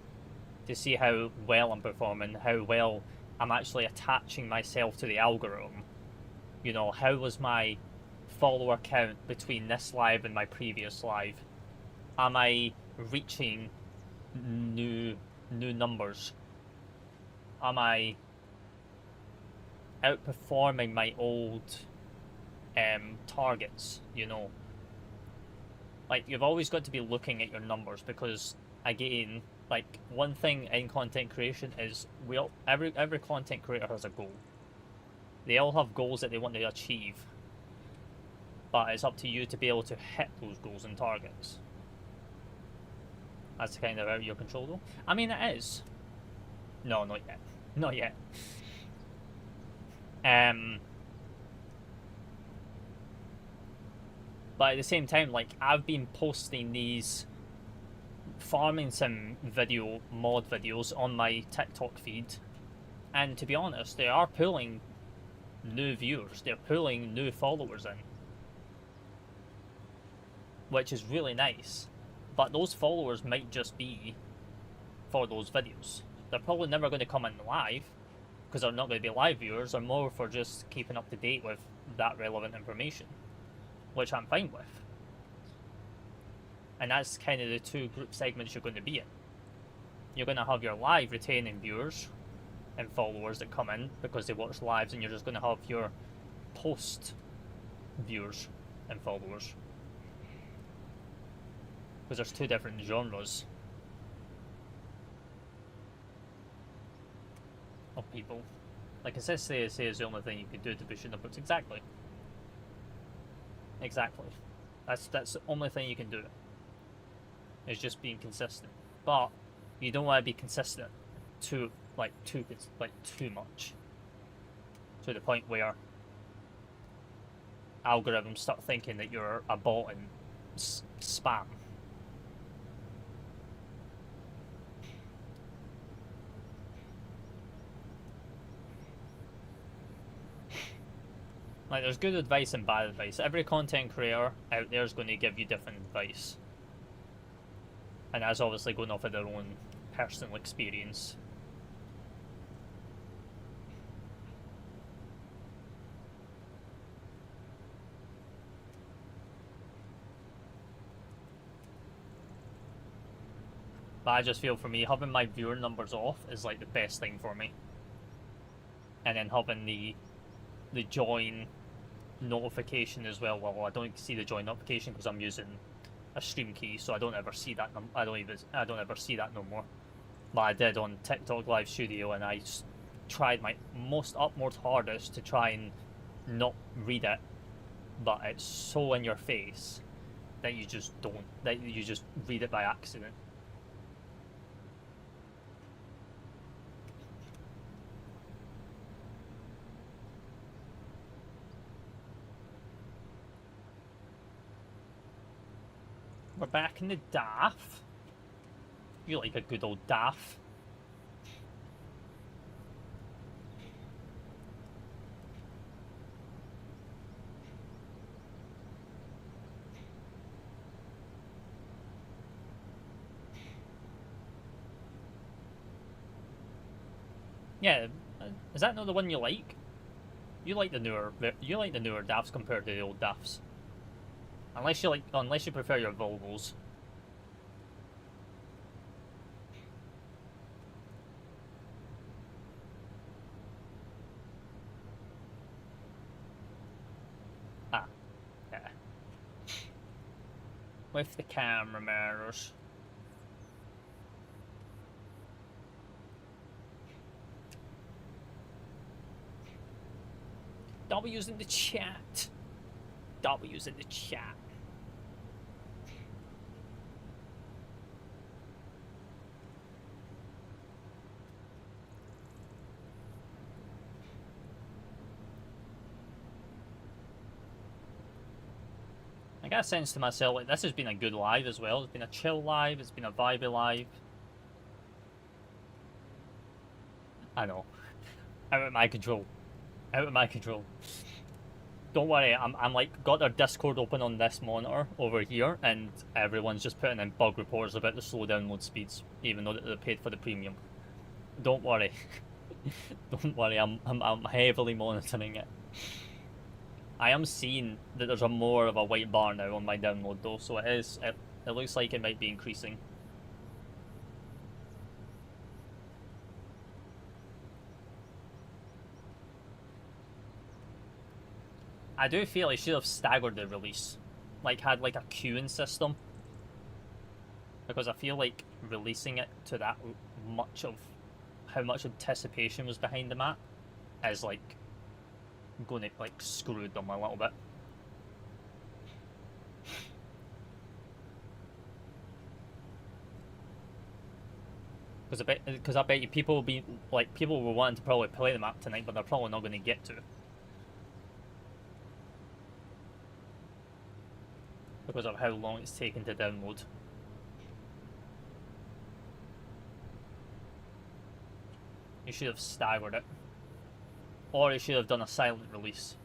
S1: to see how well I'm performing, how well I'm actually attaching myself to the algorithm. You know, how was my follower count between this live and my previous live? Am I reaching new numbers? Am I outperforming my old targets, you know? Like, you've always got to be looking at your numbers because, again, like, one thing in content creation is every content creator has a goal. They all have goals that they want to achieve, but it's up to you to be able to hit those goals and targets. That's kind of out of your control, though. I mean, it is. No, not yet. Not yet. But at the same time, like, I've been posting these farming sim mod videos on my TikTok feed, and to be honest, they are pulling new viewers. They're pulling new followers in, which is really nice. But those followers might just be for those videos. They're probably never going to come in live because they're not going to be live viewers. They're more for just keeping up to date with that relevant information, which I'm fine with. And that's kind of the two group segments you're going to be in. You're going to have your live retaining viewers and followers that come in because they watch lives, and you're just going to have your post viewers and followers. Because there's two different genres of people. Like, consistency is the only thing you can do to push your numbers. Exactly. That's the only thing you can do. Is just being consistent. But you don't want to be consistent too much, to the point where algorithms start thinking that you're a bot and spam. Like, there's good advice and bad advice. Every content creator out there is going to give you different advice. And that's obviously going off of their own personal experience. But I just feel, for me, having my viewer numbers off is like the best thing for me. And then having the join notification as well. Well, I don't see the join notification because I'm using a stream key, so I don't ever see that. I don't ever see that no more. But I did on TikTok Live Studio, and I tried my utmost hardest to try and not read it, but it's so in your face that you just read it by accident. We're back in the DAF. You like a good old DAF. Yeah, is that not the one you like? You like the newer DAFs compared to the old DAFs. Unless you prefer your Volvos. Ah, yeah. With the camera mirrors. W's in the chat. W's in the chat. I got a sense to myself, like, this has been a good live as well. It's been a chill live, it's been a vibey live. I know. Out of my control. Out of my control. Don't worry, I'm like got their Discord open on this monitor over here, and everyone's just putting in bug reports about the slow download speeds, even though they paid for the premium. Don't worry. Don't worry, I'm heavily monitoring it. I am seeing that there's a more of a white bar now on my download though, so it looks like it might be increasing. I do feel I should have staggered the release. Like had like a queuing system. Because I feel like releasing it to that much of how much anticipation was behind the map is like going to like screw them a little bit. Because I bet you people will be like people were wanting to probably play the map tonight, but they're probably not going to get to because of how long it's taken to download. You should have staggered it, or you should have done a silent release.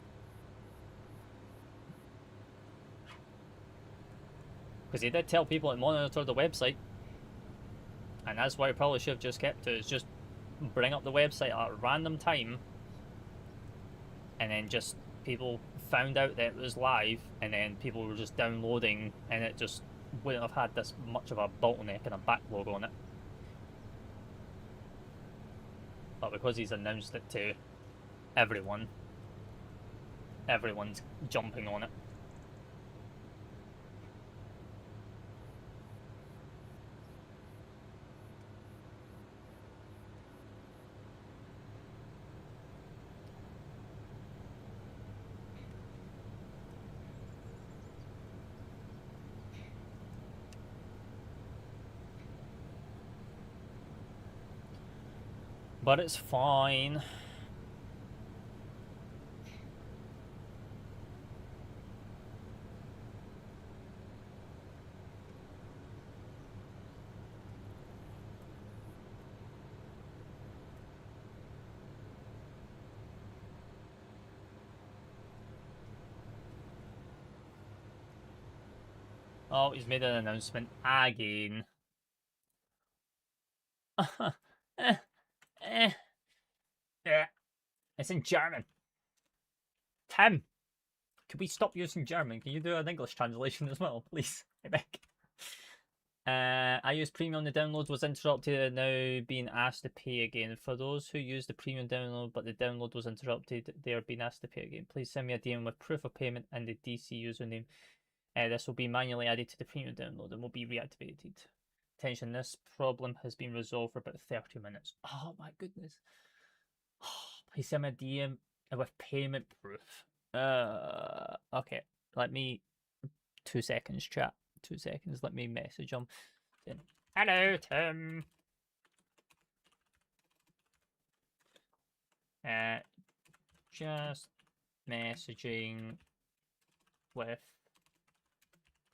S1: Because he did tell people to monitor the website, and that's why he probably should have just kept it. Is just bring up the website at a random time, and then just people found out that it was live, and then people were just downloading, and it just wouldn't have had this much of a bottleneck and a backlog on it. But because he's announced it to everyone, everyone's jumping on it. But it's fine. Oh, he's made an announcement again. eh, eh, eh. It's in German. Tim, could we stop using German? Can you do an English translation as well, please? I beg. I used premium. The download was interrupted and now being asked to pay again. For those who use the premium download but the download was interrupted, they are being asked to pay again. Please send me a DM with proof of payment and the DC username. This will be manually added to the premium download and will be reactivated. Attention, this problem has been resolved for about 30 minutes. Oh my goodness. Please send me a DM with payment proof. Okay. Let me 2 seconds, chat. 2 seconds. Let me message him. Hello, Tim. Just messaging with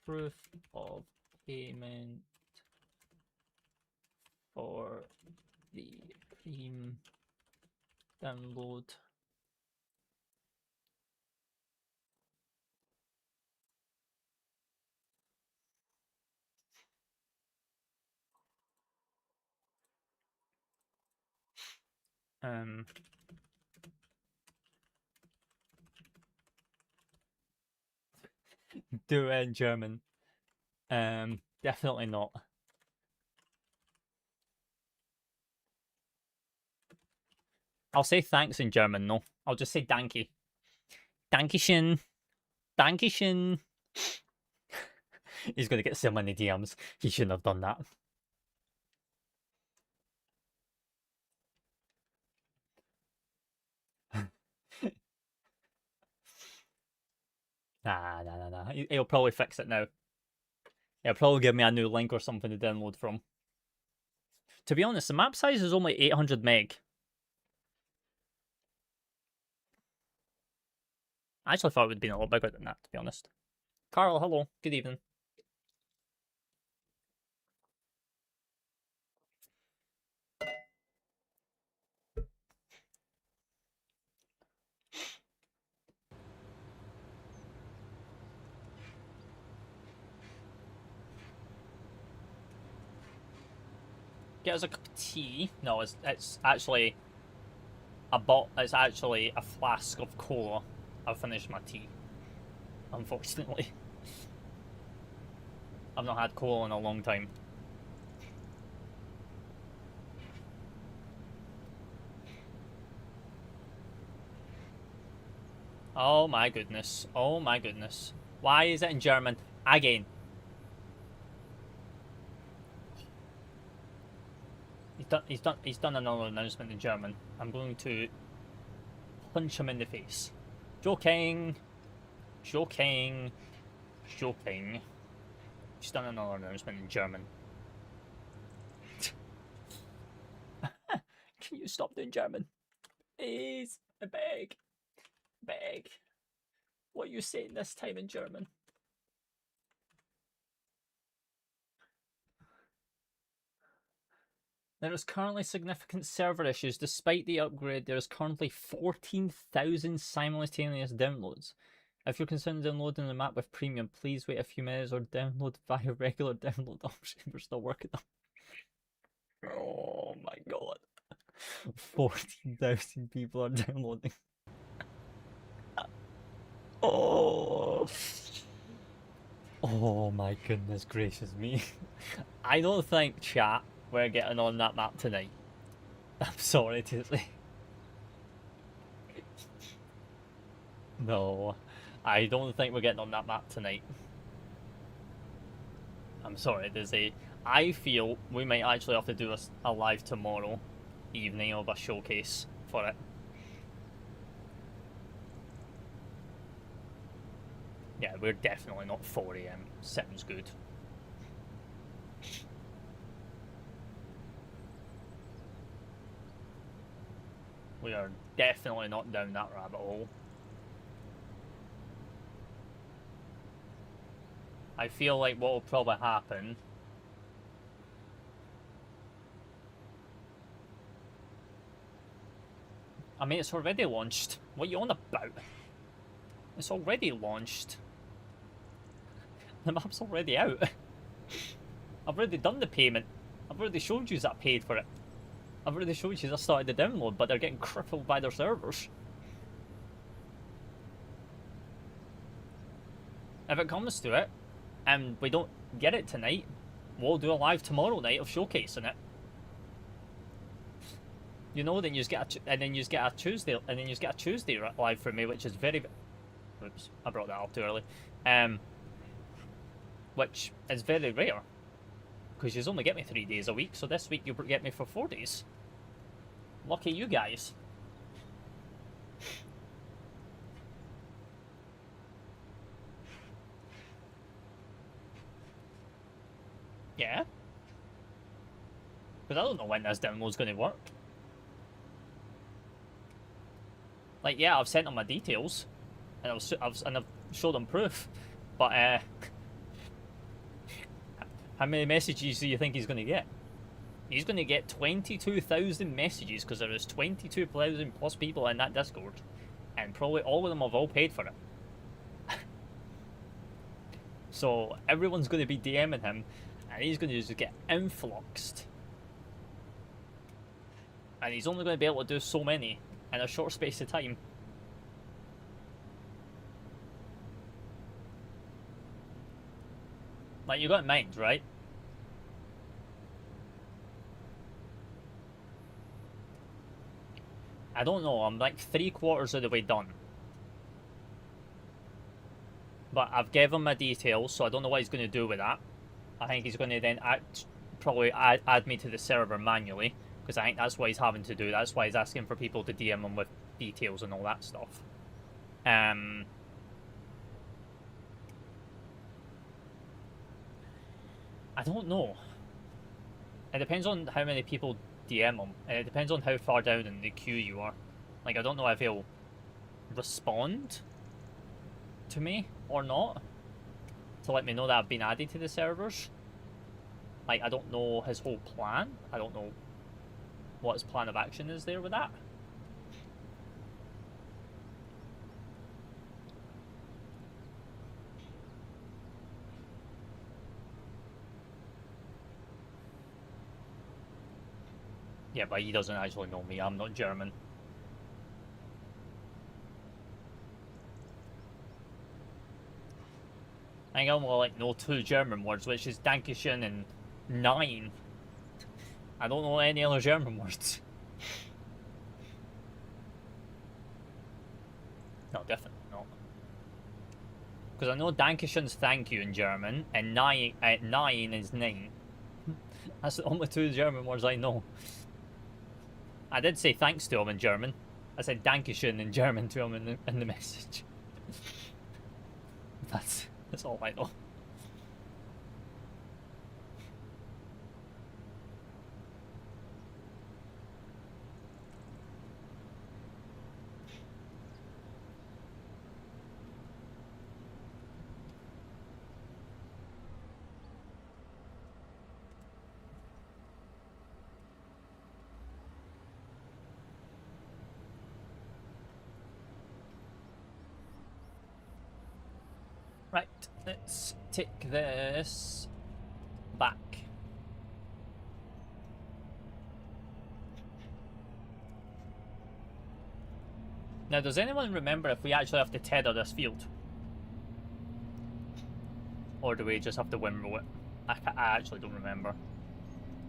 S1: proof of payment for the premium download. Do it in German. Definitely not. I'll say thanks in German, no. I'll just say danke. Dankeschön. Dankeschön. He's gonna get so many DMs. He shouldn't have done that. Nah. He'll probably fix it now. He'll probably give me a new link or something to download from. To be honest, the map size is only 800 meg. I actually thought it would have been a lot bigger than that, to be honest. Carl, hello. Good evening. Get us a cup of tea. No, it's actually it's actually a flask of cola. I've finished my tea. Unfortunately. I've not had cola in a long time. Oh my goodness. Oh my goodness. Why is it in German? Again. He's done another announcement in German. I'm going to punch him in the face. Joking. Joking. Joking. He's done another announcement in German. Can you stop doing German? Please. I beg. Beg. What are you saying this time in German? There is currently significant server issues. Despite the upgrade, there is currently 14,000 simultaneous downloads. If you're concerned downloading the map with premium, please wait a few minutes or download via regular download option. We're still working on. Oh my god. 14,000 people are downloading. Oh. Oh my goodness gracious me. I don't think, chat, we're getting on that map tonight. I'm sorry to say. No, I don't think we're getting on that map tonight. I'm sorry to say. I feel we might actually have to do a live tomorrow evening of a showcase for it. Yeah, we're definitely not 4 AM. Sounds good. We are definitely not down that rabbit hole. I feel like what will probably happen... I mean, it's already launched. What are you on about? It's already launched. The map's already out. I've already done the payment. I've already showed you that I paid for it. I've already showed you that I started the download, but they're getting crippled by their servers. If it comes to it, and we don't get it tonight, we'll do a live tomorrow night of showcasing it. You know, then you just get a Tuesday, and then you just get a Tuesday live for me, which is very. Oops, I brought that up too early. Which is very rare, because you only get me 3 days a week. So this week you get me for 4 days. Lucky you guys. Yeah. Because I don't know when this download's going to work. Like, yeah, I've sent them my details, and I've showed them proof, but how many messages do you think he's going to get? He's going to get 22,000 messages, because there is 22,000 plus people in that Discord, and probably all of them have all paid for it. So everyone's going to be DMing him, and he's going to just get influxed. And he's only going to be able to do so many in a short space of time. Like, you got in mind, right? I don't know, I'm like 3/4 of the way done. But I've given him my details, so I don't know what he's going to do with that. I think he's going to then probably add me to the server manually, because I think that's what he's having to do. That's why he's asking for people to DM him with details and all that stuff. I don't know. It depends on how many people DM him, and it depends on how far down in the queue you are. Like, I don't know if he'll respond to me or not to let me know that I've been added to the servers. Like, I don't know his whole plan. I don't know what his plan of action is there with that. Yeah, but he doesn't actually know me. I'm not German. I think I only like know 2 German words, which is Dankeschön and Nein. I don't know any other German words. No, definitely not. Because I know Dankeschön's thank you in German, and Nein is nine. That's the only 2 German words I know. I did say thanks to him in German. I said Dankeschön in German to him in the message. That's all I know. Right, let's take this back. Now, does anyone remember if we actually have to tether this field? Or do we just have to windrow it? I actually don't remember.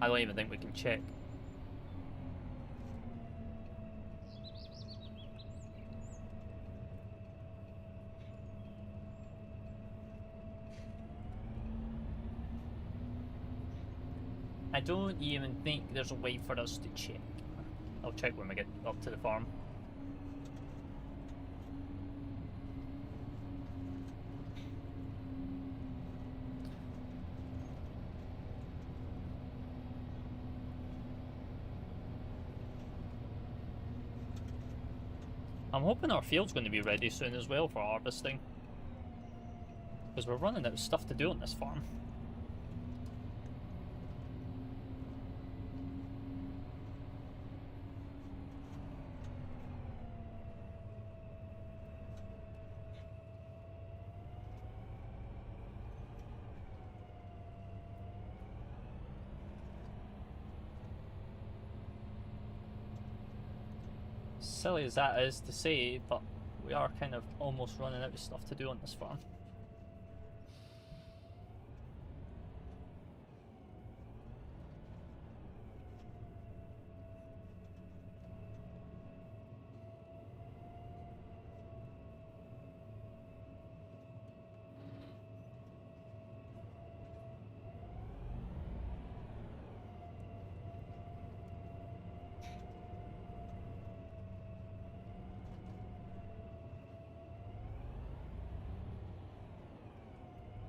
S1: I don't even think we can check. I don't even think there's a way for us to check. I'll check when we get up to the farm. I'm hoping our field's going to be ready soon as well for harvesting. Because we're running out of stuff to do on this farm. Silly as that is to say, but we are kind of almost running out of stuff to do on this farm.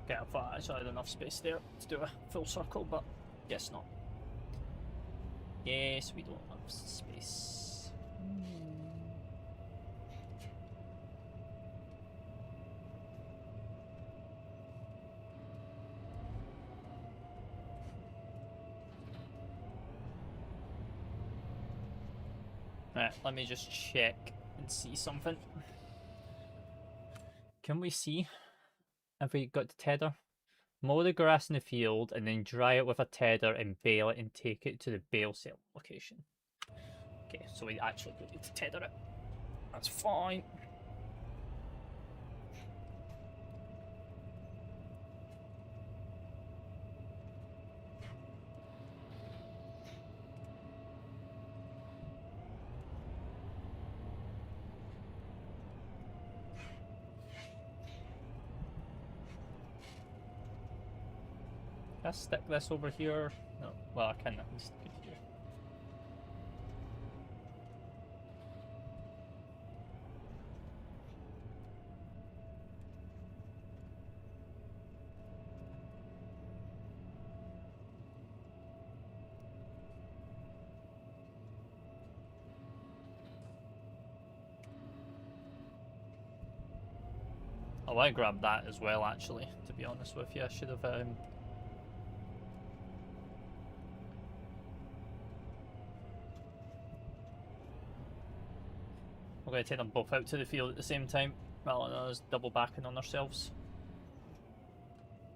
S1: Okay, I thought I actually had enough space there to do a full circle, but guess not. Yes, we don't have space. Right, let me just check and see something. Can we see if we got the tether? Mow the grass in the field and then dry it with a tether and bale it and take it to the bale sale location. Okay, so we actually need to tether it. That's fine. Can I stick this over here? No. Well, I can stick it here. I want to grab that as well, actually, to be honest with you. I should have... We're going to take them both out to the field at the same time, rather than us double backing on ourselves.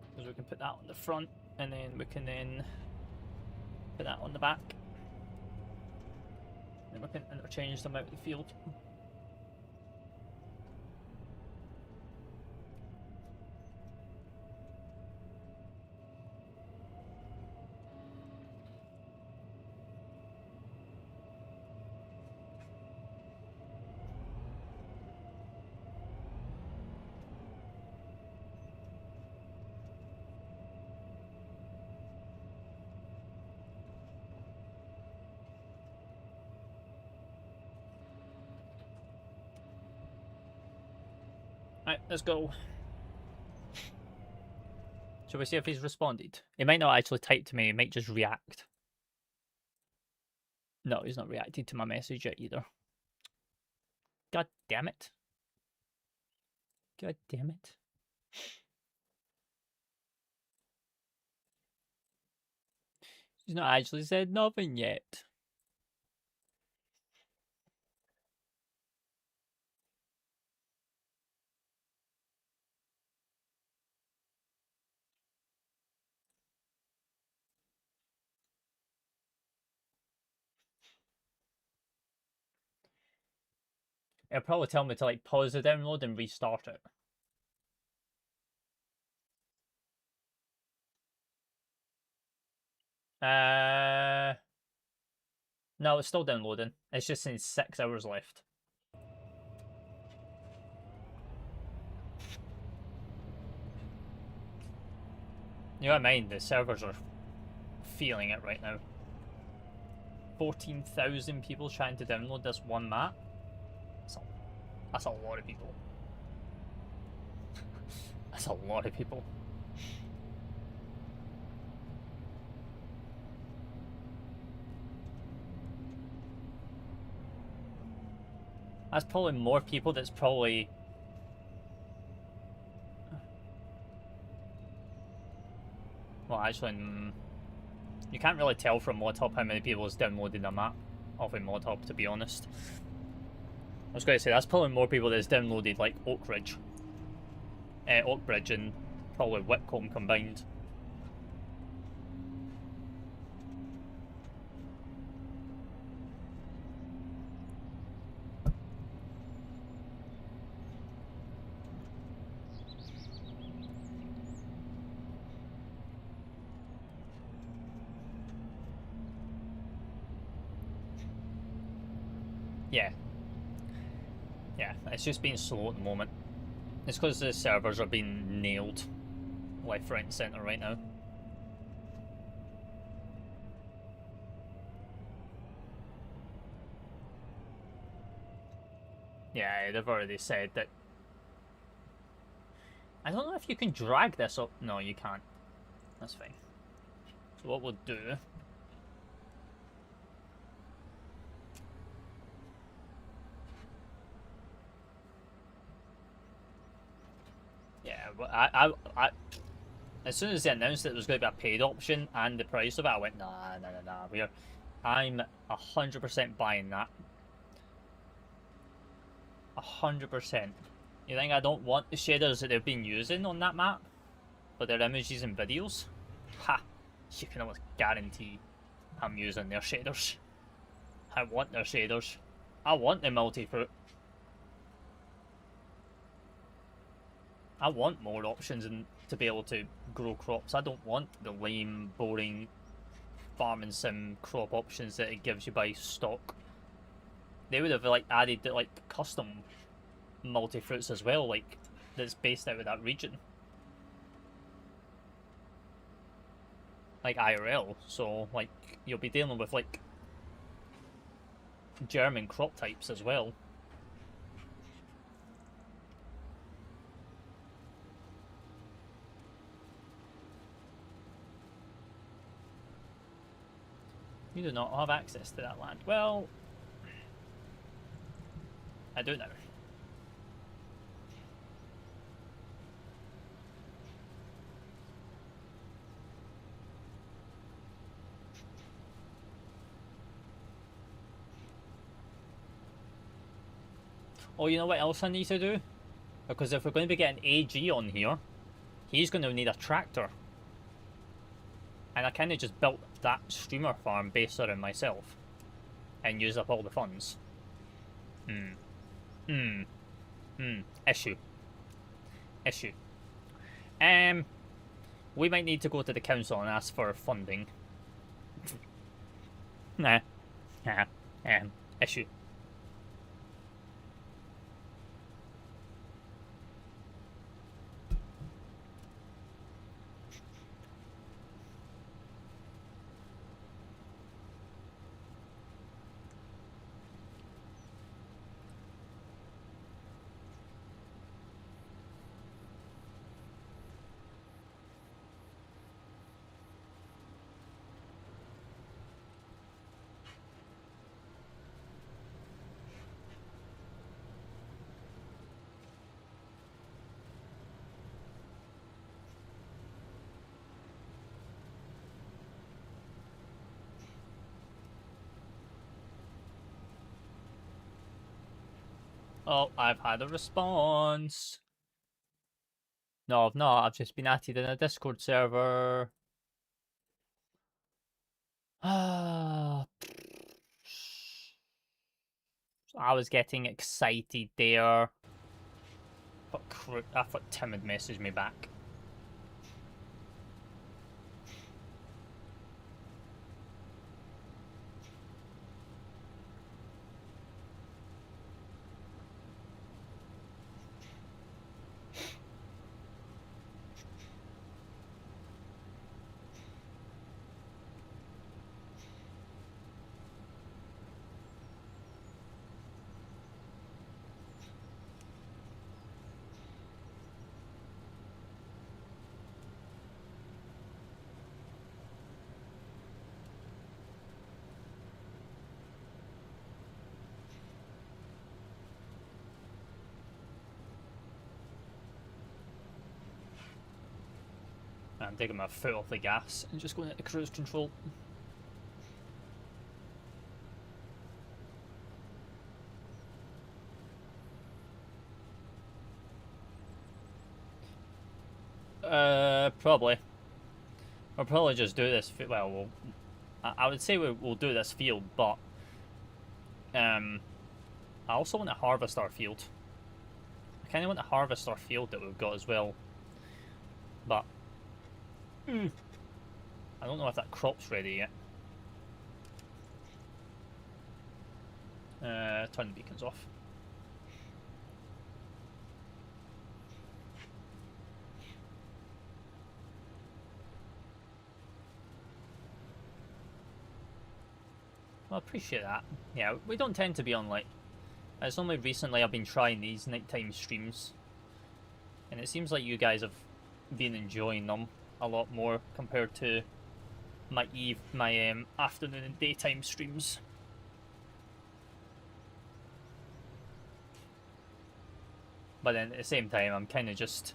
S1: Because we can put that on the front, and then we can then put that on the back. And we can interchange them out of the field. Right, let's go. Shall we see if he's responded? He might not actually type to me, he might just react. No, he's not reacted to my message yet either. God damn it. God damn it. He's not actually said nothing yet. It'll probably tell me to like pause the download and restart it. No, it's still downloading. It's just saying 6 hours left. You gotta mind, the servers are feeling it right now. 14,000 people trying to download this one map. That's a lot of people. That's a lot of people. That's probably more people that's probably... Well, actually, you can't really tell from ModHub how many people is downloading a map off of ModHub, to be honest. I was going to say, that's probably more people that's downloaded, like, Oakbridge and probably Whitcomb combined. Yeah. Yeah, it's just being slow at the moment. It's because the servers are being nailed left, right and centre right now. Yeah, they've already said that. I don't know if you can drag this up. No, you can't. That's fine. So what we'll do... Yeah, but I as soon as they announced that there was going to be a paid option and the price of it, I went, nah. I'm 100% buying that. 100%. You think I don't want the shaders that they've been using on that map for their images and videos? Ha! You can almost guarantee I'm using their shaders. I want their shaders. I want the multi-fruit. I want more options and to be able to grow crops. I don't want the lame, boring farming sim crop options that it gives you by stock. They would have like added like custom multi-fruits as well, like that's based out of that region. Like IRL, so like you'll be dealing with like German crop types as well. You do not have access to that land. Well, I do now. Oh, you know what else I need to do? Because if we're going to be getting AG on here, he's going to need a tractor. And I kind of just built that streamer farm based around myself. And used up all the funds. Issue. We might need to go to the council and ask for funding. Nah. Issue. Oh, I've had a response. No, I've not. I've just been added in a Discord server. I was getting excited there. But I thought Tim had messaged me back. I'm taking my foot off the gas and just going into cruise control. Probably. We'll probably just do this. Well, I would say we'll do this field, but I also want to harvest our field. I kind of want to harvest our field that we've got as well, but I don't know if that crop's ready yet. Turn the beacons off. Well, I appreciate that. Yeah, we don't tend to be on like. It's only recently I've been trying these nighttime streams, and it seems like you guys have been enjoying them a lot more compared to my afternoon and daytime streams. But then at the same time, I'm kind of just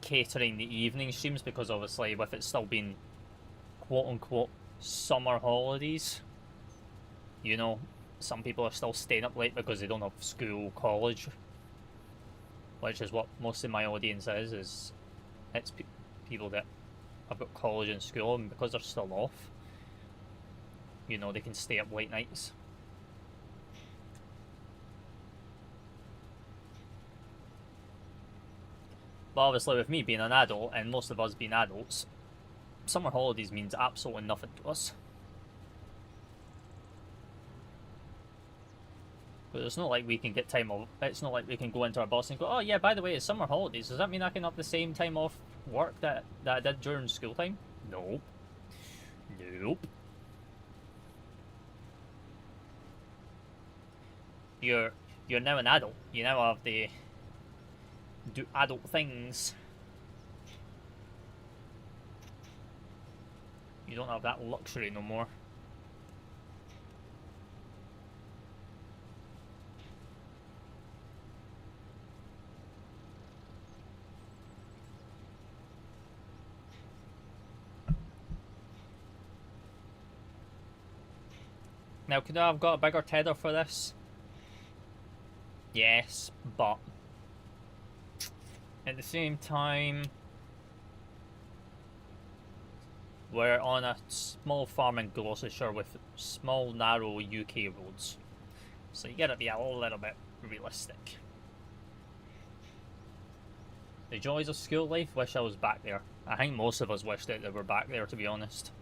S1: catering the evening streams because obviously with it still being quote-unquote summer holidays, you know, some people are still staying up late because they don't have school, college, which is what most of my audience is it's people that have got college and school, and because they're still off, you know, they can stay up late nights. But obviously with me being an adult, and most of us being adults, summer holidays means absolutely nothing to us. But it's not like we can get time off. It's not like we can go into our boss and go, oh yeah, by the way, it's summer holidays. Does that mean I can have the same time off work that I did during school time? Nope. Nope. You're now an adult. You now have to do adult things. You don't have that luxury no more. Now, could I have got a bigger tether for this? Yes, but at the same time, we're on a small farm in Gloucestershire with small, narrow UK roads. So you gotta be a little bit realistic. The joys of school life, wish I was back there. I think most of us wish that they were back there, to be honest.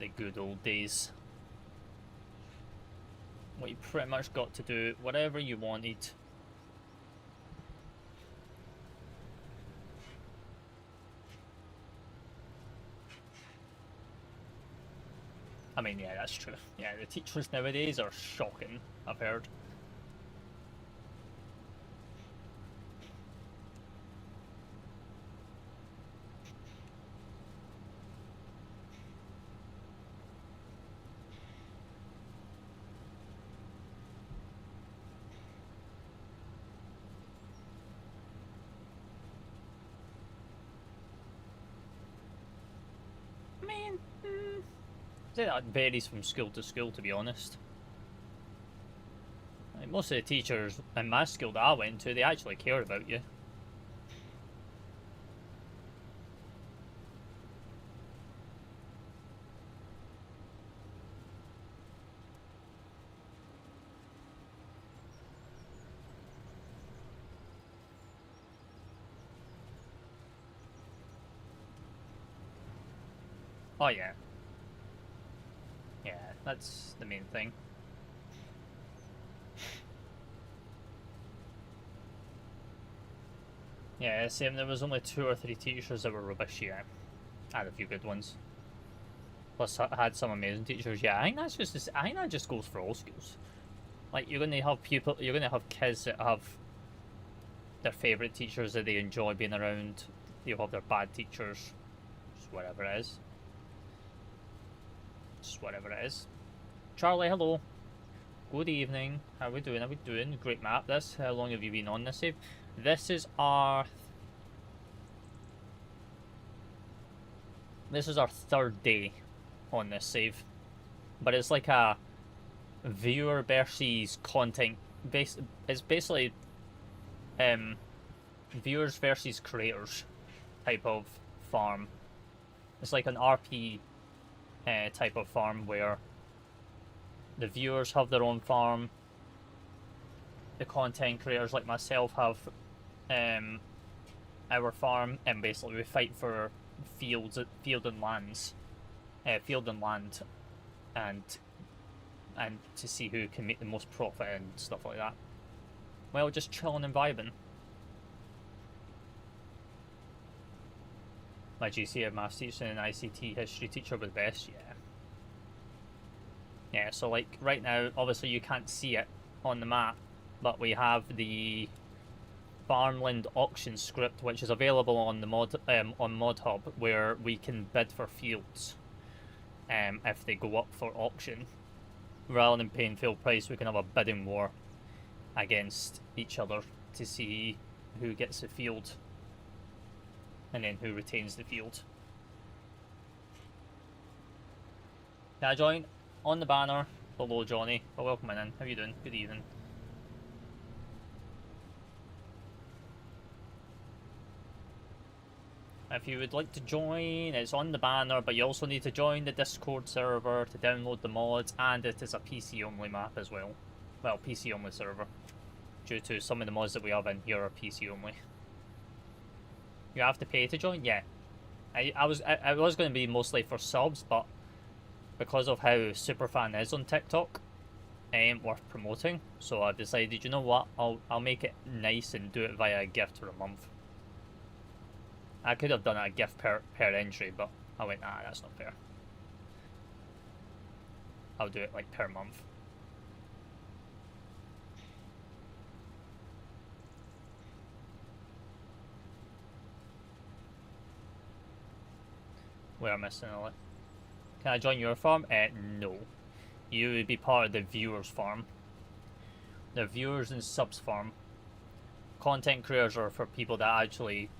S1: The good old days. What you pretty much got to do whatever you wanted. I mean, yeah, that's true. Yeah, the teachers nowadays are shocking, I've heard. I mean, that varies from school to school, to be honest. Like, most of the teachers in my school that I went to, they actually cared about you. Oh yeah. Yeah, that's the main thing. Yeah, same. There was only 2 or 3 teachers that were rubbish. Yeah, I had a few good ones. Plus, I had some amazing teachers. Yeah, I think that's just. I think that just goes for all schools. Like, you're gonna have people. You're gonna have kids that have their favorite teachers that they enjoy being around. You have their bad teachers. Just whatever it is. Just whatever it is. Charlie, hello. Good evening. How are we doing? How are we doing? Great map. This. How long have you been on this save? This is our 3rd day on this save, but it's like a viewer versus content base. It's basically viewers versus creators type of farm. It's like an RP type of farm where the viewers have their own farm, the content creators like myself have our farm, and basically we fight for field and land, and to see who can make the most profit and stuff like that. Well, just chilling and vibing. My GCSE maths teacher and ICT history teacher was best. Yeah, so like right now, obviously you can't see it on the map, but we have the farmland auction script, which is available on the mod on ModHub, where we can bid for fields if they go up for auction. Rather than paying full price, we can have a bidding war against each other to see who gets the field and then who retains the field. Can I join? On the banner below, Johnny. But welcome in. How you doing? Good evening. If you would like to join, it's on the banner, but you also need to join the Discord server to download the mods, and it is a PC only map as well. Well, PC only server, due to some of the mods that we have in here are PC only. You have to pay to join? Yeah. I was going to be mostly for subs, but because of how Superfan is on TikTok, ain't worth promoting, so I've decided, you know what, I'll make it nice and do it via a gift for a month. I could have done a gift per entry, but I went, nah, that's not fair. I'll do it like per month. We're missing a lot. Can I join your farm? No. You would be part of the viewers farm. The viewers and subs farm. Content creators are for people that actually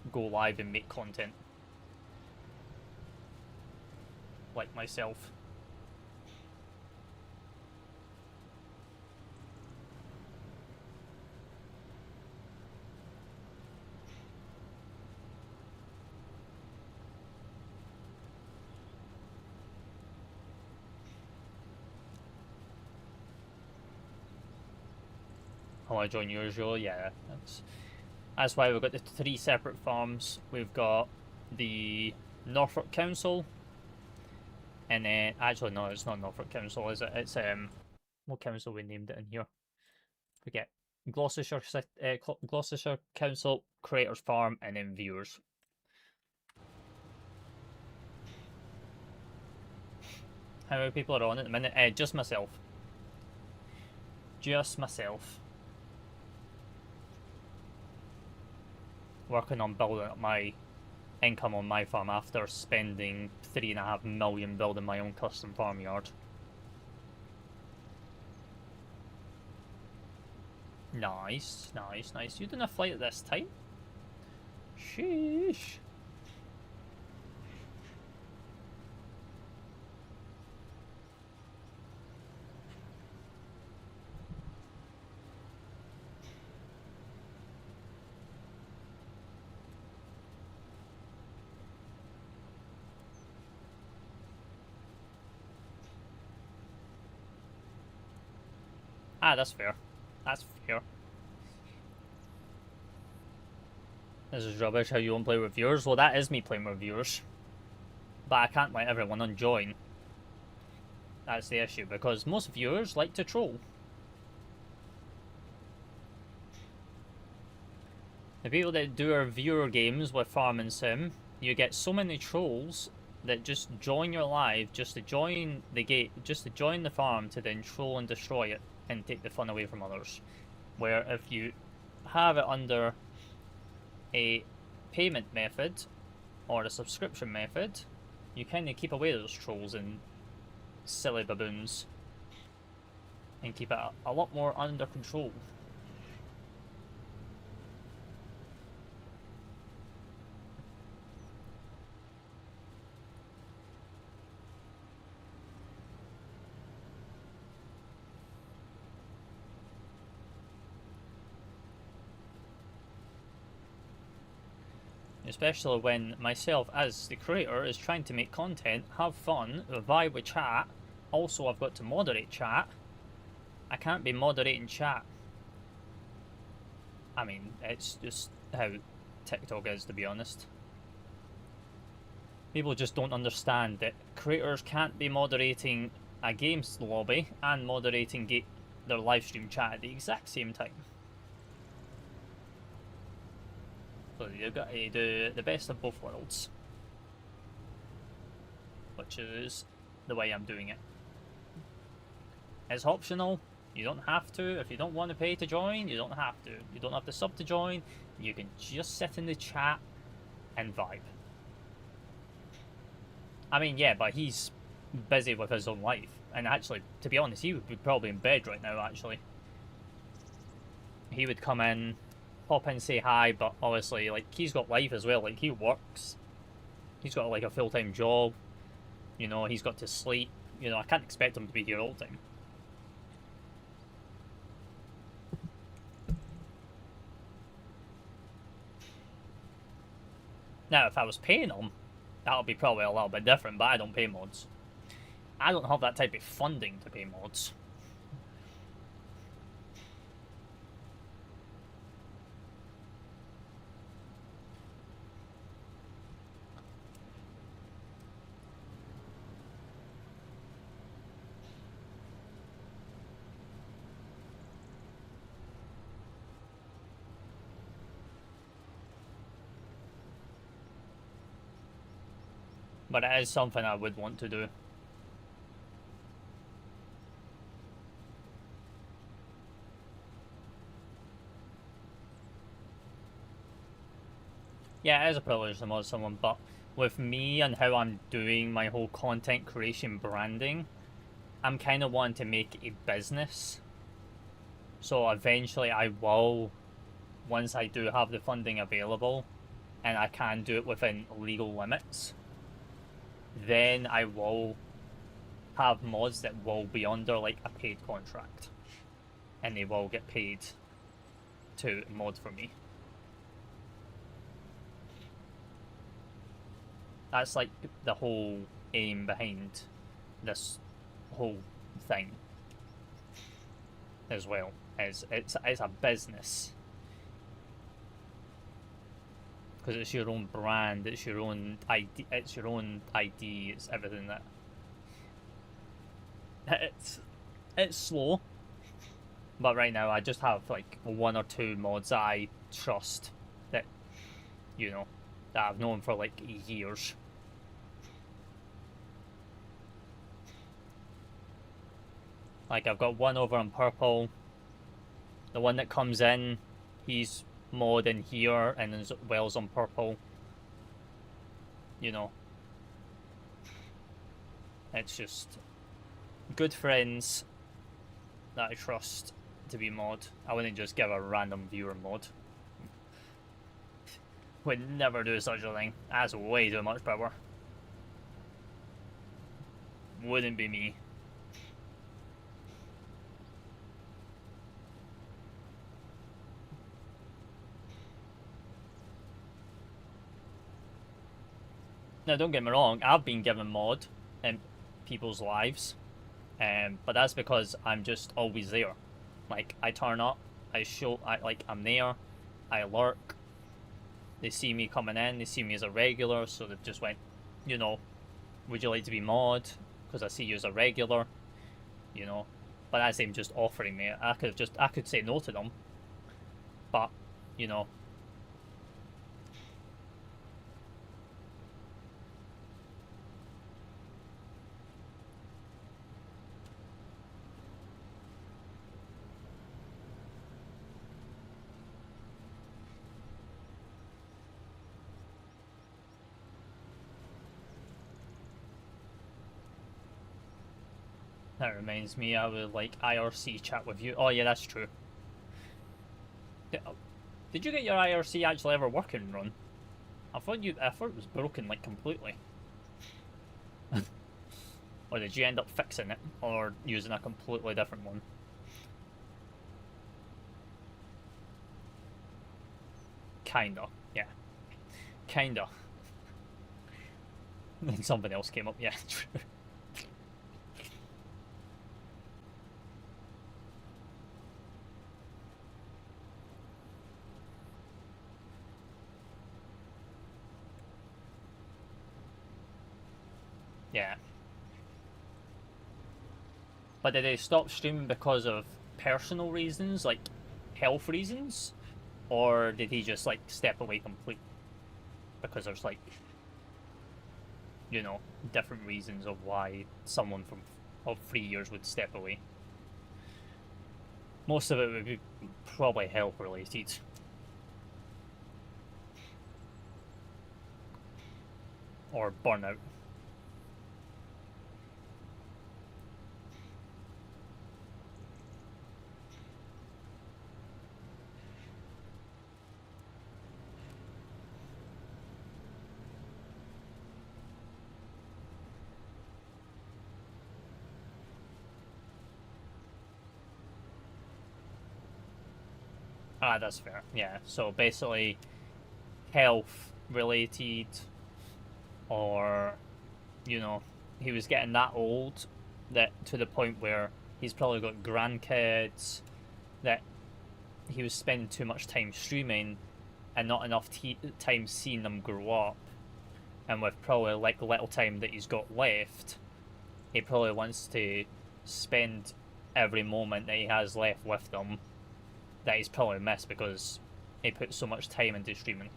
S1: go live and make content. Like myself. Oh, I join yours, Joe? Yeah, that's why we've got the 3 separate farms. We've got the Norfolk Council, and then actually no, it's not Norfolk Council, is it? It's what council we named it in here? Forget. Gloucestershire Council, Creators Farm, and then Viewers. How many people are on at the minute? Just myself. Just myself. Working on building up my income on my farm after spending 3.5 million building my own custom farmyard. Nice, nice, nice. You doing a flight at this time? Sheesh. Ah, that's fair. That's fair. This is rubbish how you won't play with viewers. Well, that is me playing with viewers. But I can't let everyone unjoin. That's the issue, because most viewers like to troll. The people that do our viewer games with Farm and Sim, you get so many trolls that just join your live just to join the gate, just to join the farm to then troll and destroy it and take the fun away from others. Where if you have it under a payment method or a subscription method, you kind of keep away those trolls and silly baboons and keep it a lot more under control. Especially when myself, as the creator, is trying to make content, have fun, vibe with chat. Also, I've got to moderate chat. I can't be moderating chat. I mean, it's just how TikTok is, to be honest. People just don't understand that creators can't be moderating a games lobby and moderating their livestream chat at the exact same time. So you've got to do the best of both worlds, which is the way I'm doing it. It's optional. You don't have to. If you don't want to pay to join, you don't have to. You don't have to sub to join. You can just sit in the chat and vibe. I mean, yeah, but he's busy with his own life. And actually, to be honest, he would be probably in bed right now, actually. He would come in, pop in, say hi, but obviously, like, he's got life as well. Like, he works. He's got, like, a full-time job. You know, he's got to sleep. You know, I can't expect him to be here all the time. Now, if I was paying them, that would be probably a little bit different, but I don't pay mods. I don't have that type of funding to pay mods. But it is something I would want to do. Yeah, it is a privilege to mod someone, but with me and how I'm doing my whole content creation branding, I'm kind of wanting to make it a business. So eventually I will, once I do have the funding available, and I can do it within legal limits, then I will have mods that will be under like a paid contract, and they will get paid to mod for me. That's like the whole aim behind this whole thing as well. Is it's a business, because it's your own brand, it's your own ID, it's everything that. It's slow, but right now I just have like 1 or 2 mods that I trust, that that I've known for like years. Like I've got one over on purple. The one that comes in, he's mod in here and as well as on purple. It's just good friends that I trust to be mod. I wouldn't just give a random viewer mod. Would never do such a thing. That's way too much power. Wouldn't be me. Now, don't get me wrong, I've been given mod in people's lives, but that's because I'm just always there. Like, I turn up, I'm there, I lurk, they see me coming in, they see me as a regular, so they've just went, would you like to be mod? Because I see you as a regular, but that's them just offering me. I could say no to them, but, that reminds me, I would like IRC chat with you. Oh yeah, that's true. Did you get your IRC actually ever working, Ron? I thought it was broken like completely. Or did you end up fixing it or using a completely different one? Kinda, yeah. Kinda. Then something else came up, yeah, true. Yeah. But did they stop streaming because of personal reasons, like health reasons? Or did he just like step away completely? Because there's like, different reasons of why someone of 3 years would step away. Most of it would be probably health related. Or burnout. Ah, that's fair. Yeah, so basically health related, or you know, he was getting that old that to the point where he's probably got grandkids, that he was spending too much time streaming and not enough time seeing them grow up, and with probably like little time that he's got left, he probably wants to spend every moment that he has left with them that he's probably missed because he put so much time into streaming.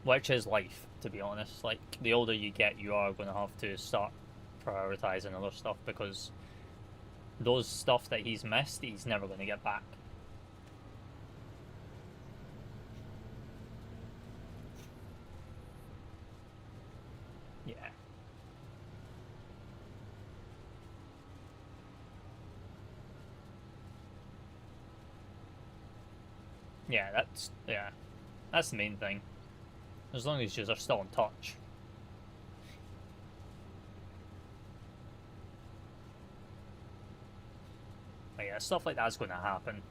S1: Which is life, to be honest. Like, the older you get, you are going to have to start prioritizing other stuff, because those stuff that he's missed, he's never going to get back. Yeah. Yeah, that's the main thing. As long as you're still in touch. But yeah, stuff like that's going to happen.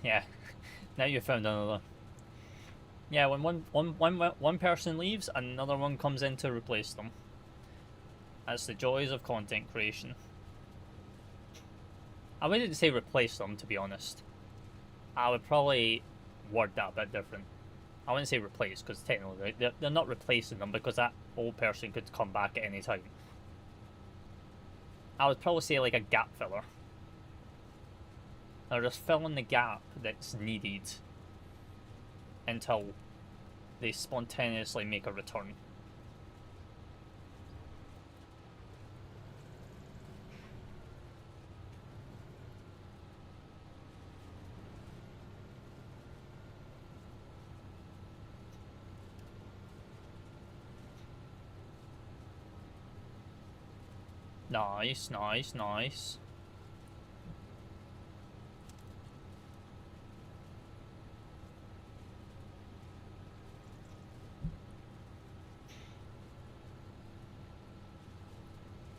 S1: Yeah. Now you found another. Yeah, when one person leaves, another one comes in to replace them. That's the joys of content creation. I wouldn't say replace them, to be honest. I would probably word that a bit different. I wouldn't say replace, because technically they're not replacing them, because that old person could come back at any time. I would probably say like a gap filler. They're just filling the gap that's needed until they spontaneously make a return. Nice, nice, nice.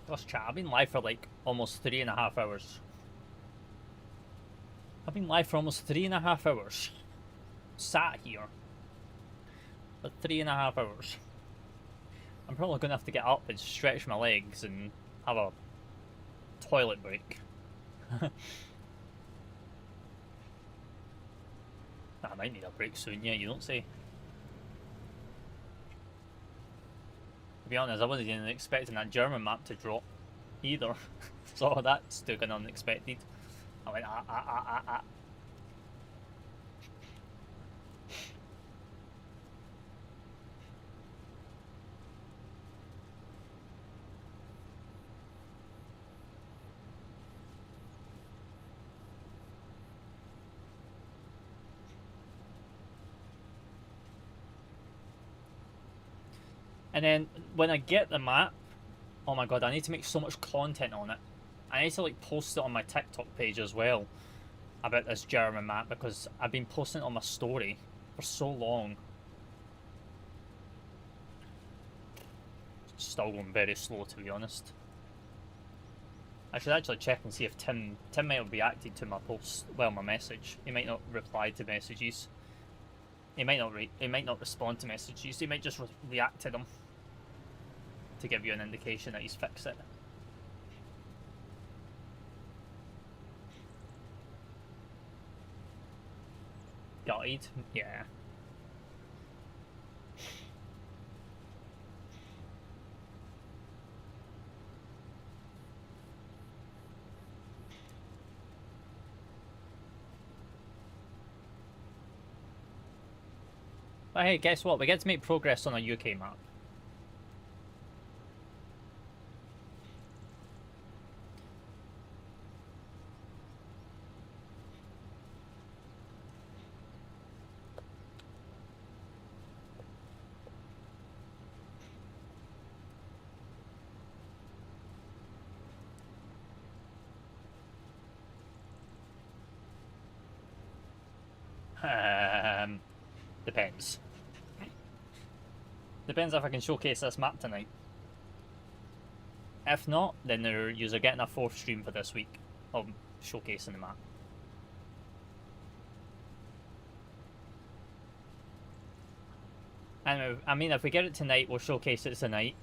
S1: Gosh, chat, I've been live for like almost 3.5 hours. I've been live for almost 3.5 hours. Sat here for 3.5 hours. I'm probably gonna have to get up and stretch my legs and have a toilet break. I might need a break soon, yeah, you don't say. To be honest, I wasn't even expecting that German map to drop either. So that's took an unexpected. I went ah. And then when I get the map, oh my god, I need to make so much content on it. I need to like post it on my TikTok page as well about this German map, because I've been posting it on my story for so long. Still going very slow, to be honest. I should actually check and see if Tim might have reacted to my post, well, my message. He might not reply to messages. He might not respond to messages. He might just react to them to give you an indication that he's fixed it. Guide, yeah. But hey, guess what? We get to make progress on a UK map. Depends. Depends if I can showcase this map tonight. If not, then you're getting a 4th stream for this week of showcasing the map. And I mean, if we get it tonight, we'll showcase it tonight.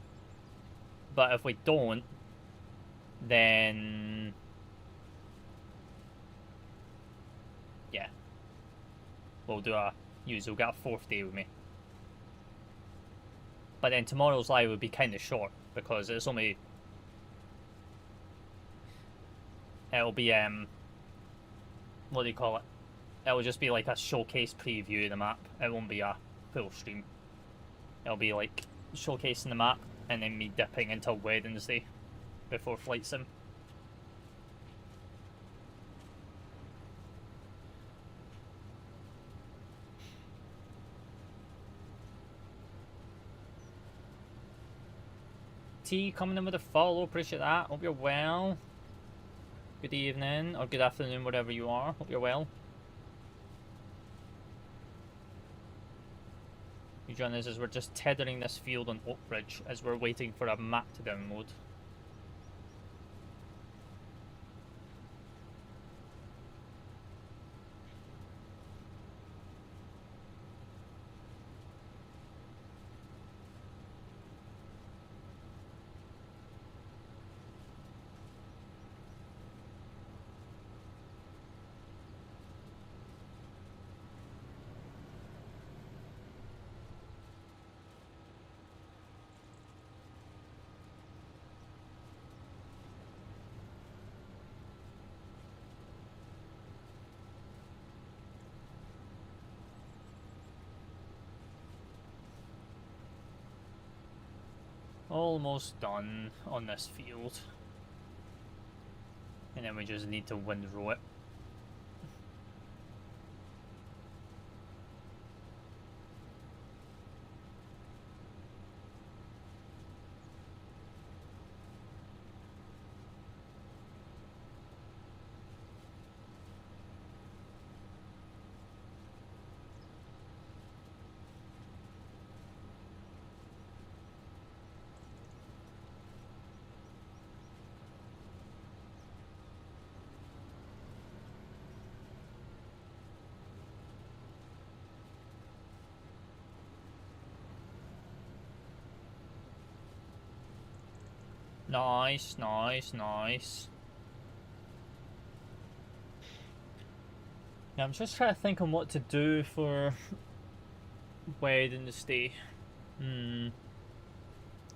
S1: But if we don't, then yeah, we'll do you'll get a 4th day with me. But then tomorrow's live would be kind of short because it's only. It'll be what do you call it? It'll just be like a showcase preview of the map. It won't be a full stream. It'll be like showcasing the map and then me dipping until Wednesday before Flight Sim. T coming in with a follow, appreciate that. Hope you're well. Good evening or good afternoon, whatever you are. Hope you're well. You join us as we're just tethering this field on Oakbridge as we're waiting for a map to download. Almost done on this field. And then we just need to windrow it. Nice, nice, nice. Yeah, I'm just trying to think on what to do for Wednesday.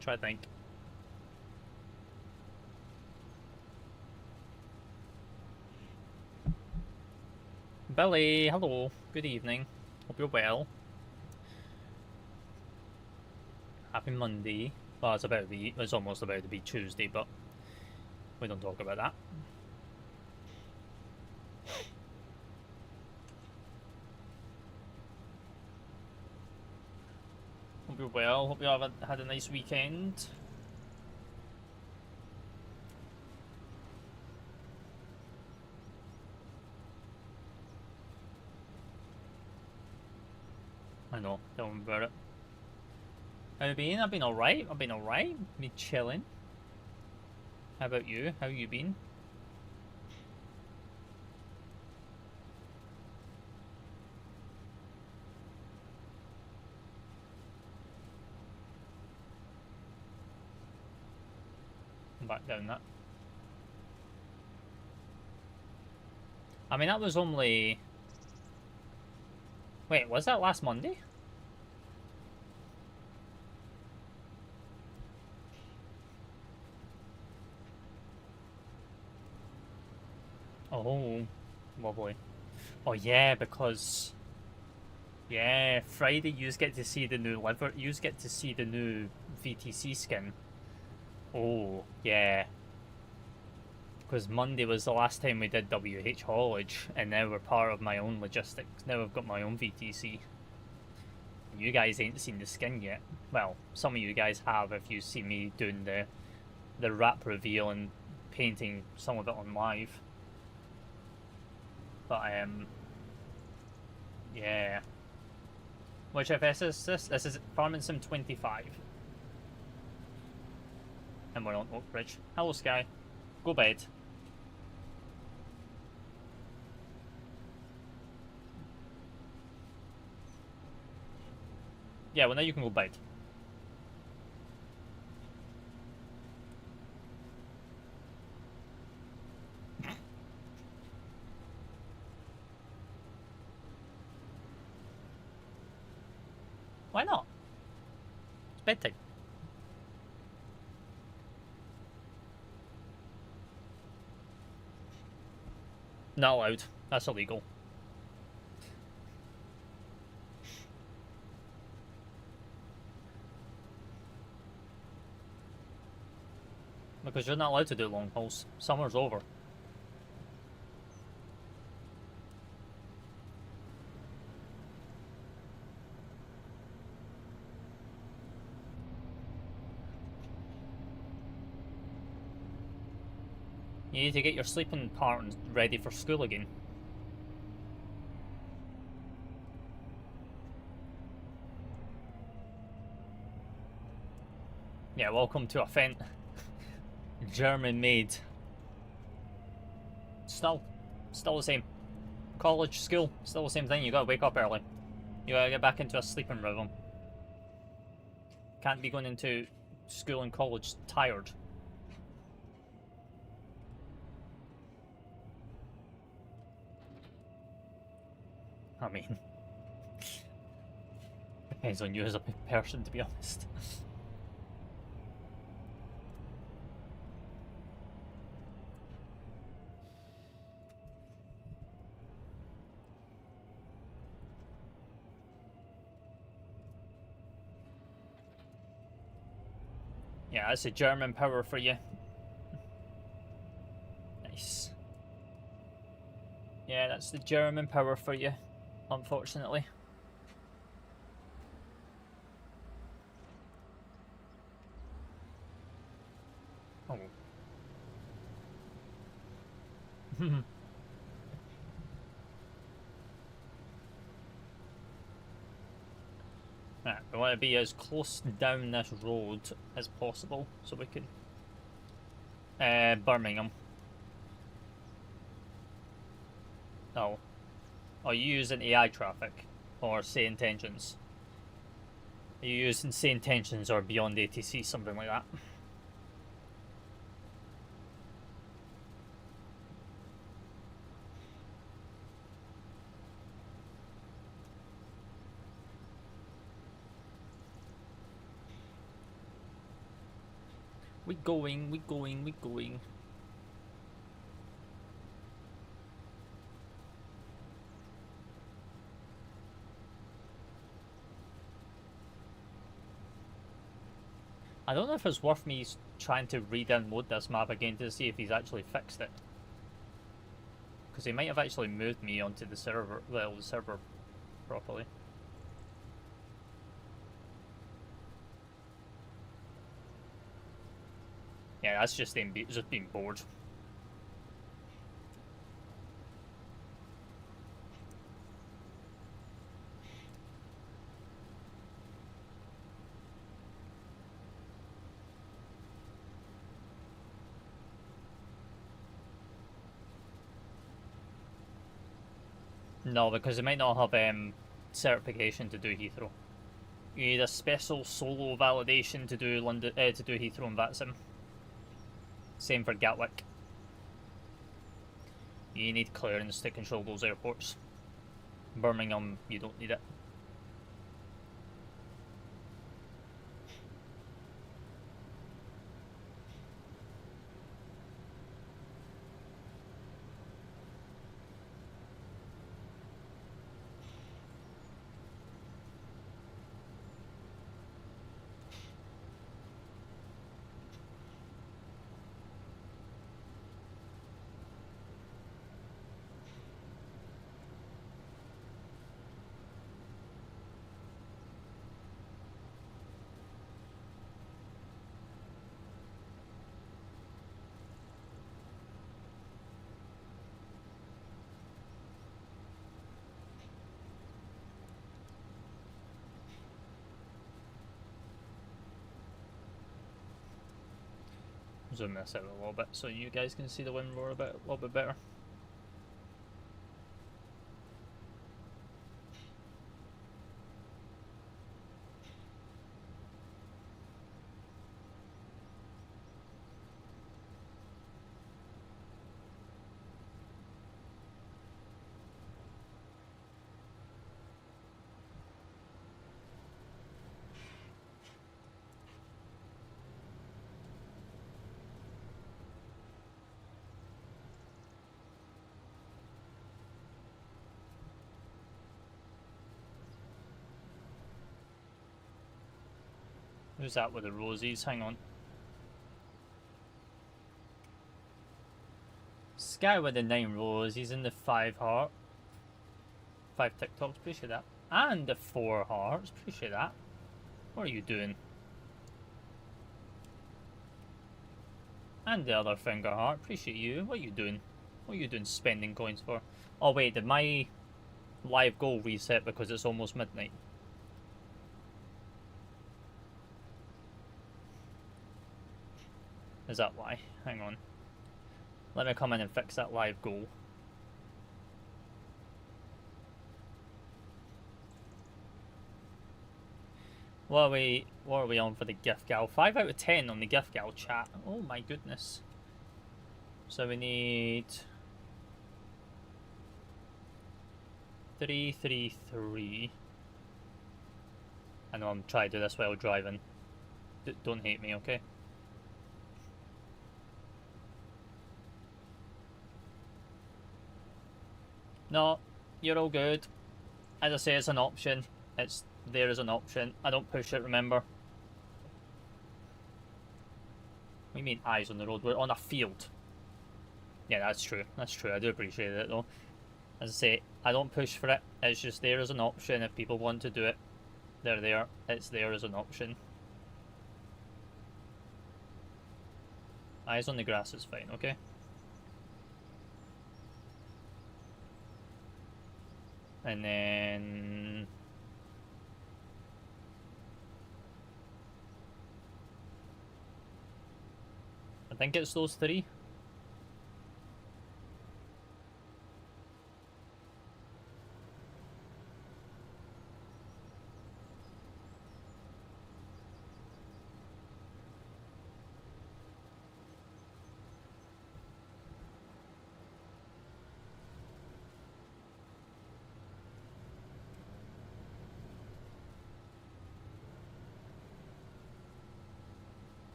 S1: Try to think. Billy, hello. Good evening. Hope you're well. Happy Monday. Well, it's almost about to be Tuesday, but we don't talk about that. Hope you're well. Hope you had a nice weekend. I know, tell me about it. How you been? I've been alright. I've been alright. Been chilling. How about you? How you been? Back down that. I mean, that was only. Wait, was that last Monday? Oh, lovely. Oh yeah, because yeah, Friday you get to see the new liver. You get to see the new VTC skin. Oh yeah, because Monday was the last time we did WH haulage, and now we're part of my own logistics. Now I've got my own VTC. You guys ain't seen the skin yet. Well, some of you guys have if you see me doing the wrap reveal and painting some of it on live. But Yeah. Which FS is this? This is Farming Sim 25. And we're on Oak Bridge. Hello, Sky. Go bed. Yeah, well now you can go bed. Why not? It's bedtime. Not allowed. That's illegal. Because you're not allowed to do long hauls. Summer's over. You need to get your sleeping patterns ready for school again. Yeah, welcome to a Fent. German made. Still the same. College, school, still the same thing. You gotta wake up early. You gotta get back into a sleeping rhythm. Can't be going into school and college tired. I mean, depends on you as a person, to be honest. Yeah, that's a German power for you. Nice. Yeah, that's the German power for you, unfortunately. Oh. Right, we want to be as close down this road as possible so we can. Birmingham. Oh. Are you using AI traffic? Or say intentions? Are you using say intentions or beyond ATC, something like that? We going. I don't know if it's worth me trying to re-download this map again to see if he's actually fixed it. Because he might have actually moved me onto the server, well, the server properly. Yeah, that's just him just being bored. No, because it might not have certification to do Heathrow. You need a special solo validation to do London to do Heathrow and VATSIM. Same for Gatwick. You need clearance to control those airports. Birmingham, you don't need it. zoom this out a little bit so you guys can see the wind roar a little bit better. Who's that with the rosies? Hang on. Sky with the 9 rosies and the 5 heart. 5 TikToks, appreciate that. And the 4 hearts, appreciate that. What are you doing? And the other finger heart, appreciate you. What are you doing? What are you doing spending coins for? Oh wait, did my live goal reset because it's almost midnight? Is that why? Hang on. Let me come in and fix that live goal. What are we on for the gift gal? 5 out of 10 on the gift gal chat. Oh my goodness. So we need 333. I know I'm trying to do this while driving. Don't hate me, okay? No, you're all good. As I say, it's an option. It's there as an option. I don't push it, remember? What do you mean eyes on the road? We're on a field. Yeah, that's true. That's true. I do appreciate it though. As I say, I don't push for it. It's just there as an option. If people want to do it, they're there. It's there as an option. Eyes on the grass is fine, okay? And then I think it's those 3.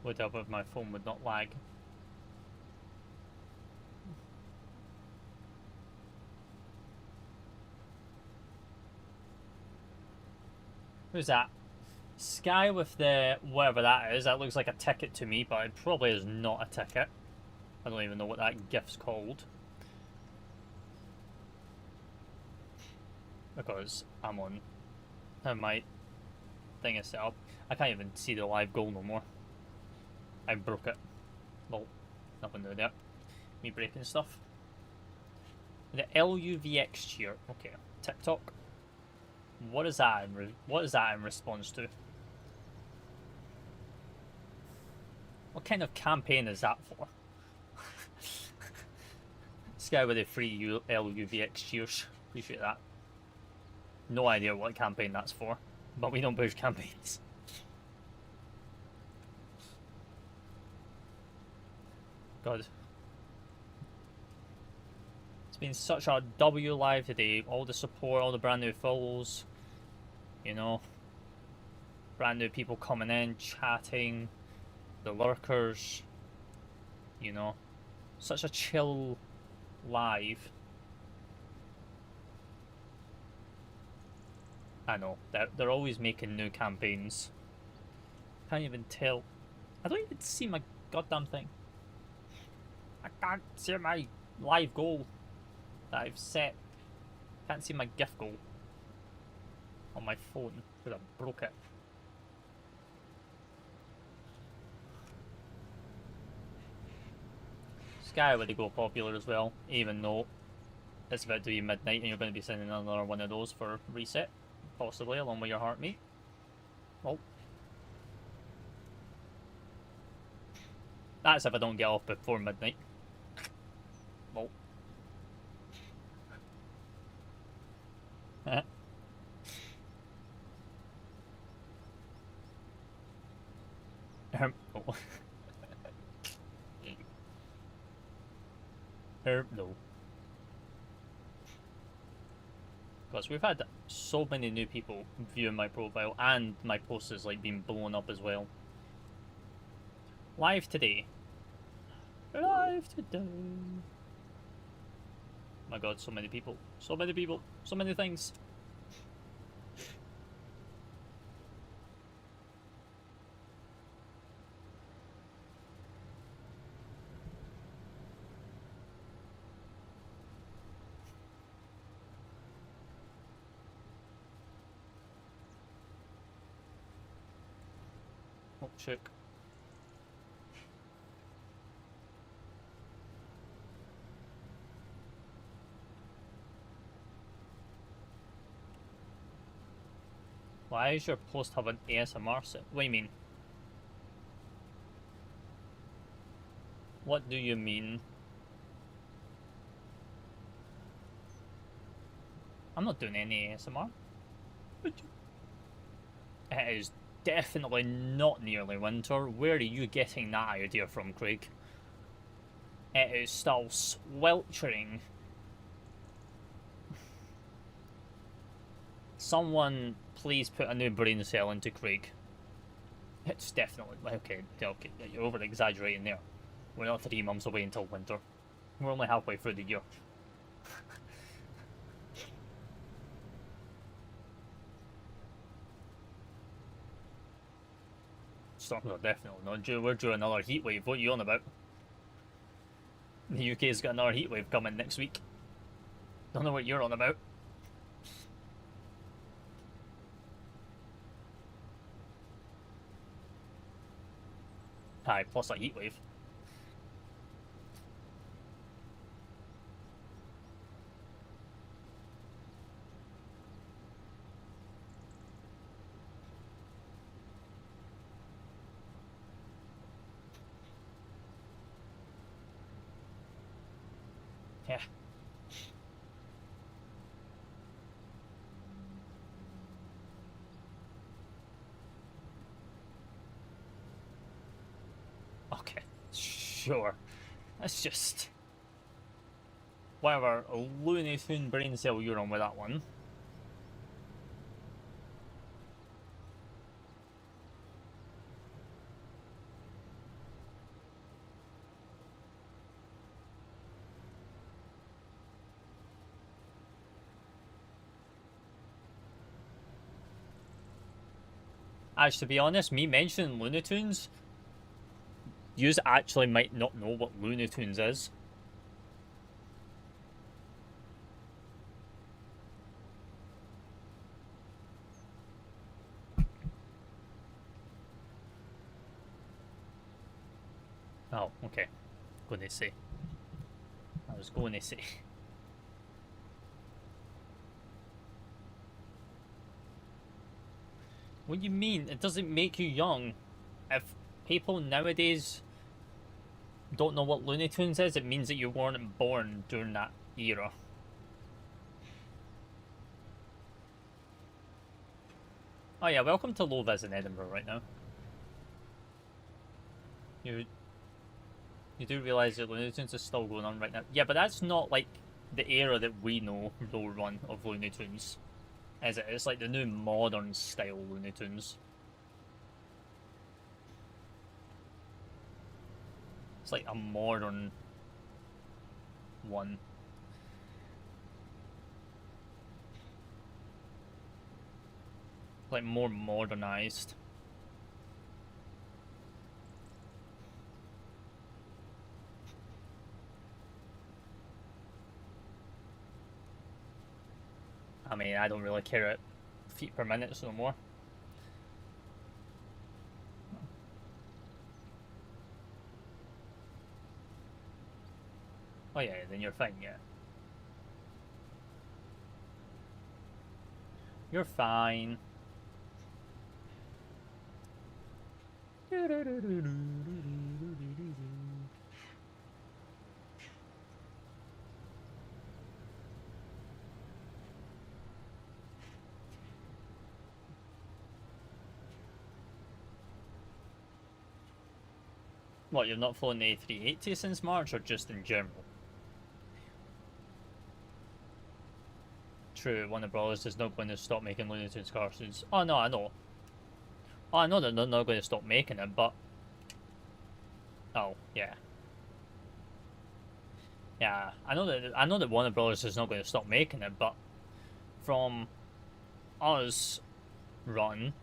S1: Would help if my phone would not lag. Who's that? Sky with the whatever that is. That looks like a ticket to me, but it probably is not a ticket. I don't even know what that gift's called. Because I'm on my thing is set up. I can't even see the live goal no more. I broke it. Well, nothing new there. Me breaking stuff. The LUVX cheer. Okay, TikTok. What is that in response to? What kind of campaign is that for? This guy with the free LUVX cheers. Appreciate that. No idea what campaign that's for, but we don't push campaigns. God. It's been such a W live today. All the support, all the brand new follows. You know. Brand new people coming in, chatting. The lurkers. You know. Such a chill live. I know. They're always making new campaigns. Can't even tell. I don't even see my goddamn thing. I can't see my live goal that I've set. Can't see my gift goal on my phone because I broke it. Sky would go popular as well, even though it's about to be midnight and you're going to be sending another one of those for reset, possibly, along with your heartmate. Well, that's if I don't get off before midnight. Well. Oh. No. Because we've had so many new people viewing my profile, and my post is like being blown up as well. Live today. Live today. My god, so many people. So many people. So many things. Oh, shook. Why does your post have an ASMR set? What do you mean? What do you mean? I'm not doing any ASMR. It is definitely not nearly winter. Where are you getting that idea from, Craig? It is still sweltering. Someone please put a new brain cell into Craig. It's definitely okay. You're over exaggerating there. We're not 3 months away until winter. We're only halfway through the year. Storms are definitely not due. We're due another heat wave. What are you on about? The UK's got another heat wave coming next week. Don't know what you're on about. Aye, plus a heat wave. Yeah. Okay, sure. That's just whatever Looney Tune brain cell you're on with that one. As to be honest, me mentioning Looney Tunes, yous actually might not know what Looney Tunes is. Oh, okay. Going to say. I was going to say. What do you mean? It doesn't make you young. If people nowadays don't know what Looney Tunes is, it means that you weren't born during that era. Oh yeah, welcome to Low Vis in Edinburgh right now. You do realise that Looney Tunes is still going on right now. Yeah, but that's not like the era that we know, low run of Looney Tunes. Is it? It's like the new modern style Looney Tunes. It's like a modern one. Like more modernized. I mean, I don't really care at feet per minute no more. Oh yeah, then you're fine, yeah. You're fine. What, you've not flown the A380 since March, or just in general? True, Warner Brothers is not going to stop making Looney Tunes cartoons. Oh no, I know. Oh, I know that they're not going to stop making it, but... Oh, yeah. Yeah, I know that Warner Brothers is not going to stop making it, but... From us run,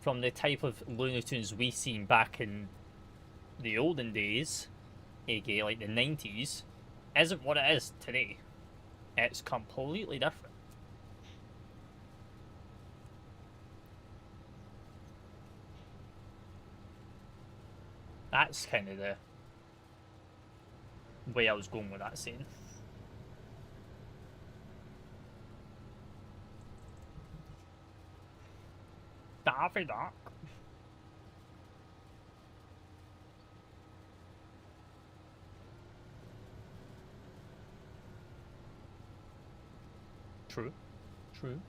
S1: from the type of Looney Tunes we seen back in the olden days, aka like the 90s, isn't what it is today. It's completely different. That's kind of the way I was going with that scene. Daffy Duck. True. True.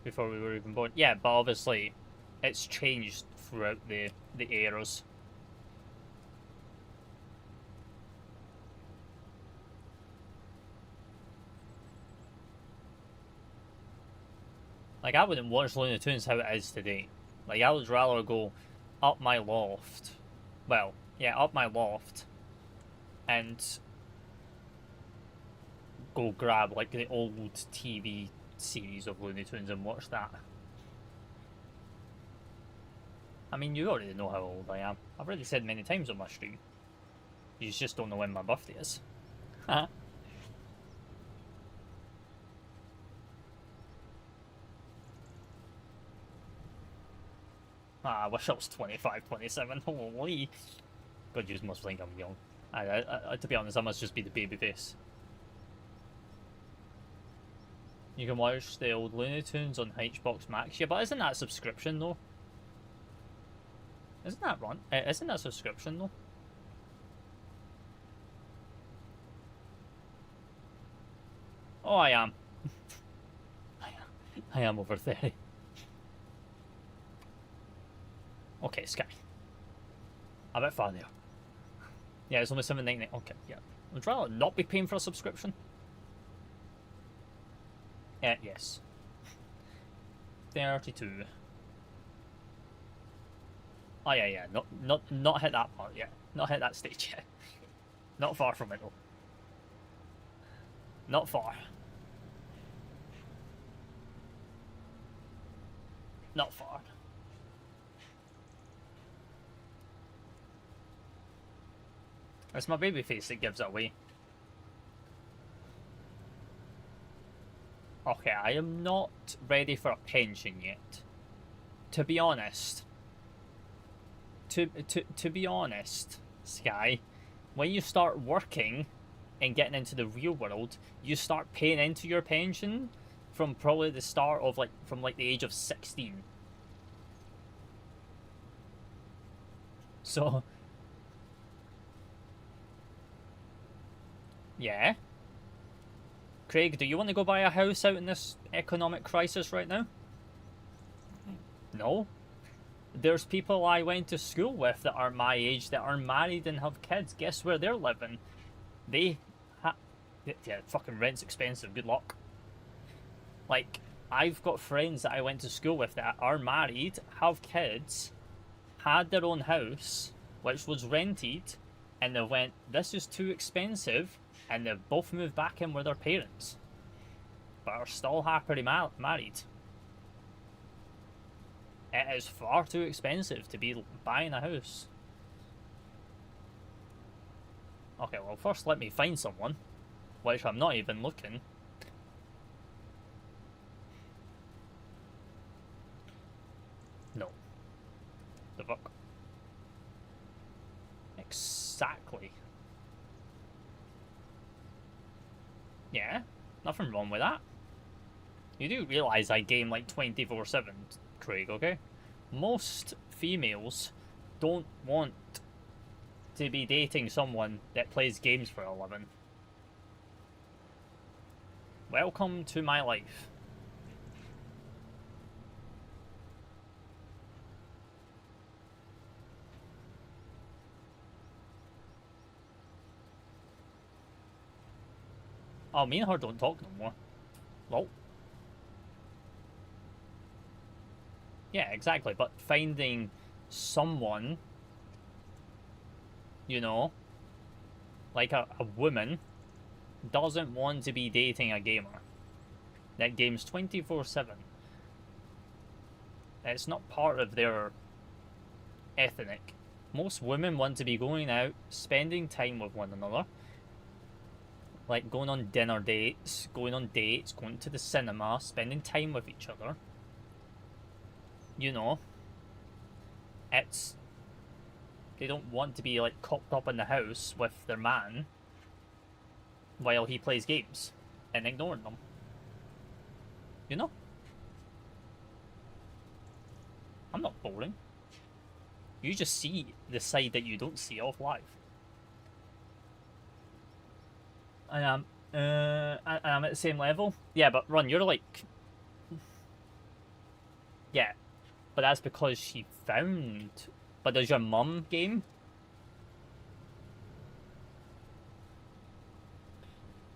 S1: Before we were even born. Yeah, but obviously it's changed throughout the eras. Like, I wouldn't watch Looney Tunes how it is today. Like, I would rather go up my loft. Well, yeah, up my loft. And go grab, like, the old TV series of Looney Tunes and watch that. I mean, you already know how old I am. I've already said many times on my stream. You just don't know when my birthday is. Ah, I wish I was 25, 27. Holy. God, you must think I'm young. To be honest, I must just be the baby face. You can watch the old Looney Tunes on Hitchbox Max. Yeah, but isn't that subscription though? Isn't that run? Isn't that subscription though? Oh, I am. I am over 30. Okay, Sky. A bit far there. Yeah, it's only $7.99. Okay, yeah. Would rather not be paying for a subscription. Yes. 32. Oh yeah. Not hit that part yet. Not hit that stage yet. Not far from it though. Not far. Not far. It's my baby face that gives it away. Okay, I am not ready for a pension yet. To be honest. To be honest, Sky, when you start working and getting into the real world, you start paying into your pension from probably the start of from the age of 16. So yeah. Craig, do you want to go buy a house out in this economic crisis right now? No. There's people I went to school with that are my age that are married and have kids. Guess where they're living? Yeah, fucking rent's expensive. Good luck. Like, I've got friends that I went to school with that are married, have kids, had their own house, which was rented, and they went, this is too expensive, and they've both moved back in with their parents, but are still happily married. It is far too expensive to be buying a house. Okay, well, first let me find someone, which I'm not even looking. No. The fuck? Exactly. Yeah, nothing wrong with that. You do realise I game like 24/7, Craig, okay? Most females don't want to be dating someone that plays games for a living. Welcome to my life. Oh, me and her don't talk no more. Well, yeah, exactly. But finding someone, you know, like a woman, doesn't want to be dating a gamer that games 24/7. It's not part of their ethnic. Most women want to be going out, spending time with one another, like going on dinner dates, going to the cinema, spending time with each other. You know, it's they don't want to be like cooped up in the house with their man while he plays games and ignoring them. You know? I'm not boring. You just see the side that you don't see off live. And I'm at the same level. Yeah, but Ron, you're like, yeah, but that's because she found. But does your mum game?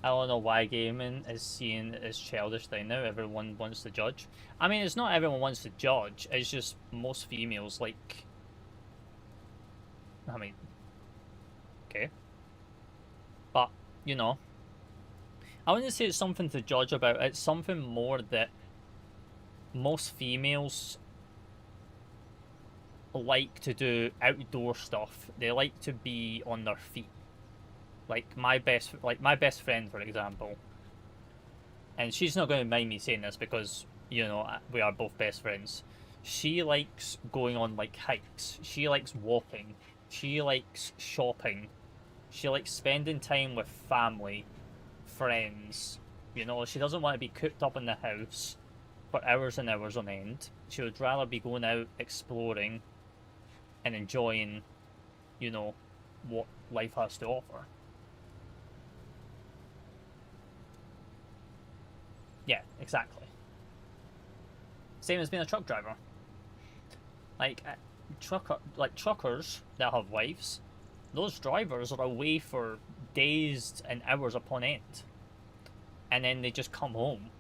S1: I don't know why gaming is seen as childish thing now. Everyone wants to judge. I mean, it's not everyone wants to judge. It's just most females like. I mean, okay, but you know, I wouldn't say it's something to judge about. It's something more that most females like to do outdoor stuff. They like to be on their feet. Like my best friend, for example, and she's not going to mind me saying this because you know we are both best friends. She likes going on like hikes. She likes walking. She likes shopping. She likes spending time with family, friends. You know, she doesn't want to be cooped up in the house for hours and hours on end. She would rather be going out exploring and enjoying, you know, what life has to offer. Yeah, exactly. Same as being a truck driver. Like truckers that have wives, those drivers are away for days and hours upon end, and then they just come home,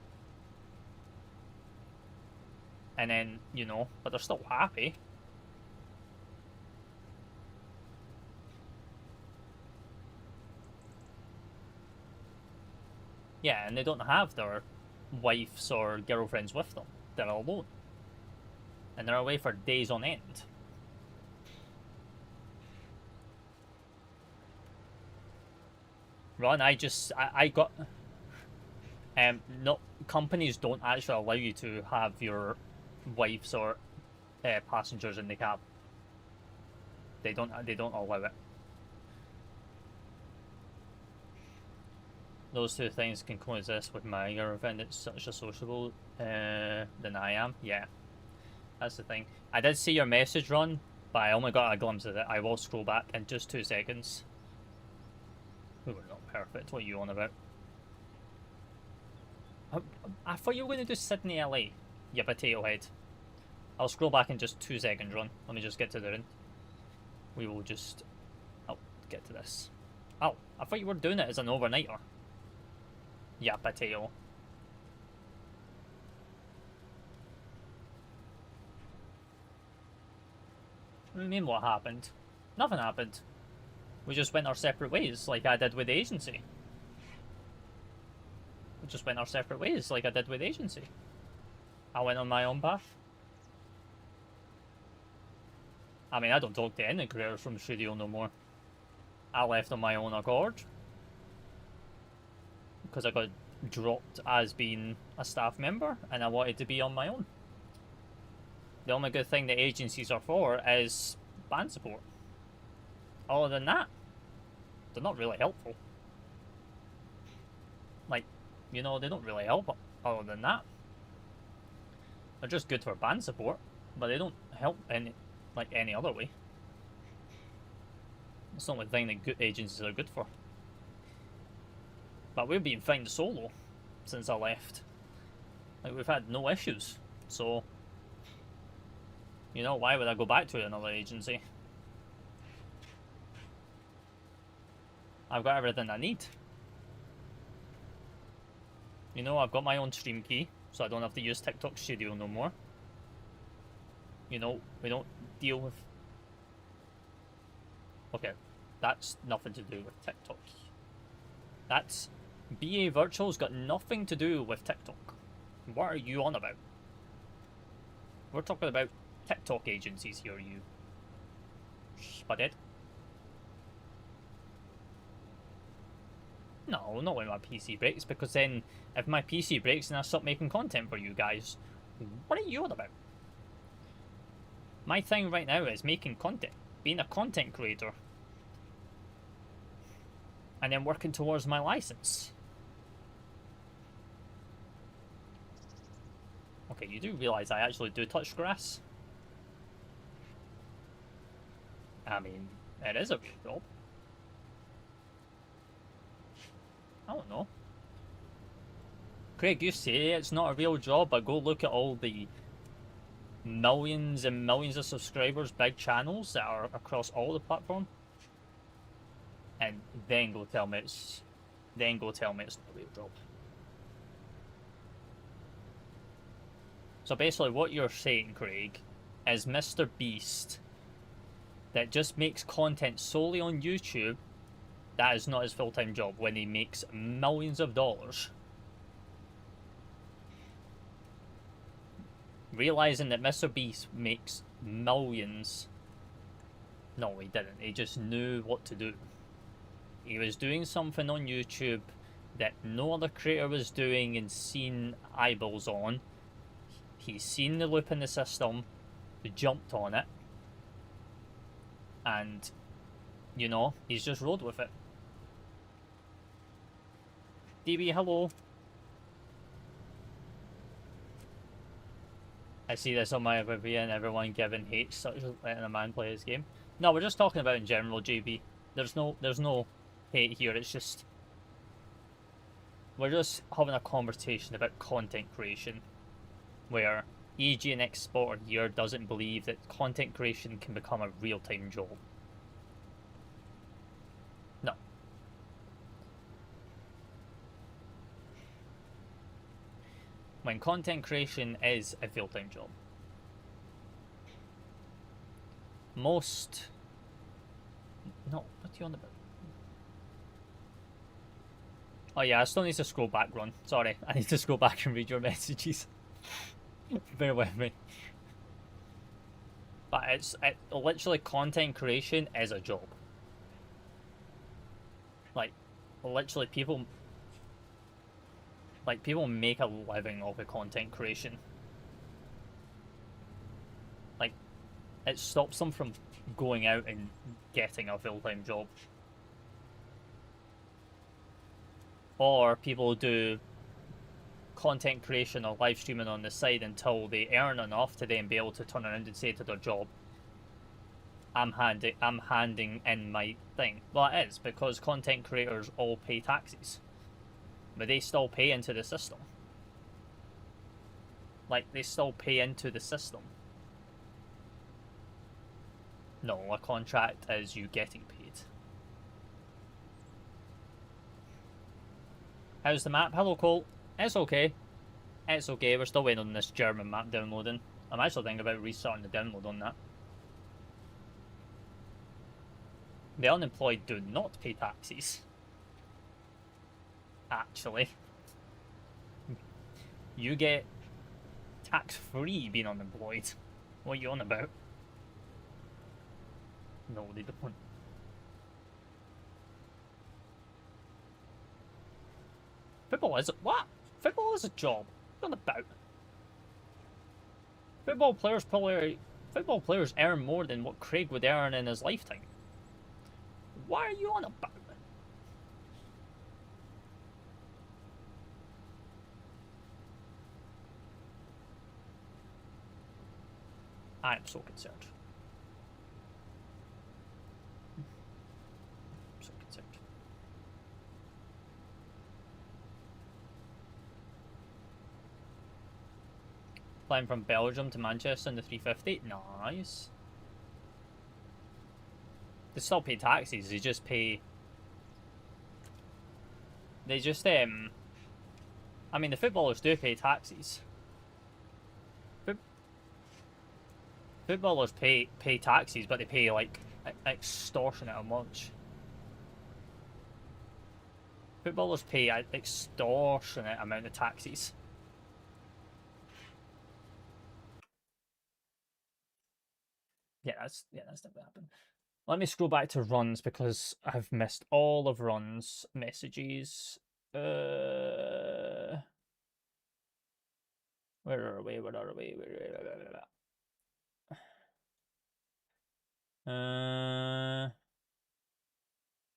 S1: and then you know, but they're still happy. Yeah, and they don't have their wives or girlfriends with them. They're alone, and they're away for days on end. Ron, I got no, companies don't actually allow you to have your wives or passengers in the cab. They don't allow it. Those two things can coexist with my girlfriend. It's such a sociable than I am. Yeah, that's the thing. I did see your message, Ron, but I only got a glimpse of it. I will scroll back in just 2 seconds. We were not perfect. What are you on about? I thought you were going to do Sydney, LA. You potato head. I'll scroll back in just 2 seconds, Ron. Let me just get to the end. We will just. I'll get to this. Oh, I thought you were doing it as an overnighter. Yeah, potato. What do you mean, what happened? Nothing happened. We just went our separate ways, like I did with the agency. We just went our separate ways, like I did with the agency. I went on my own path. I mean, I don't talk to any creators from the studio no more. I left on my own accord. Because I got dropped as being a staff member, and I wanted to be on my own. The only good thing the agencies are for is band support. Other than that, they're not really helpful. Like, You know, they don't really help other than that. They're just good for band support, but they don't help any other way. It's the only thing that good agencies are good for. But we've been fine solo since I left. Like, we've had no issues. So, you know, why would I go back to another agency? I've got everything I need. You know, I've got my own stream key, so I don't have to use TikTok Studio no more. You know, we don't deal with... Okay, that's nothing to do with TikTok. That's... BA Virtual's got nothing to do with TikTok. What are you on about? We're talking about TikTok agencies here, you spudhead. No, not when my PC breaks, because then if my PC breaks and I stop making content for you guys, what are you on about? My thing right now is making content, being a content creator, and then working towards my license. Okay, you do realise I actually do touch grass? I mean, it is a real job. I don't know. Craig, you say it's not a real job, but go look at all the millions and millions of subscribers, big channels that are across all the platform, and then go tell me it's not a real job. So basically what you're saying, Craig, is Mr. Beast that just makes content solely on YouTube, that is not his full-time job when he makes millions of dollars. Realizing that Mr. Beast makes millions. No, he didn't. He just knew what to do. He was doing something on YouTube that no other creator was doing and seen eyeballs on. He's seen the loop in the system, jumped on it, and, you know, he's just rolled with it. DB, hello. I see this on my review and everyone giving hate such as letting a man play his game. No, we're just talking about in general, JB. There's no hate here, it's just... We're just having a conversation about content creation, where EG and Exporter here doesn't believe that content creation can become a real-time job. No. When content creation is a full-time job. Most... No, what are you on about? Oh yeah, I still need to scroll back, Ron. Sorry, I need to scroll back and read your messages. Bear with me. But it's literally content creation is a job. Like, literally people make a living off of content creation. Like, it stops them from going out and getting a full-time job. Or people do content creation or live streaming on the side until they earn enough to then be able to turn around and say to their job, I'm handing in my thing. Well, it is, because content creators all pay taxes, but they still pay into the system. Like, they still pay into the system. No, a contract is you getting paid. How's the map? Hello, Cole. It's okay. It's okay, we're still waiting on this German map downloading. I'm actually thinking about restarting the download on that. The unemployed do not pay taxes. Actually. You get tax-free being unemployed. What are you on about? No, they don't. Football is a... What? Football is a job. What are you on about? Football players earn more than what Craig would earn in his lifetime. What are you on about? I am so concerned. So concerned. Flying from Belgium to Manchester in the 350. Nice. They still pay taxis. They just pay. They just I mean, the footballers do pay taxis. Footballers pay taxis, but they pay like extortionate amounts. Footballers pay an extortionate amount of taxis. Yeah, that's never happened. Let me scroll back to runs because I've missed all of runs messages. Where are we? Where are we?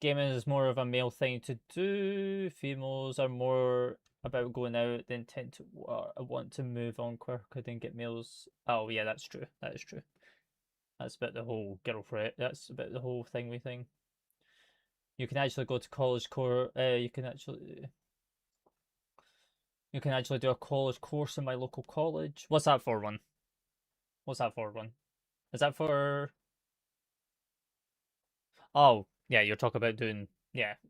S1: Gaming is more of a male thing to do. Females are more about going out than tend to want to move on quicker than get males. Oh yeah, that's true. That is true. That's about the whole girlfriend. That's about the whole thingy thing. You can actually go to college core. You can actually do a college course in my local college. What's that for, one? What's that for, one? Is that for? Oh, yeah, you're talking about doing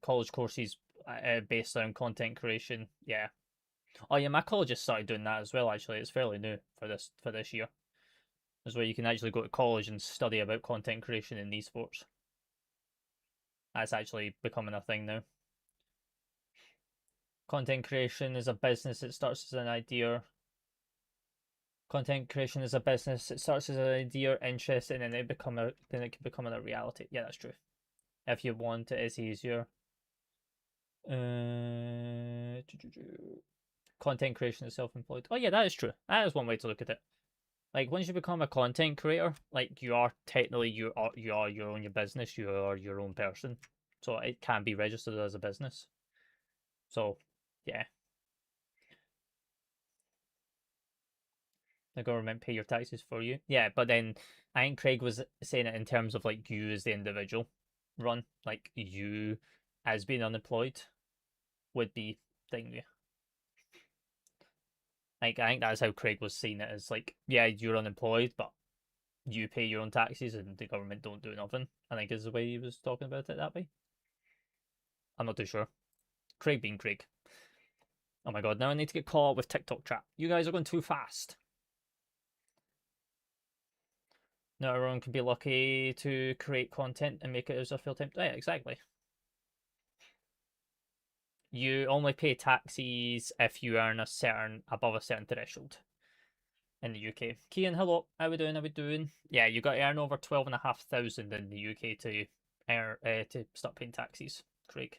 S1: college courses based on content creation. Yeah. Oh yeah, my college just started doing that as well. Actually, it's fairly new for this year. Is where you can actually go to college and study about content creation in esports. That's actually becoming a thing now. Content creation is a business. It starts as an idea. Content creation is a business. It starts as an idea, interest, and then it can become a reality. Yeah, that's true. If you want, it is easier. Content creation is self-employed. Oh yeah, that is true. That is one way to look at it. Like once you become a content creator, like you are technically you are your own business. You are your own person, so it can be registered as a business. So, yeah, the government pay your taxes for you. Yeah, but then I think Craig was saying it in terms of like you as the individual run, like you as being unemployed would be thing. Like I think that's how Craig was seeing it as like, yeah, you're unemployed, but you pay your own taxes and the government don't do nothing. I think is the way he was talking about it that way. I'm not too sure. Craig being Craig. Oh my god, now I need to get caught up with TikTok chat. You guys are going too fast. Not everyone can be lucky to create content and make it as a full-time. Yeah, exactly. You only pay taxes if you earn above a certain threshold in the UK. Kian, hello. How we doing? How we doing? Yeah, you got to earn over 12,500 in the UK to to start paying taxes, Craig.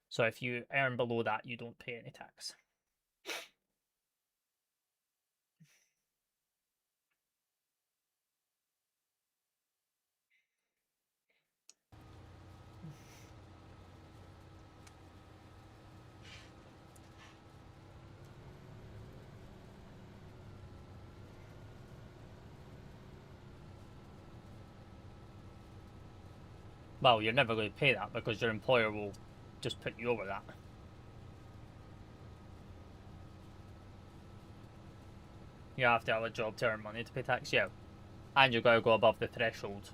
S1: So if you earn below that, you don't pay any tax. Well, you're never going to pay that because your employer will just put you over that. You have to have a job to earn money to pay tax, yeah. And you've got to go above the threshold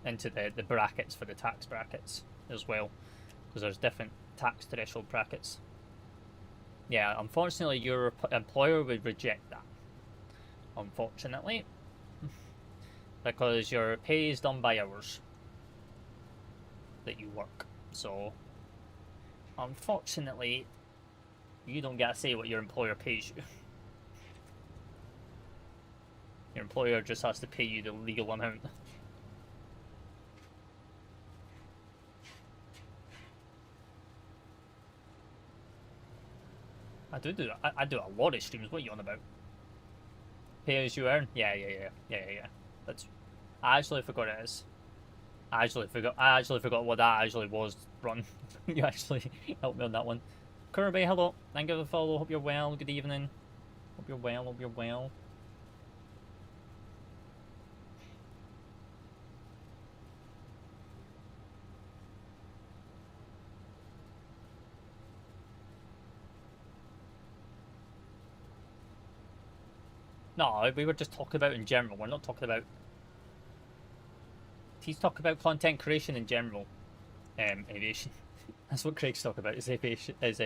S1: into the brackets for the tax brackets as well. Because there's different tax threshold brackets. Yeah, unfortunately, your employer would reject that. Unfortunately. Because your pay is done by hours that you work. So, unfortunately, you don't get to say what your employer pays you. Your employer just has to pay you the legal amount. I do a lot of streams. What are you on about? Pay as you earn? Yeah. That's. I actually forgot it is. I actually forgot what that actually was. Run. You actually helped me on that one. Kirby, hello. Thank you for the follow. Hope you're well. Good evening. Hope you're well. Hope you're well. No, we were just talking about in general. We're not talking about. He's talking about content creation in general. Aviation. That's what Craig's talking about. Is aviation? Is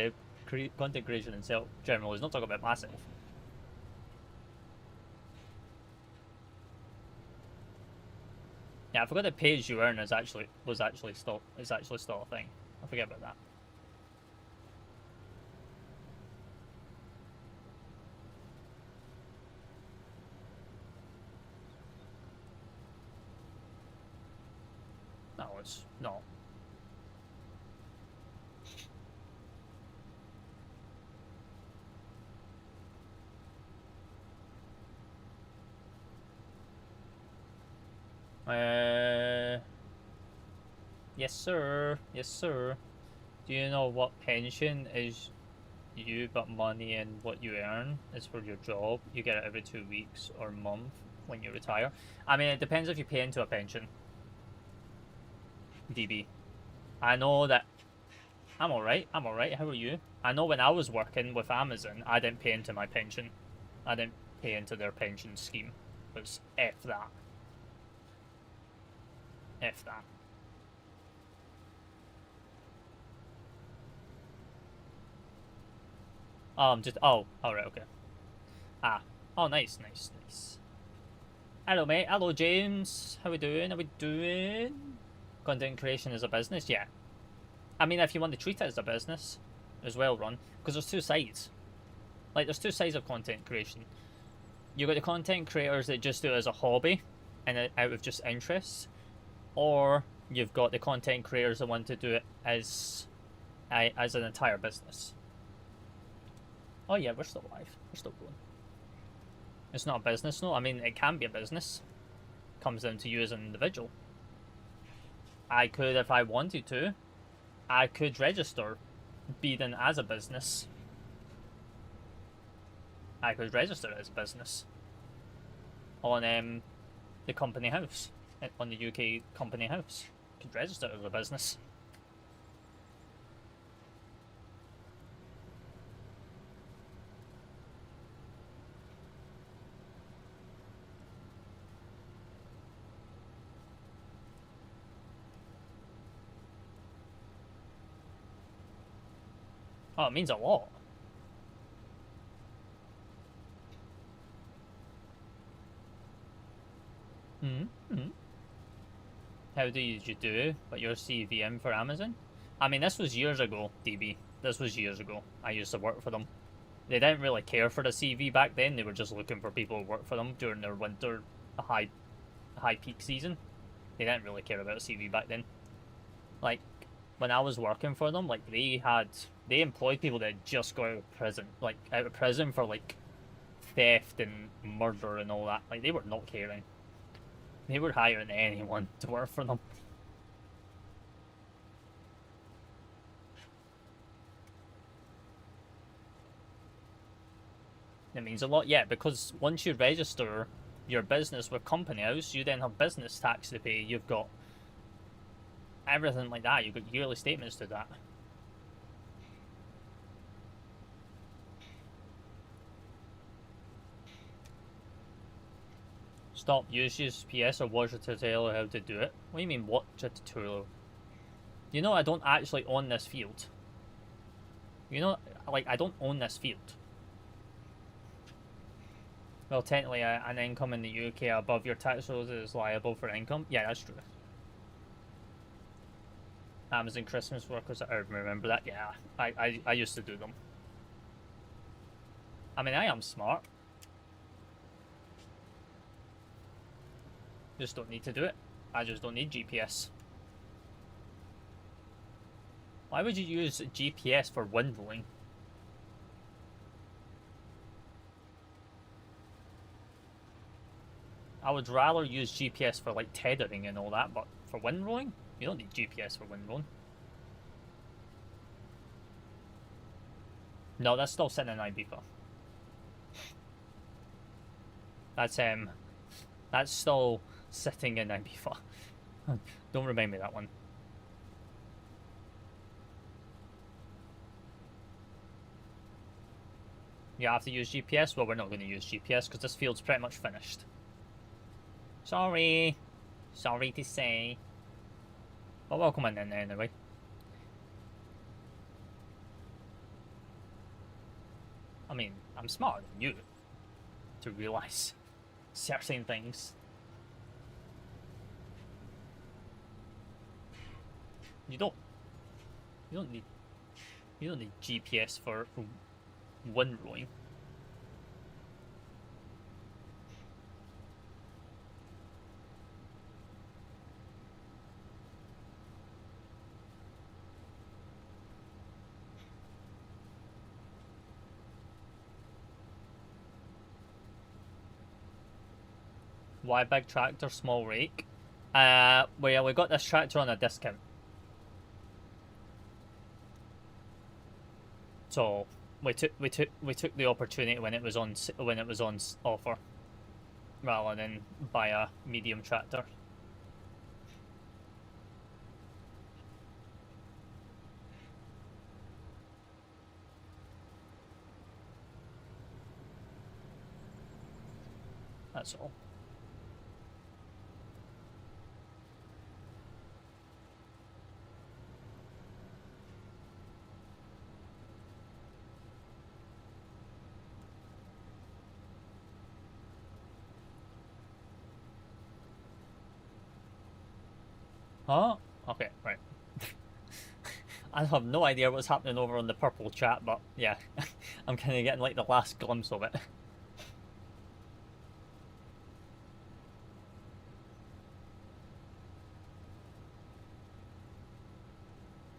S1: content creation in general? He's not talking about massive. Yeah, I forgot that pay as you earn is actually still a thing. I forget about that. No, it's not. Yes, sir. Yes, sir. Do you know what pension is you, but money and what you earn is for your job? You get it every 2 weeks or month when you retire. I mean, it depends if you pay into a pension. DB. I know that I'm alright. I'm alright. How are you? I know when I was working with Amazon, I didn't pay into my pension. I didn't pay into their pension scheme. It was F that. F that. Just right, okay. Ah, oh, nice, nice, nice. Hello, mate. Hello, James. How we doing? How we doing? Content creation is a business, yeah. I mean, if you want to treat it as a business, as well run, because there's two sides. Like, there's two sides of content creation. You got the content creators that just do it as a hobby and out of just interest, or you've got the content creators that want to do it as an entire business. Oh yeah, we're still alive. We're still going. It's not a business, no. I mean, it can be a business. Comes down to you as an individual. I could, if I wanted to, I could register Beeden as a business. I could register it as a business on the company house, on the UK company house. I could register it as a business. Oh, it means a lot. Mm-hmm. How did you do but your CVM for Amazon? I mean, this was years ago, DB. This was years ago. I used to work for them. They didn't really care for the CV back then. They were just looking for people to work for them during their winter high peak season. They didn't really care about a CV back then. Like, when I was working for them, like, they employed people that just got out of prison. Like, out of prison for, like, theft and murder and all that. Like, they were not caring. They were hiring anyone to work for them. It means a lot, yeah, because once you register your business with Company House, you then have business tax to pay. You've got everything like that. You've got yearly statements to that. Stop, use PS or watch a tutorial how to do it. What do you mean watch a tutorial? You know I don't actually own this field. You know, like, I don't own this field. Well, technically, an income in the UK above your tax rules is liable for income. Yeah, that's true. Amazon Christmas workers, I remember that. Yeah, I used to do them. I mean, I am smart. Just don't need to do it. I just don't need GPS. Why would you use GPS for windrolling? I would rather use GPS for, like, tethering and all that, but for windrolling? You don't need GPS for windrolling. No, that's still sitting in Ibiza. That's still sitting in Ibiza. Don't remind me that one. You have to use GPS? Well, we're not going to use GPS because this field's pretty much finished. Sorry. Sorry to say. But welcome in anyway. I mean, I'm smarter than you to realise certain things. You don't. You don't need. You don't need GPS for windrowing. Why big tractor, small rake? Well, we got this tractor on a discount. So we took the opportunity when it was on offer, rather than buy a medium tractor. That's all. Huh? Okay, right. I have no idea what's happening over on the purple chat, but yeah, I'm kind of getting like the last glimpse of it.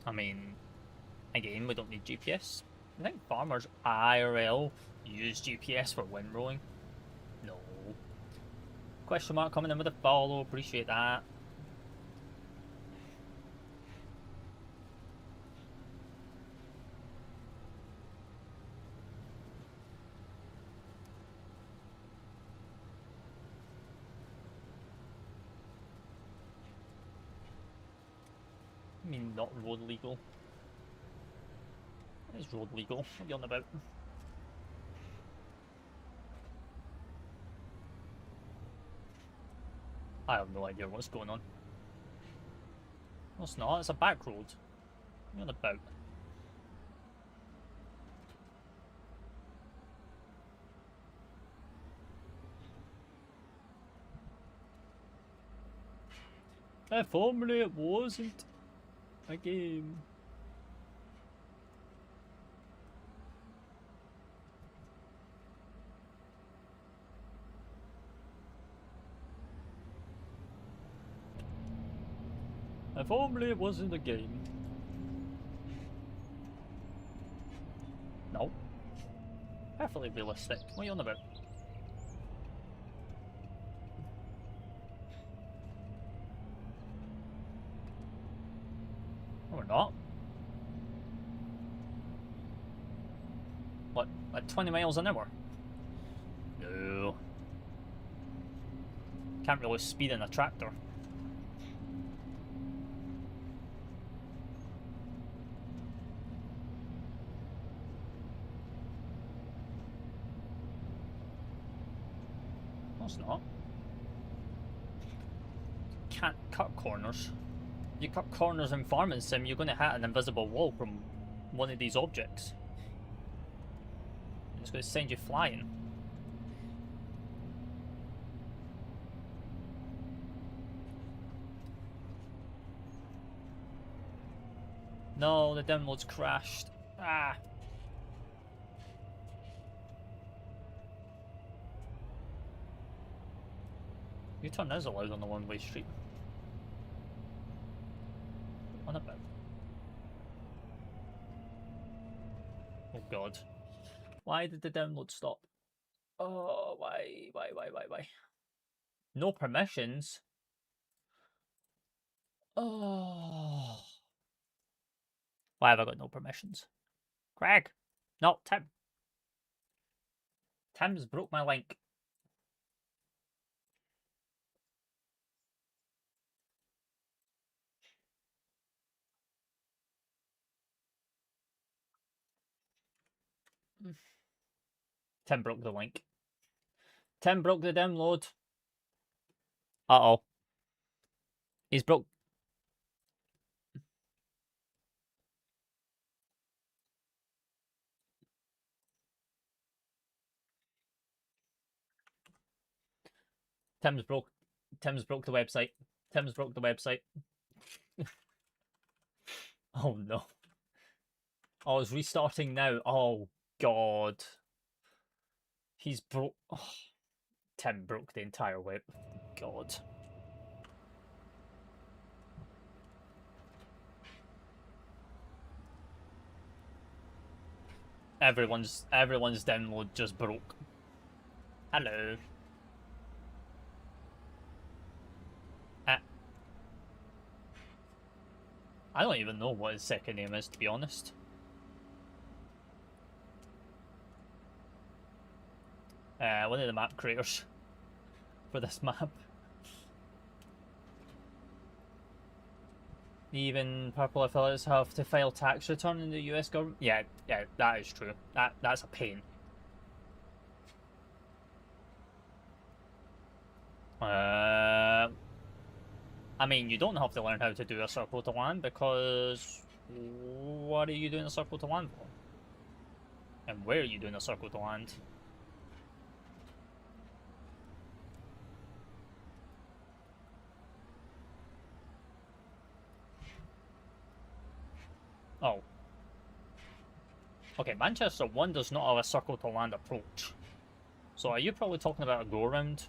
S1: I mean, again, we don't need GPS. I think farmers IRL use GPS for windrowing. No. Question mark coming in with a follow. Appreciate that. I mean, not road legal. It's road legal. What are you on about? I have no idea what's going on. No, it's not. It's a back road. What are you on about? If only it wasn't a game. If only it wasn't a game. No. Perfectly realistic. What are you on about? No, we're not. What, at 20 miles an hour? No. Can't really speed in a tractor. No, it's not. Can't cut corners. You cut corners in Farming Sim, you're going to hit an invisible wall from one of these objects. It's going to send you flying. No, the download's crashed. Ah. U-turn is allowed on the one-way street. On a bit. Oh god. Why did the download stop? Oh, why? No permissions? Oh. Why have I got no permissions? Greg! No, Tim. Tim's broke my link. Tim broke the link. Tim broke the download. Uh-oh. He's broke. Tim's broke the website. Tim's broke the website. Oh no. Oh, it's restarting now. Oh god. He's broke. Oh, Tim broke the entire web. God. Everyone's download just broke. Hello. I don't even know what his second name is, to be honest. One of the map creators for this map. Even purple affiliates have to file tax return in the US government. Yeah, that is true. That's a pain. I mean, you don't have to learn how to do a circle to land, because what are you doing a circle to land for? And where are you doing a circle to land? Oh. Okay, Manchester 1 does not have a circle to land approach. So are you probably talking about a go-around?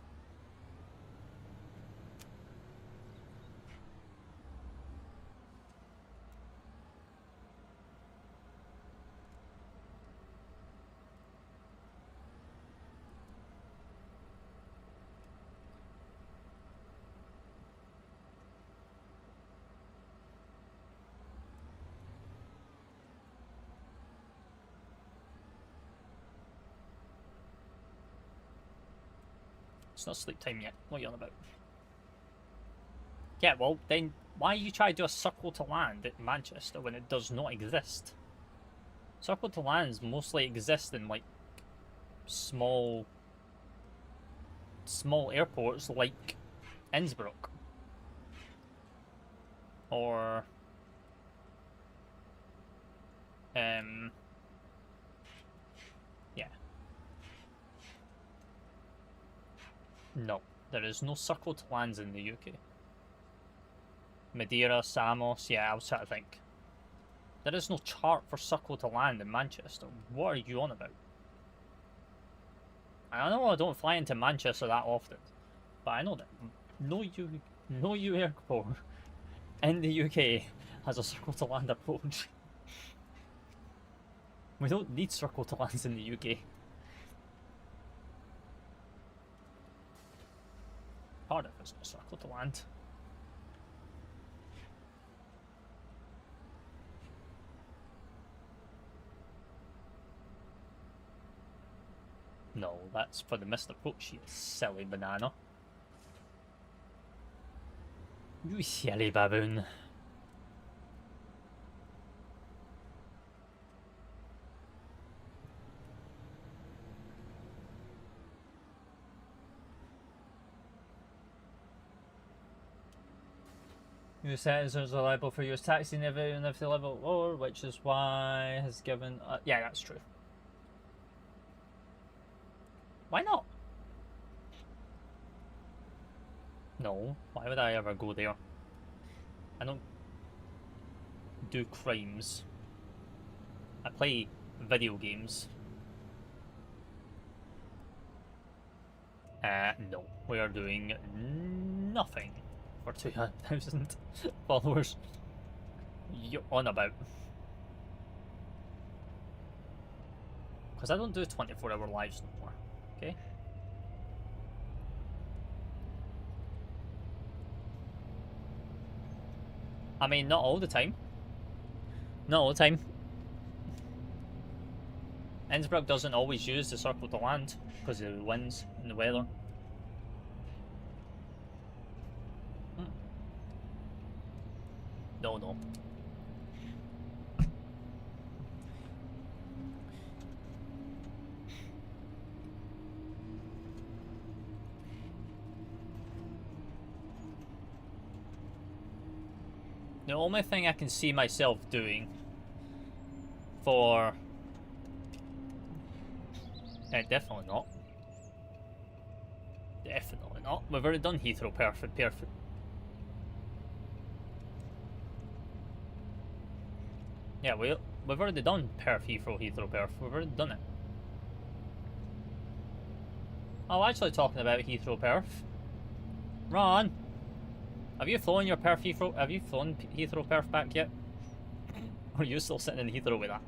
S1: It's not sleep time yet. What are you on about? Yeah, well, then why you try to do a circle to land at Manchester when it does not exist? Circle to lands mostly exist in, like, small airports like Innsbruck. Or yeah. No, there is no circle to lands in the UK. Madeira, Samos, yeah, I was trying to think. There is no chart for circle to land in Manchester. What are you on about? I know I don't fly into Manchester that often, but I know that no U airport in the UK has a circle to land approach. We don't need circle to lands in the UK. Cardiff is no circle to land. No, that's for the missed approach, you silly banana. You silly baboon. US citizens are liable for US taxing even if they live lower, which is why has given. Yeah, that's true. Why not? No, why would I ever go there? I don't do crimes. I play video games. No, we are doing nothing for 2,000 followers. You're on about. Because I don't do 24-hour lives no more, okay? I mean, not all the time. Not all the time. Innsbruck doesn't always use the circle to land because of the winds and the weather. No. The only thing I can see myself doing for... definitely not. Definitely not. We've already done Heathrow. Perfect. Yeah, we've already done Heathrow, Perth. We've already done it. Oh, actually talking about Heathrow, Perth. Ron! Have you flown your Heathrow? Have you flown Heathrow, Perth back yet? Or are you still sitting in Heathrow with that?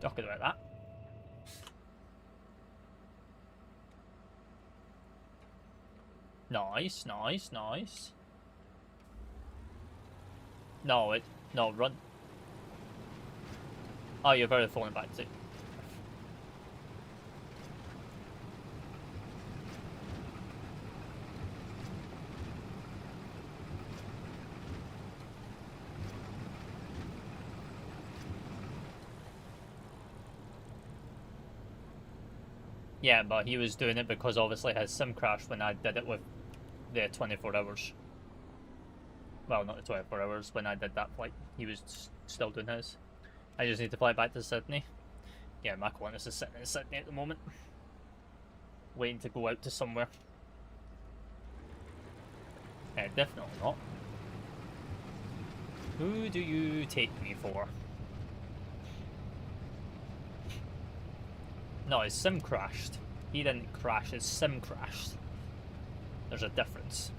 S1: Talking about that. Nice. No, run. Oh, you've already fallen back too. Yeah, but he was doing it because obviously his sim crashed when I did it with the 24 hours. Well, not the 24 hours, when I did that flight. He was still doing his. I just need to fly back to Sydney. Yeah, my Qantas is sitting in Sydney at the moment. Waiting to go out to somewhere. Definitely not. Who do you take me for? No, his sim crashed. He didn't crash, his sim crashed. There's a difference.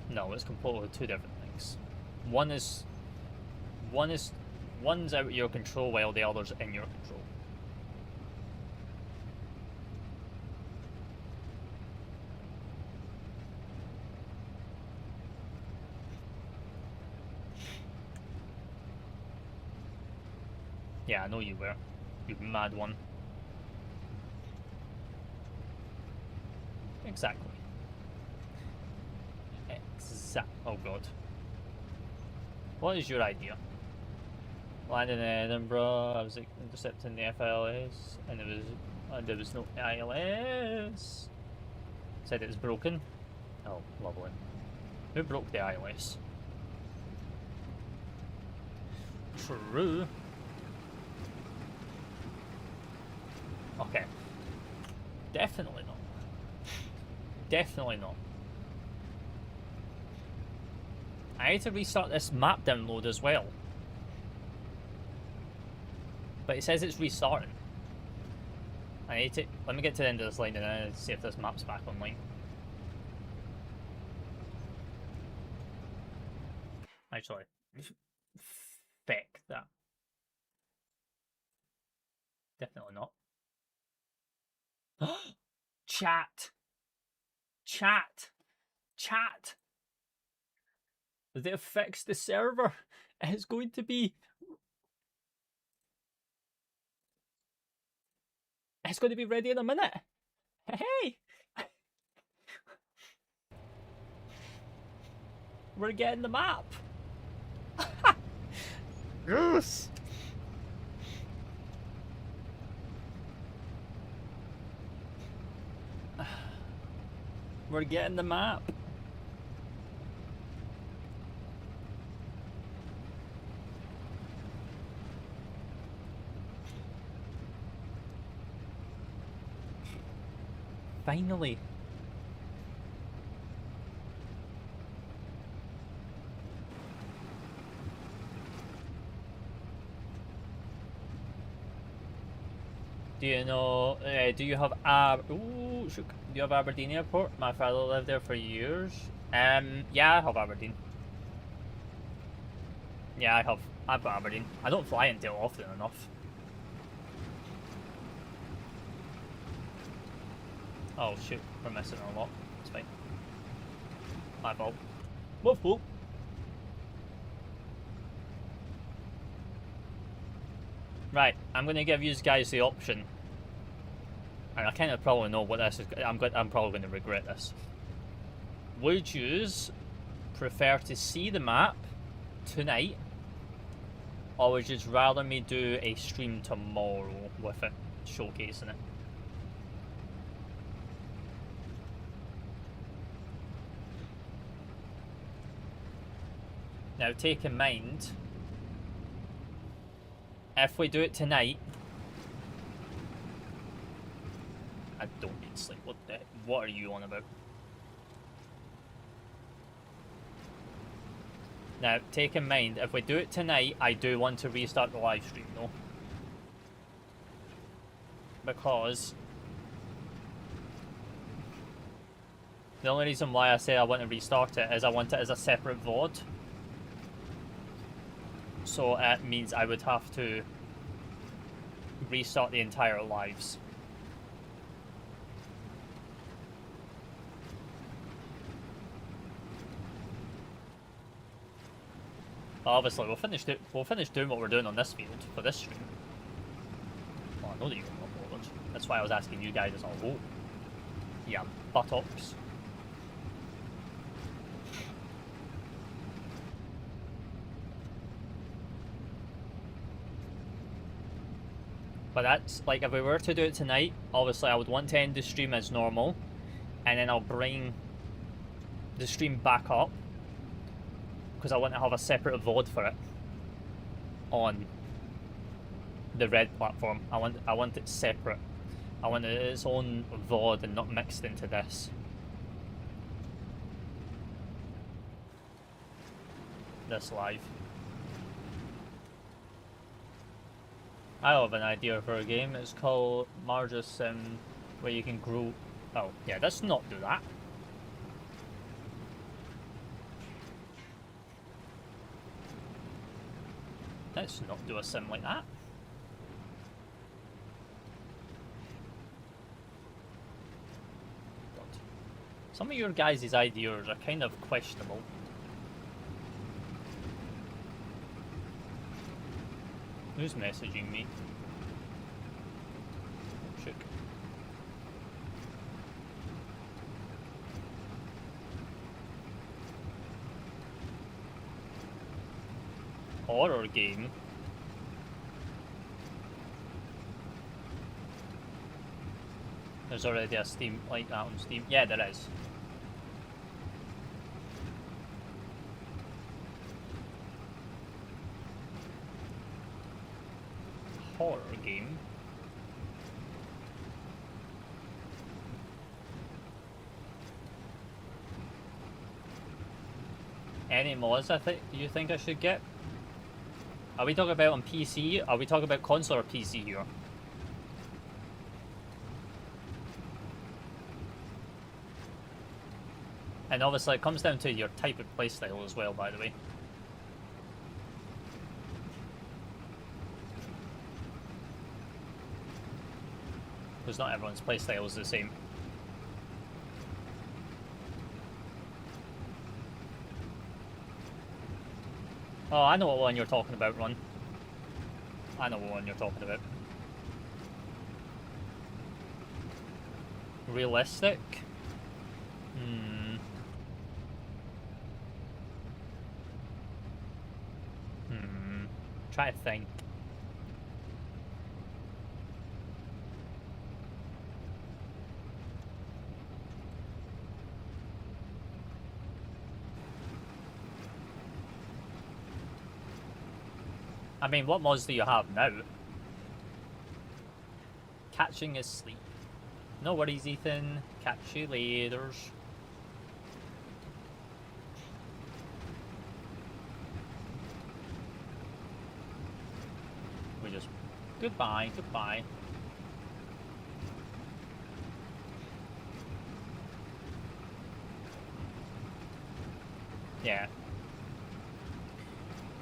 S1: No, it's completely two different things. One's out of your control while the other's in your control. Yeah, I know you were. You mad one. Exactly. Oh god. What is your idea? Landing in Edinburgh, I was intercepting the FLS, and there was no ILS. Said it was broken. Oh, lovely. Who broke the ILS? True. Okay. Definitely not. Definitely not. I need to restart this map download as well. But it says it's restarting. I need to... Let me get to the end of this line and then see if this map's back online. Actually, feck that. Definitely not. Chat! They have fixed the server. It's going to be... It's going to be ready in a minute. Hey! We're getting the map. Yes! We're getting the map. Finally. Do you know, do you have do you have Aberdeen Airport? My father lived there for years. Yeah, I have Aberdeen. Yeah, I've got Aberdeen. I don't fly into it often enough. Oh shoot, we're missing a lot. It's fine. My fault. Woof woof. Right, I'm gonna give you guys the option, and I kind of probably know what this is. I'm probably gonna regret this. Would you prefer to see the map tonight, Or would you just rather me do a stream tomorrow with it, showcasing it? Now take in mind, if we do it tonight, I don't need sleep. What are you on about? Now, take in mind, if we do it tonight, I do want to restart the live stream, though. Because the only reason why I say I want to restart it is I want it as a separate VOD. So it means I would have to restart the entire lives. Obviously, we'll finish doing what we're doing on this field for this stream. Well, I know that you're not bothered. That's why I was asking you guys as a whole. Yeah, buttocks. But that's, like, if we were to do it tonight, obviously I would want to end the stream as normal, and then I'll bring the stream back up, because I want to have a separate VOD for it on the Red platform. I want it separate. I want it its own VOD and not mixed into this. This live. I have an idea for a game. It's called Marja Sim, where you can grow. Oh, yeah, let's not do that. Let's not do a sim like that. God. Some of your guys' ideas are kind of questionable. Who's messaging me? Shook. Horror game? There's already a Steam like that on Steam. Yeah, there is. Horror game. Any mods you think I should get? Are we talking about on PC? Are we talking about console or PC here? And obviously it comes down to your type of playstyle as well, by the way. Because not everyone's playstyle is the same. Oh, I know what one you're talking about, Ron. I know what one you're talking about. Realistic? Try to think. I mean, what mods do you have now? Catching is sleep. No worries, Ethan. Catch you later. We just... Goodbye, goodbye. Yeah.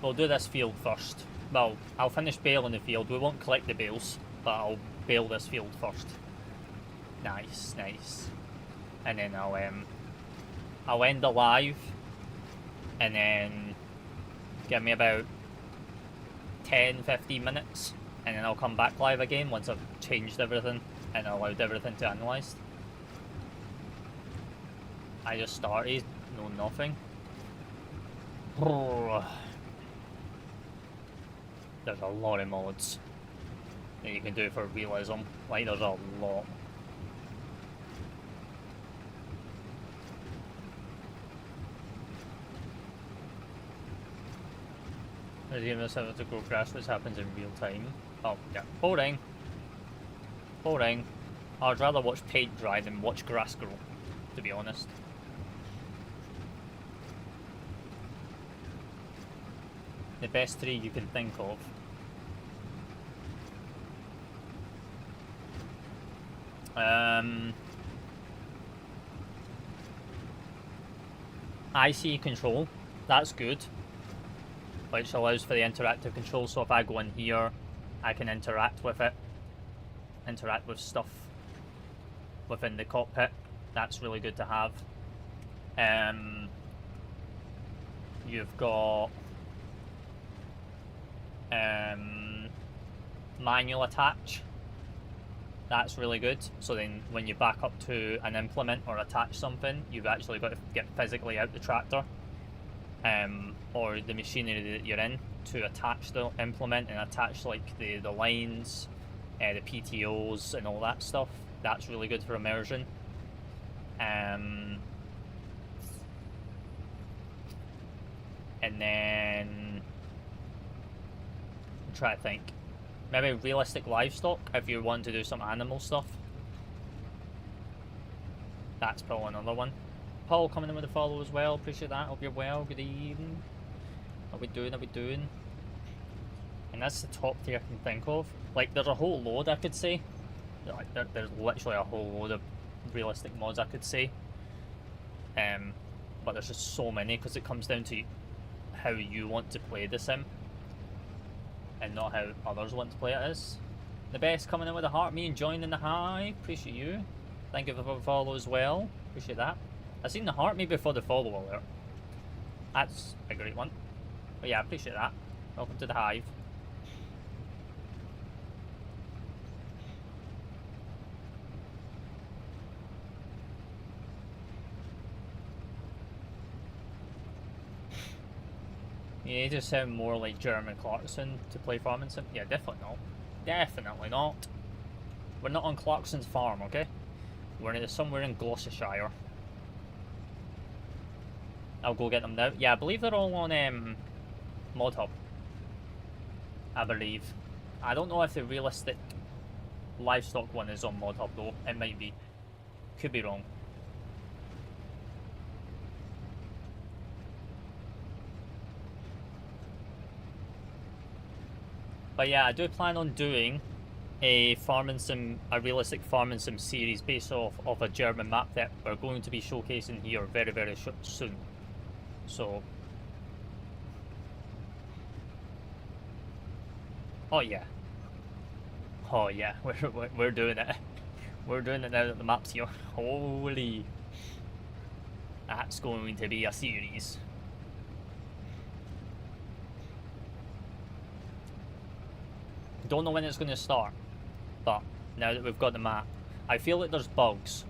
S1: We'll do this field first. Well, I'll finish baling the field. We won't collect the bales, but I'll bale this field first. Nice, nice. And then I'll end the live, and then give me about 10-15 minutes, and then I'll come back live again once I've changed everything and allowed everything to analyze. I just started, know nothing. there's a lot of mods that you can do for realism. Like, there's a lot. There's even this to grow grass, which happens in real time. Oh, yeah. Boring. Boring. I'd rather watch paint dry than watch grass grow, to be honest. The best 3 you can think of. IC control, that's good, which allows for the interactive control. So if I go in here, I can interact with it, interact with stuff within the cockpit. That's really good to have. You've got manual attach. That's really good. So then when you back up to an implement or attach something, you've actually got to get physically out the tractor or the machinery that you're in to attach the implement and attach like the lines, the PTOs and all that stuff. That's really good for immersion. And then I'm trying to think. Maybe realistic livestock if you want to do some animal stuff. That's probably another one. Paul coming in with a follow as well. Appreciate that. Hope you're well. Good evening. How we doing? How we doing? And that's the top 3 I can think of. Like, there's a whole load I could say. Like, there's literally a whole load of realistic mods I could say. But there's just so many because it comes down to how you want to play the sim. And not how others want to play it is. The best coming in with a heart, me enjoying in the high. Appreciate you. Thank you for the follow as well. Appreciate that. I seen the heart me before the follow alert. That's a great one. But yeah, I appreciate that. Welcome to the hive. You need to sound more like Jeremy Clarkson to play farming sim. Yeah, definitely not. Definitely not. We're not on Clarkson's farm, okay? We're somewhere in Gloucestershire. I'll go get them now. Yeah, I believe they're all on Mod Hub. I believe. I don't know if the realistic livestock one is on Mod Hub though. It might be. Could be wrong. But yeah, I do plan on doing a realistic farming sim series based off of a German map that we're going to be showcasing here very, very soon. So, oh yeah, we're doing it. We're doing it now that the map's here. Holy, that's going to be a series. Don't know when it's going to start, but now that we've got the map, I feel like there's bugs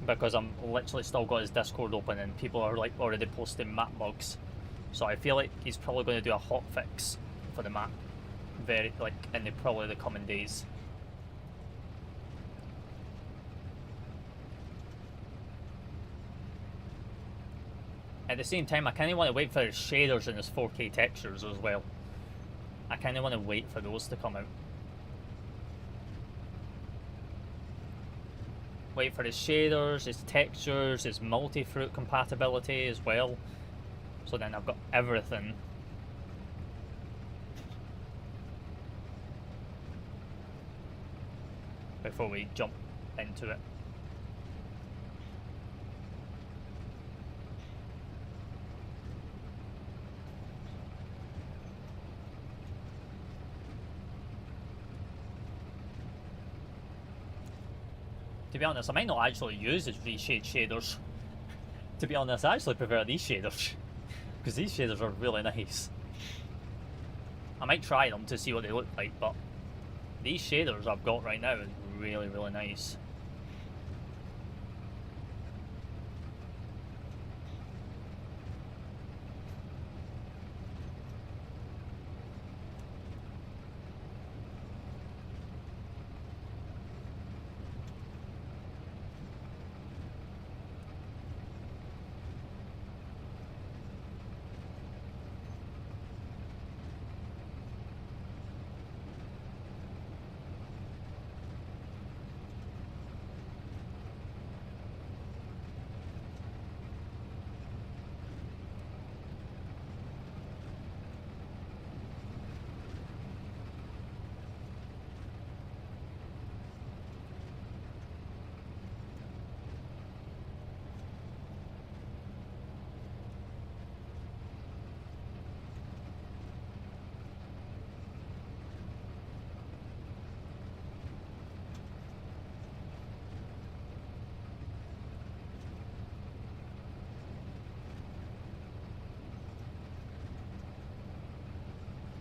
S1: because I'm literally still got his Discord open and people are like already posting map bugs. So I feel like he's probably going to do a hot fix for the map, in probably the coming days. At the same time, I kind of want to wait for his shaders and his 4K textures as well. I kind of want to wait for those to come out. Wait for his shaders, his textures, his multi-fruit compatibility as well. So then I've got everything. Before we jump into it. To be honest, I might not actually use his reshade shaders. To be honest, I actually prefer these shaders. Because these shaders are really nice. I might try them to see what they look like, but these shaders I've got right now is really, really nice.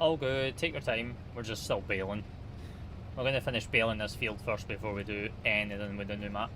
S1: All good, take your time. We're just still bailing. We're going to finish bailing this field first before we do anything with the new map.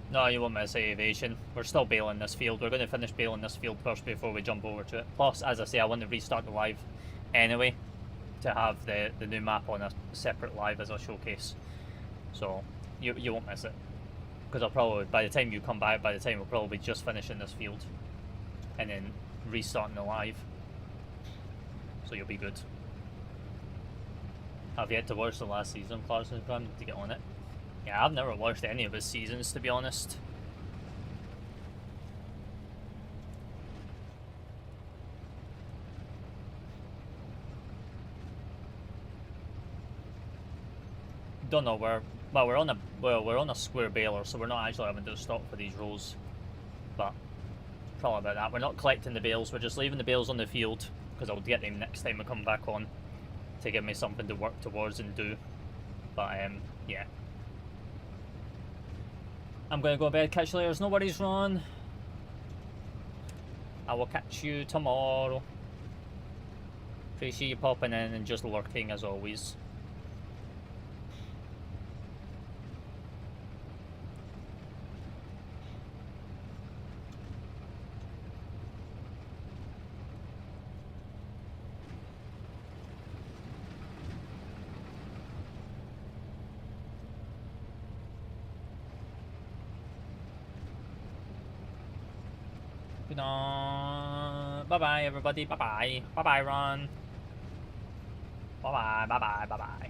S1: No, you won't miss aviation. We're still bailing this field. We're going to finish bailing this field first before we jump over to it. Plus, as I say, I want to restart the live anyway to have the new map on a separate live as a showcase. So, you won't miss it. Because I'll probably, by the time you come back, by the time we'll probably be just finishing this field. And then restarting the live. So you'll be good. I've yet to watch the last season, Clarkson, so I need to get on it. Yeah, I've never watched any of his seasons, to be honest. Don't know where. Well, we're on a square bailer, so we're not actually having to stop for these rows. But probably about that. We're not collecting the bales. We're just leaving the bales on the field because I'll get them next time I come back on to give me something to work towards and do. But yeah. I'm gonna go to bed, catch you later. No worries, Ron. I will catch you tomorrow. Appreciate you popping in and just lurking as always. Bye bye everybody, bye bye. Bye bye Ron. Bye bye, bye bye, bye bye.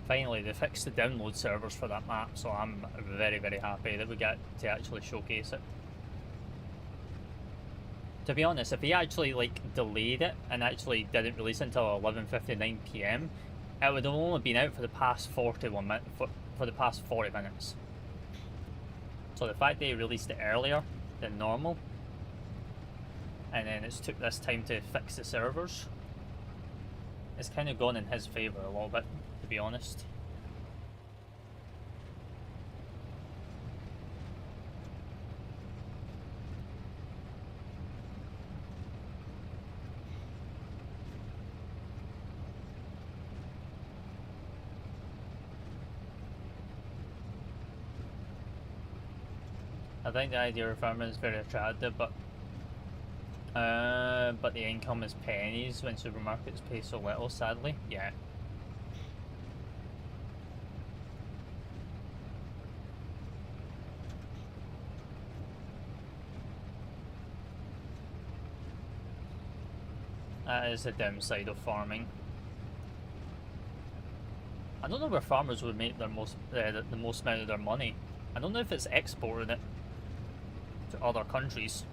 S1: Finally, they fixed the download servers for that map, so I'm very, very happy that we get to actually showcase it. To be honest, if he actually like delayed it and actually didn't release until 11:59 PM, it would have only been out for the past 41 minutes, for the past 40 minutes. So the fact that he released it earlier than normal, and then it's took this time to fix the servers, it's kind of gone in his favour a little bit, to be honest. I think the idea of farming is very attractive, but the income is pennies when supermarkets pay so little, sadly. Yeah. That is the downside of farming. I don't know where farmers would make their the most amount of their money. I don't know if it's exporting it to other countries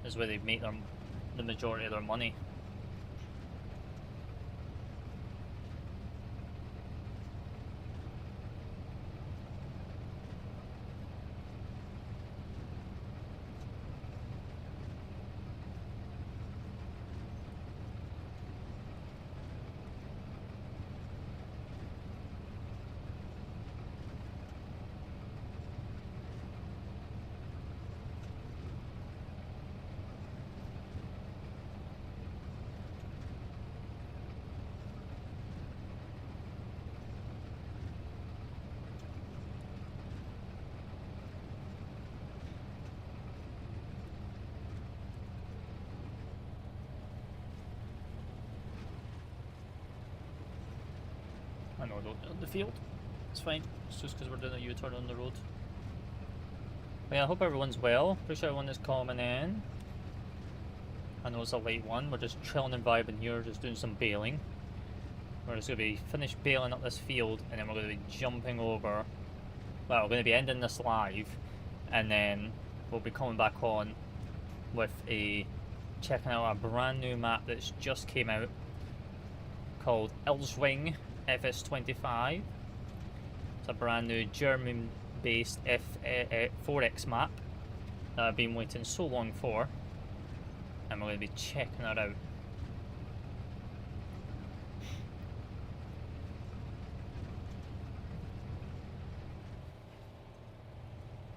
S1: is where they make the majority of their money. I know I don't know the field. It's fine. It's just because we're doing a U-turn on the road. But yeah, I hope everyone's well. Appreciate everyone that's coming in. I know it's a late one. We're just chilling and vibing here, just doing some bailing. We're just going to be finished bailing up this field, and then we're going to be jumping over. Well, we're going to be ending this live, and then we'll be coming back on with checking out a brand new map that's just came out called Elswing FS25. It's a brand new German-based 4X map that I've been waiting so long for, and we're going to be checking it out.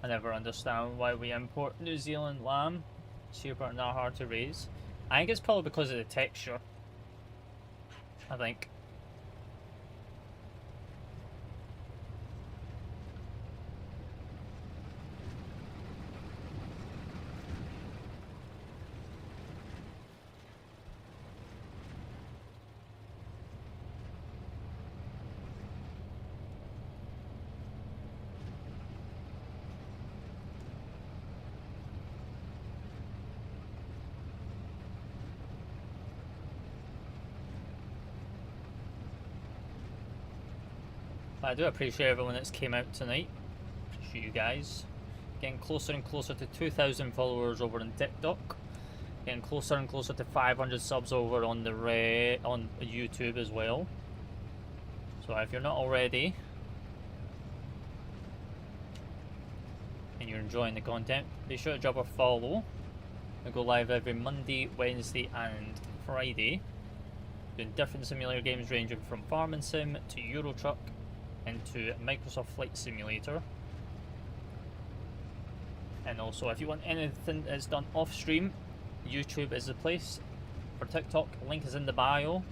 S1: I never understand why we import New Zealand lamb. Super not hard to raise. I think it's probably because of the texture. I think. I do appreciate everyone that's came out tonight. Appreciate you guys. Getting closer and closer to 2,000 followers over on TikTok. Getting closer and closer to 500 subs over on on YouTube as well. So if you're not already and you're enjoying the content, be sure to drop a follow. We go live every Monday, Wednesday and Friday, doing different simulator games ranging from Farming Sim to Euro Truck into Microsoft Flight Simulator. And also, if you want anything that's done off stream, YouTube is the place. For TikTok, link is in the bio.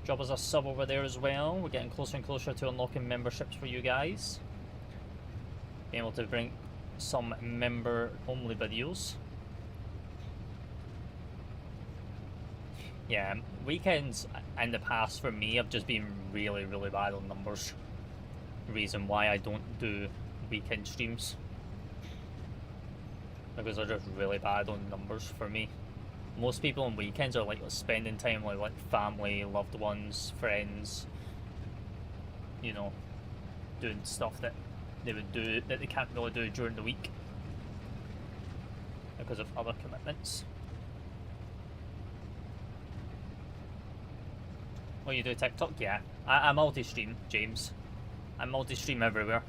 S1: Drop us a sub over there as well. We're getting closer and closer to unlocking memberships for you guys. Being able to bring some member only videos. Yeah, weekends in the past for me have just been really, really bad on numbers. Reason why I don't do weekend streams, because they're just really bad on numbers for me. Most people on weekends are like spending time with like family, loved ones, friends, you know, doing stuff that they would do that they can't really do during the week because of other commitments. Oh, you do TikTok? Yeah, I multi-stream, James. I multi-stream everywhere.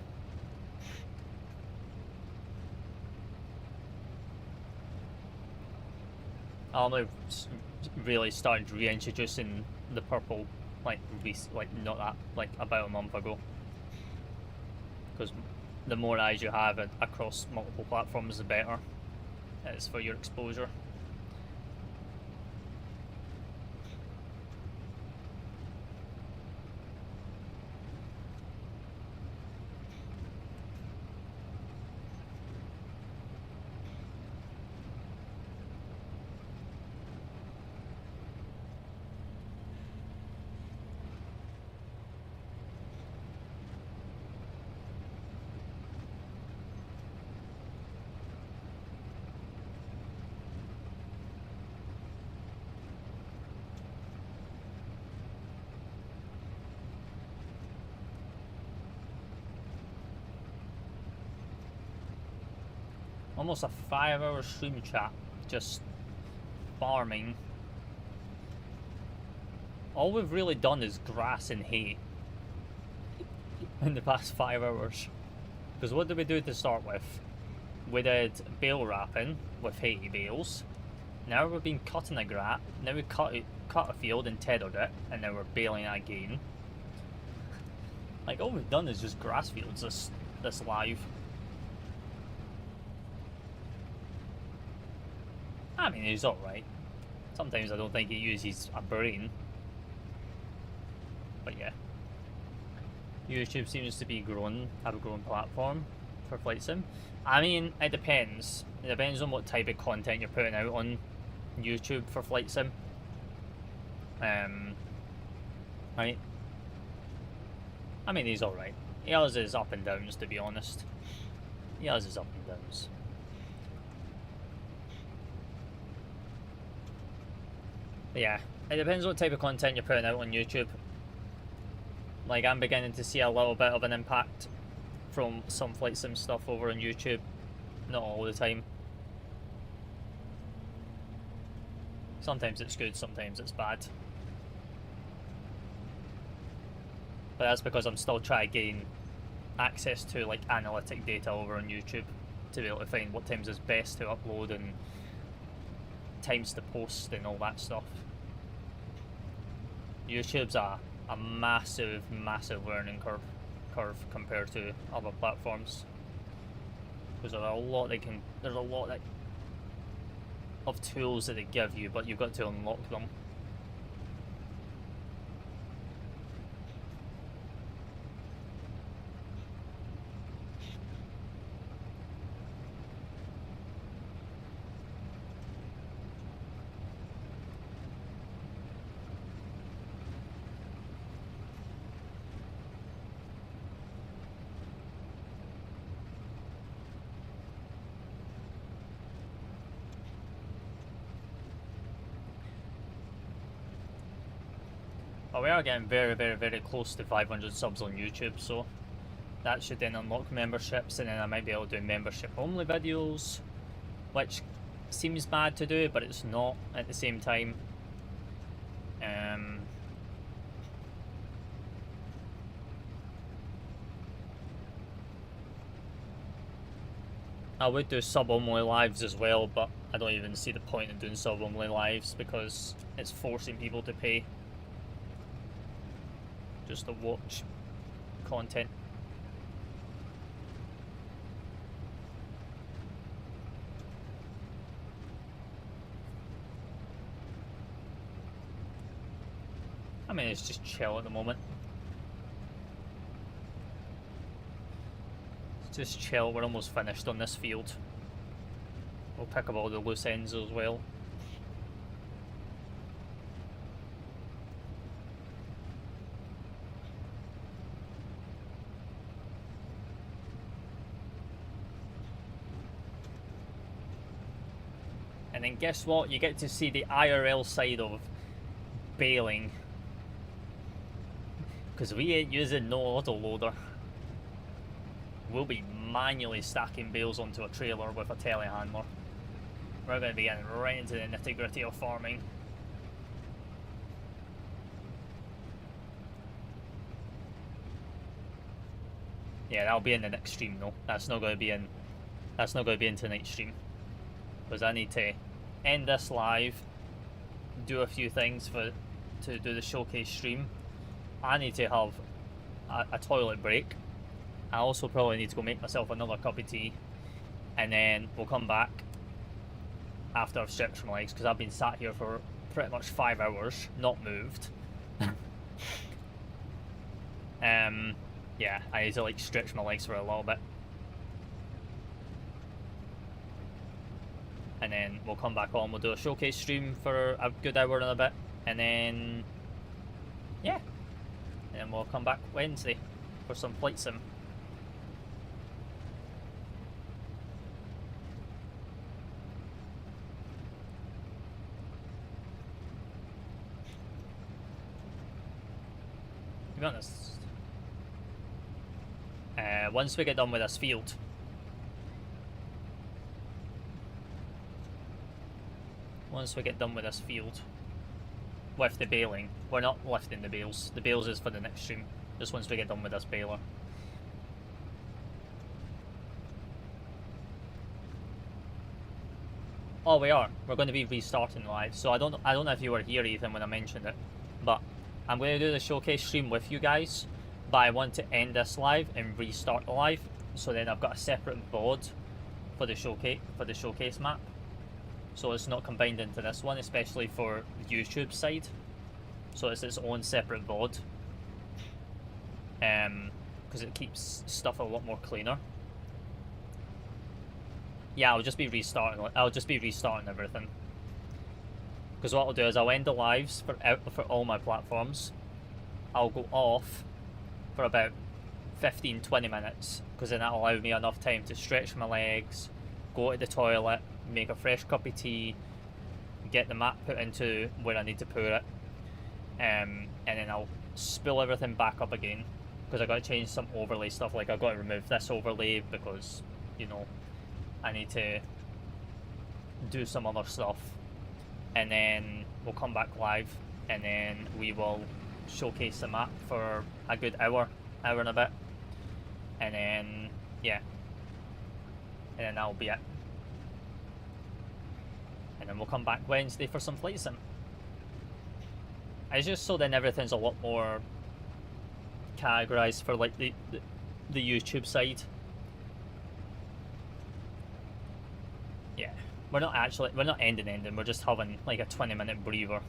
S1: I only really started reintroducing the purple like not that, like about a month ago. Because the more eyes you have across multiple platforms, the better it is for your exposure. Almost a 5-hour stream chat, just farming. All we've really done is grass and hay in the past 5 hours. Because what did we do to start with? We did bale wrapping with hay bales. Now we've been cutting the grass. Now we cut a field and tethered it, and now we're baling it again. Like all we've done is just grass fields this live. I mean, he's alright. Sometimes I don't think he uses a brain. But yeah. YouTube seems to be have a growing platform for Flight Sim. I mean, it depends. It depends on what type of content you're putting out on YouTube for Flight Sim. Right? I mean, he's alright. He has his up and downs, to be honest. He has his up and downs. But yeah, it depends what type of content you're putting out on YouTube. Like, I'm beginning to see a little bit of an impact from some flight sim stuff over on YouTube. Not all the time. Sometimes it's good, sometimes it's bad. But that's because I'm still trying to gain access to like analytic data over on YouTube to be able to find what times is best to upload and times to post and all that stuff. YouTube's a massive learning curve compared to other platforms, because there's a lot of tools that they give you, but you've got to unlock them. But we are getting very close to 500 subs on YouTube, so that should then unlock memberships, and then I might be able to do membership only videos, which seems bad to do, but it's not at the same time. I would do sub-only lives as well, but I don't even see the point in doing sub-only lives because it's forcing people to pay just to watch content. I mean, it's just chill at the moment. It's just chill, we're almost finished on this field. We'll pick up all the loose ends as well. And then guess what? You get to see the IRL side of bailing. Because we ain't using no autoloader. We'll be manually stacking bales onto a trailer with a telehandler. We're going to be getting right into the nitty gritty of farming. Yeah, that'll be in the next stream though. That's not going to be in tonight's stream. Because I need to end this live, do a few things to do the showcase stream. I need to have a toilet break. I also probably need to go make myself another cup of tea, and then we'll come back after I've stretched my legs, because I've been sat here for pretty much 5 hours, not moved. Yeah, I need to like stretch my legs for a little bit. And then we'll come back on, we'll do a showcase stream for a good hour and a bit, and then yeah, and then we'll come back Wednesday for some flight sim. To be honest, once we get done with this field, with the baling, we're not lifting the bales. The bales is for the next stream. Just once we get done with this baler. Oh, we are. We're going to be restarting live. So I don't know if you were here, Ethan, when I mentioned it, but I'm going to do the showcase stream with you guys. But I want to end this live and restart the live. So then I've got a separate VOD for the showcase map. So it's not combined into this one, especially for YouTube side. So it's its own separate VOD. Because it keeps stuff a lot more cleaner. Yeah, I'll just be restarting everything. Because what I'll do is I'll end the lives for all my platforms. I'll go off, for about 15-20 minutes, because then that'll allow me enough time to stretch my legs, go to the toilet, make a fresh cup of tea, get the map put into where I need to put it, and then I'll spool everything back up again, because I got to change some overlay stuff. Like I got to remove this overlay because, you know, I need to do some other stuff, and then we'll come back live, and then we will showcase the map for a good hour and a bit, and then yeah, and then that'll be it, and then we'll come back Wednesday for some flight sim. It's just so then everything's a lot more categorized for like the YouTube side. Yeah, we're not ending, we're just having like a 20-minute breather.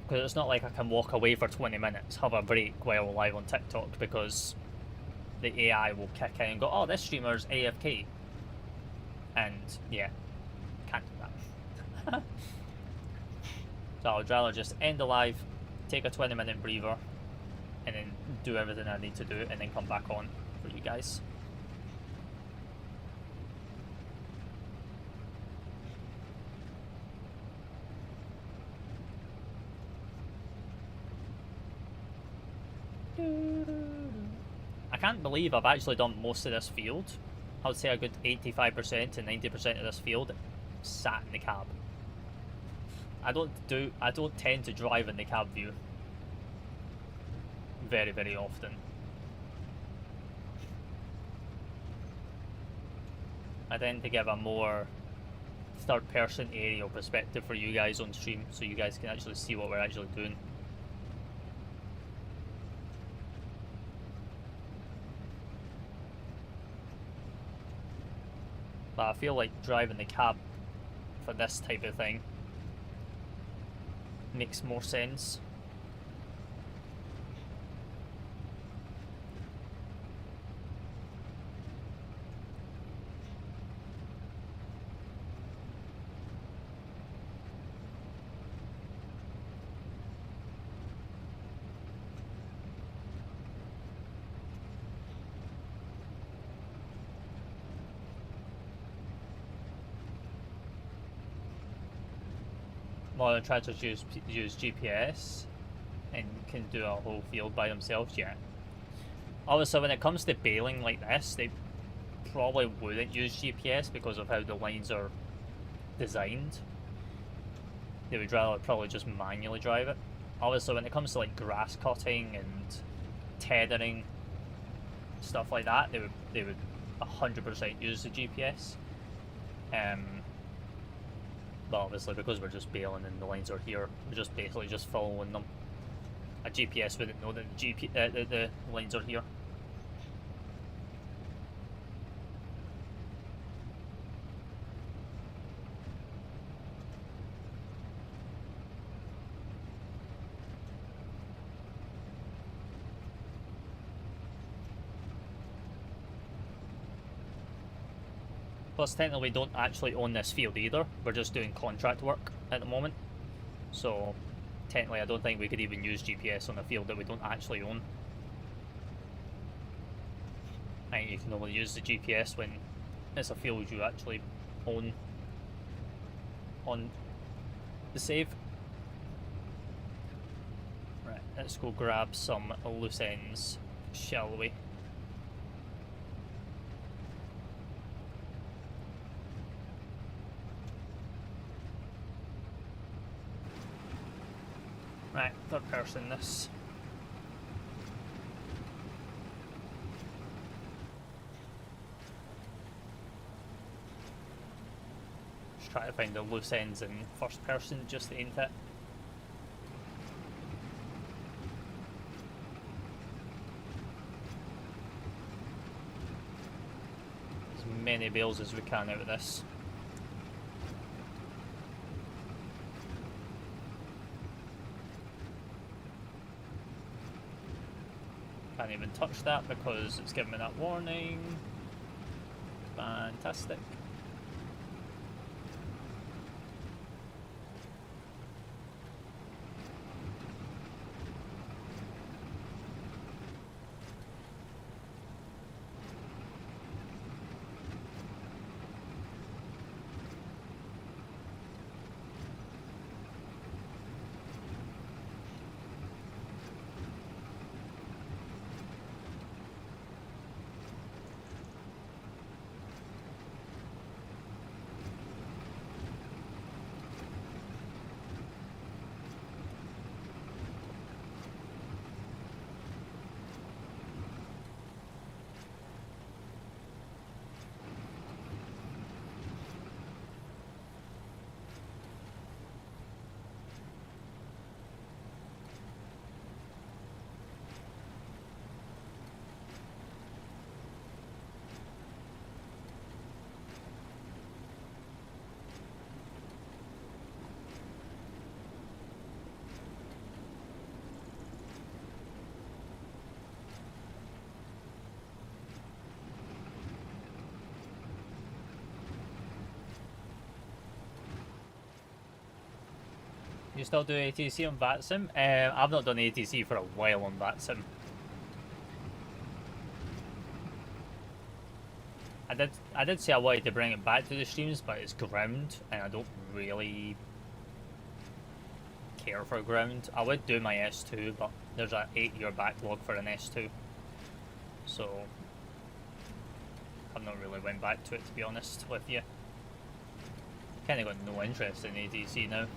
S1: Because it's not like I can walk away for 20 minutes, have a break while we're live on TikTok, because the AI will kick in and go, oh, this streamer's AFK. And yeah, can't do that. So I'd rather just end the live, take a 20-minute breather, and then do everything I need to do, and then come back on for you guys. I can't believe I've actually done most of this field. I would say a good 85% to 90% of this field sat in the cab. I don't tend to drive in the cab view very, very often. I tend to give a more third-person aerial perspective for you guys on stream, so you guys can actually see what we're actually doing. But I feel like driving the cab for this type of thing makes more sense. Modern tractors use GPS and can do a whole field by themselves, yeah. Obviously, when it comes to bailing like this, they probably wouldn't use GPS because of how the lines are designed. They would rather probably just manually drive it. Obviously, when it comes to like grass cutting and tethering, stuff like that, they would 100% use the GPS. But obviously, because we're just bailing and the lines are here, we're just basically just following them. A GPS wouldn't know that the lines are here. Plus, technically, we don't actually own this field either. We're just doing contract work at the moment. So, technically, I don't think we could even use GPS on a field that we don't actually own. I think you can only use the GPS when it's a field you actually own on the save. Right, let's go grab some loose ends, shall we? Right, third person this. Just try to find the loose ends in first person, just ain't it? As many bales as we can out of this. Can't even touch that because it's giving me that warning. Fantastic. You still do ATC on VATSIM? I've not done ATC for a while on VATSIM. I did say I wanted to bring it back to the streams, but it's ground, and I don't really care for ground. I would do my S2, but there's an 8-year backlog for an S2, so I've not really went back to it, to be honest with you. Kinda got no interest in ATC now.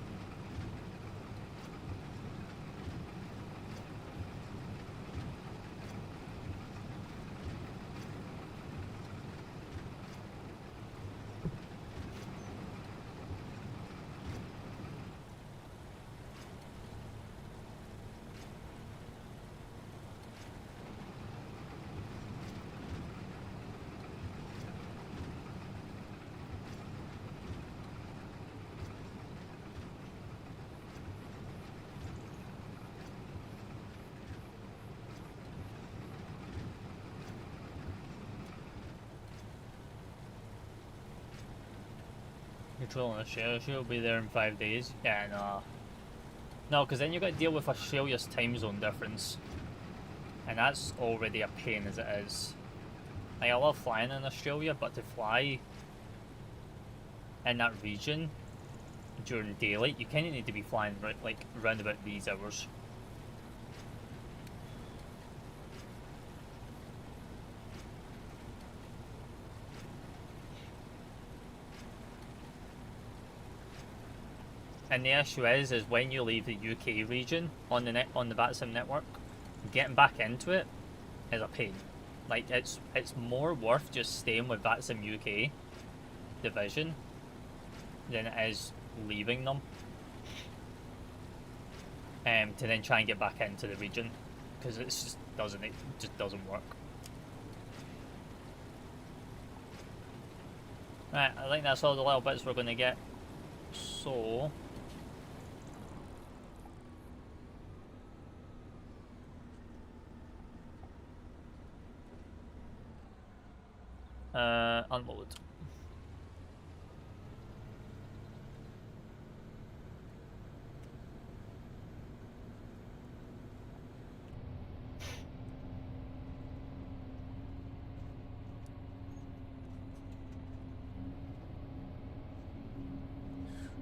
S1: Controlling Australia, she'll be there in 5 days. Yeah, no. No, because then you got to deal with Australia's time zone difference. And that's already a pain as it is. Like, I love flying in Australia, but to fly in that region during daylight, you kind of need to be flying right, like, round about these hours. And the issue is when you leave the UK region on the VATSIM network, getting back into it is a pain. Like it's more worth just staying with VATSIM UK division than it is leaving them. To then try and get back into the region, because it just doesn't work. Right, I think that's all the little bits we're going to get. So. Unload.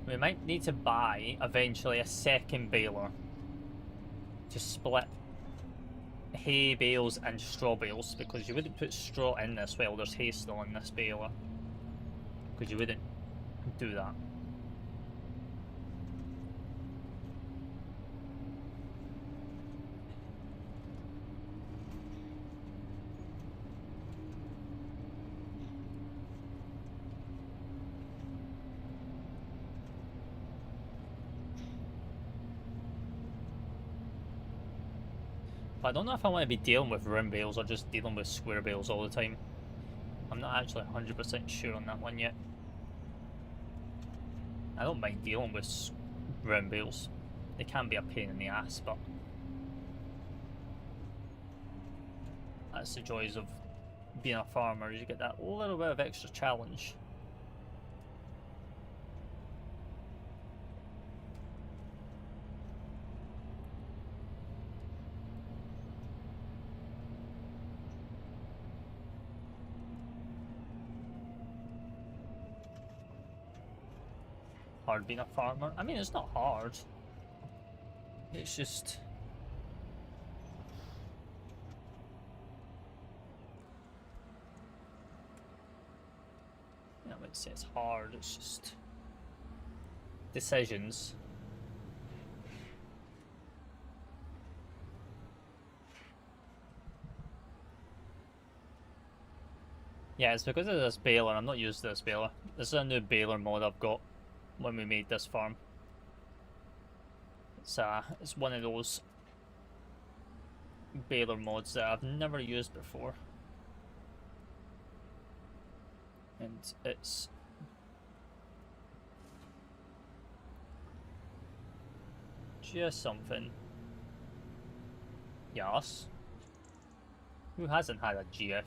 S1: We might need to buy eventually a second baler to split hay bales and straw bales, because you wouldn't put straw in this while there's hay still in this baler, because you wouldn't do that. But I don't know if I want to be dealing with round bales or just dealing with square bales all the time. I'm not actually 100% sure on that one yet. I don't mind dealing with round bales. They can be a pain in the ass, but that's the joys of being a farmer, is you get that little bit of extra challenge. Hard being a farmer. I mean, it's not hard. It's just... I wouldn't say it's hard, it's just... decisions. Yeah, it's because of this baler. I'm not used to this baler. This is a new baler mod I've got when we made this farm. It's one of those baler mods that I've never used before, and it's just something. Yes. Who hasn't had a GF?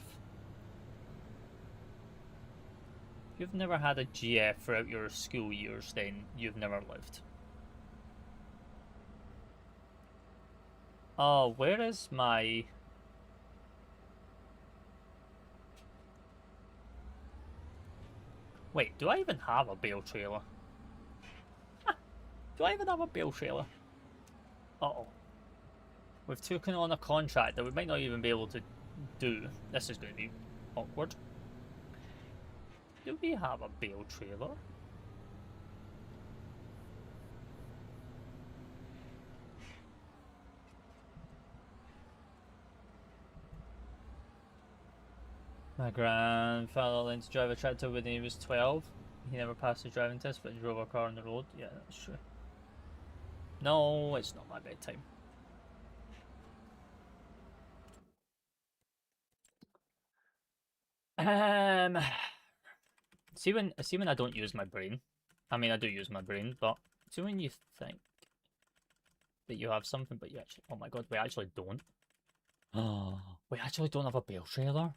S1: If you've never had a GF throughout your school years, then you've never lived. Oh, where is my... Wait, do I even have a Bale trailer? Do I even have a Bale trailer? Uh-oh. We've taken on a contract that we might not even be able to do. This is going to be awkward. Do we have a Bale trailer? My grandfather learned to drive a tractor when he was 12. He never passed the driving test, but he drove a car on the road. Yeah, that's true. No, it's not my bedtime. Um, see when I don't use my brain. I mean, I do use my brain, but see when you think that you have something, but you actually, oh my god, we actually don't. Oh, we actually don't have a Bale trailer.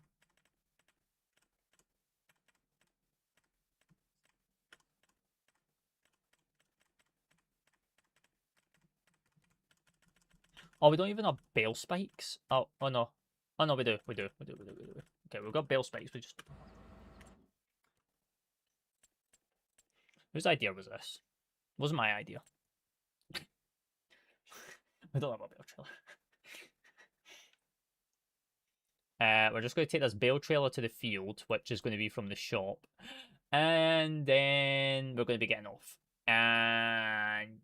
S1: Oh, we don't even have Bale spikes. Oh no, oh no, we do. Okay, we've got Bale spikes. We just. Whose idea was this? It wasn't my idea. We don't have a Bale trailer. We're just going to take this Bale trailer to the field, which is going to be from the shop, and then we're going to be getting off. And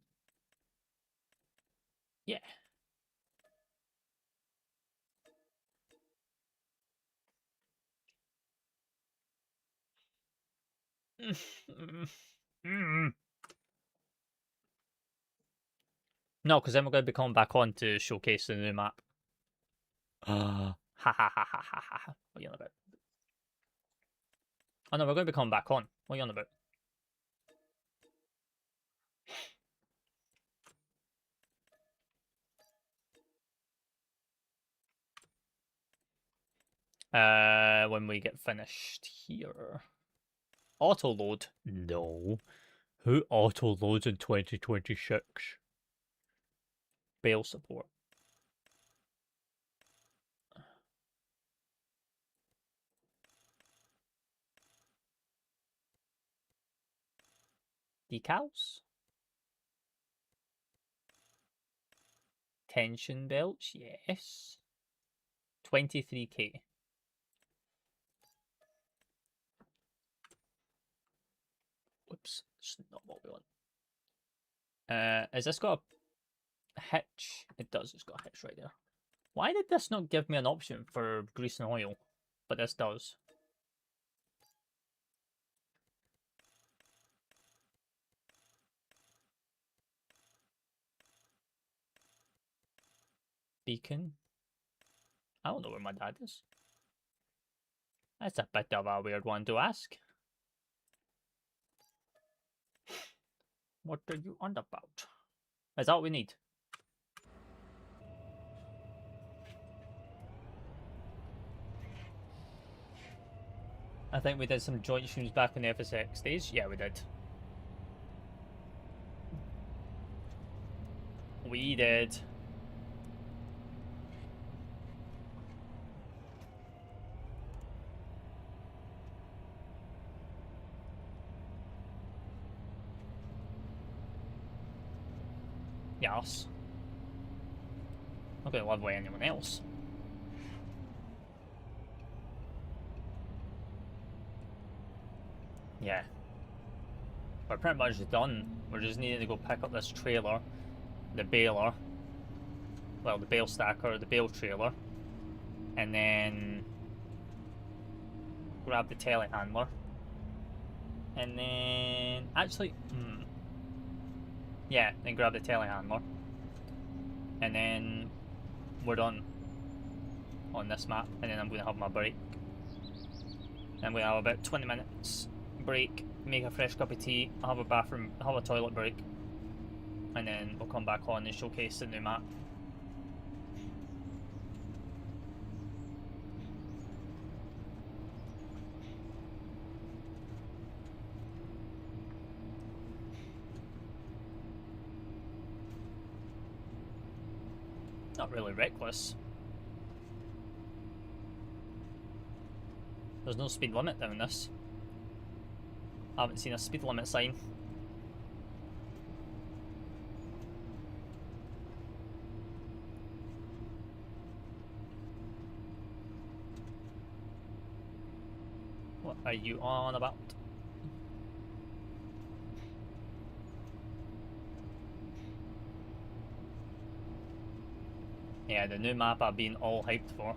S1: yeah. No, because then we're going to be coming back on to showcase the new map. Ha ha ha ha ha ha. What are you on about? Oh no, we're going to be coming back on. What are you on about? When we get finished here. Auto load? No. Who auto loads in 2026? Bale support. Decals? Tension belts? Yes. 23k. Whoops, that's not what we want. Has this got a hitch? It does, it's got a hitch right there. Why did this not give me an option for grease and oil? But this does. Beacon? I don't know where my dad is. That's a bit of a weird one to ask. What are you on about? Is that what we need? I think we did some joint streams back in the FSX days. Yeah, we did. We did. Yes. I'm not gonna love away anyone else. Yeah. We're pretty much done. We're just needing to go pick up this trailer, the baler, well, the bale stacker, the bale trailer, and then grab the telehandler, and then actually, yeah, then grab the telehandler, and then we're done on this map, and then I'm going to have my break. I'm going to have about 20 minutes break, make a fresh cup of tea, have a bathroom, have a toilet break, and then we'll come back on and showcase the new map. Not really reckless. There's no speed limit down this. I haven't seen a speed limit sign. What are you on about? Yeah, the new map I've been all hyped for.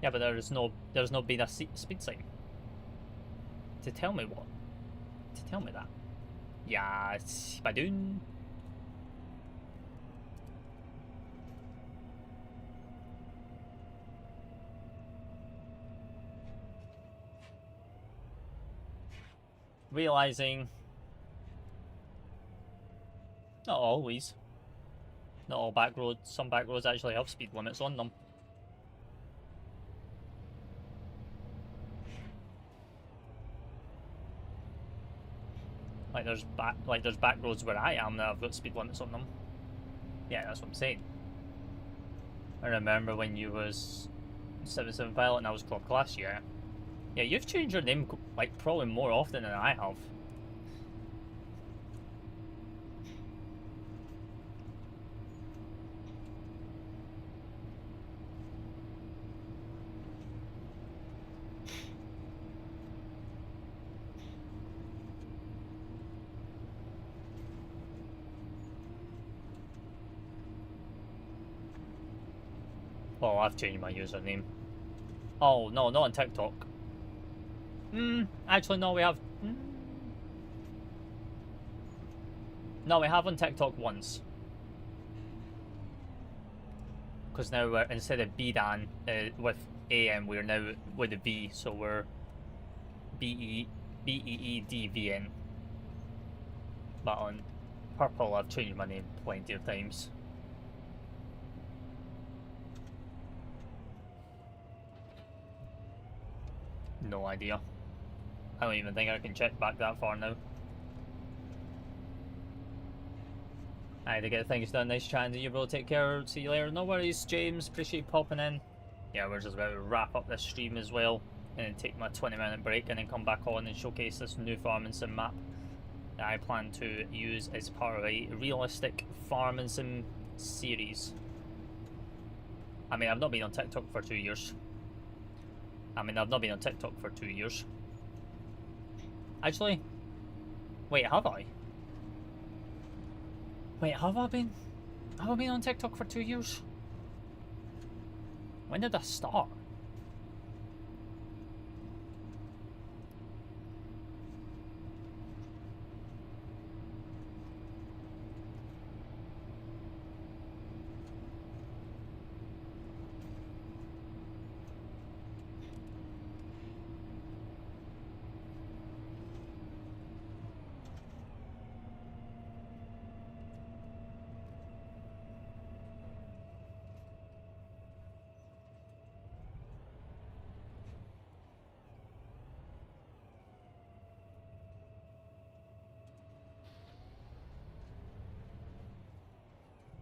S1: Yeah, but there's no been a speed sign. To tell me what? To tell me that? Yeah, Badoon. Realizing, not always. Not all back roads. Some back roads actually have speed limits on them. Like there's back roads where I am that have got speed limits on them. Yeah, that's what I'm saying. I remember when you was 77 Pilot and I was Clock last year. Yeah, you've changed your name like probably more often than I have. Oh, I've changed my username. Oh, no, not on TikTok. Actually, no, we have... No, we have on TikTok once. Because now we're, instead of BDAN with AM, we're now with a B, so we're BEEDVN. But on Purple, I've changed my name plenty of times. No idea. I don't even think I can check back that far now. I had to get things done. Nice chatting to you, bro. Take care. See you later. No worries, James. Appreciate you popping in. Yeah, we're just about to wrap up this stream as well. And then take my 20-minute break and then come back on and showcase this new farming sim map that I plan to use as part of a realistic farming sim series. I mean, I've not been on TikTok for 2 years. Actually, wait, have I? Wait, have I been on TikTok for 2 years? When did I start?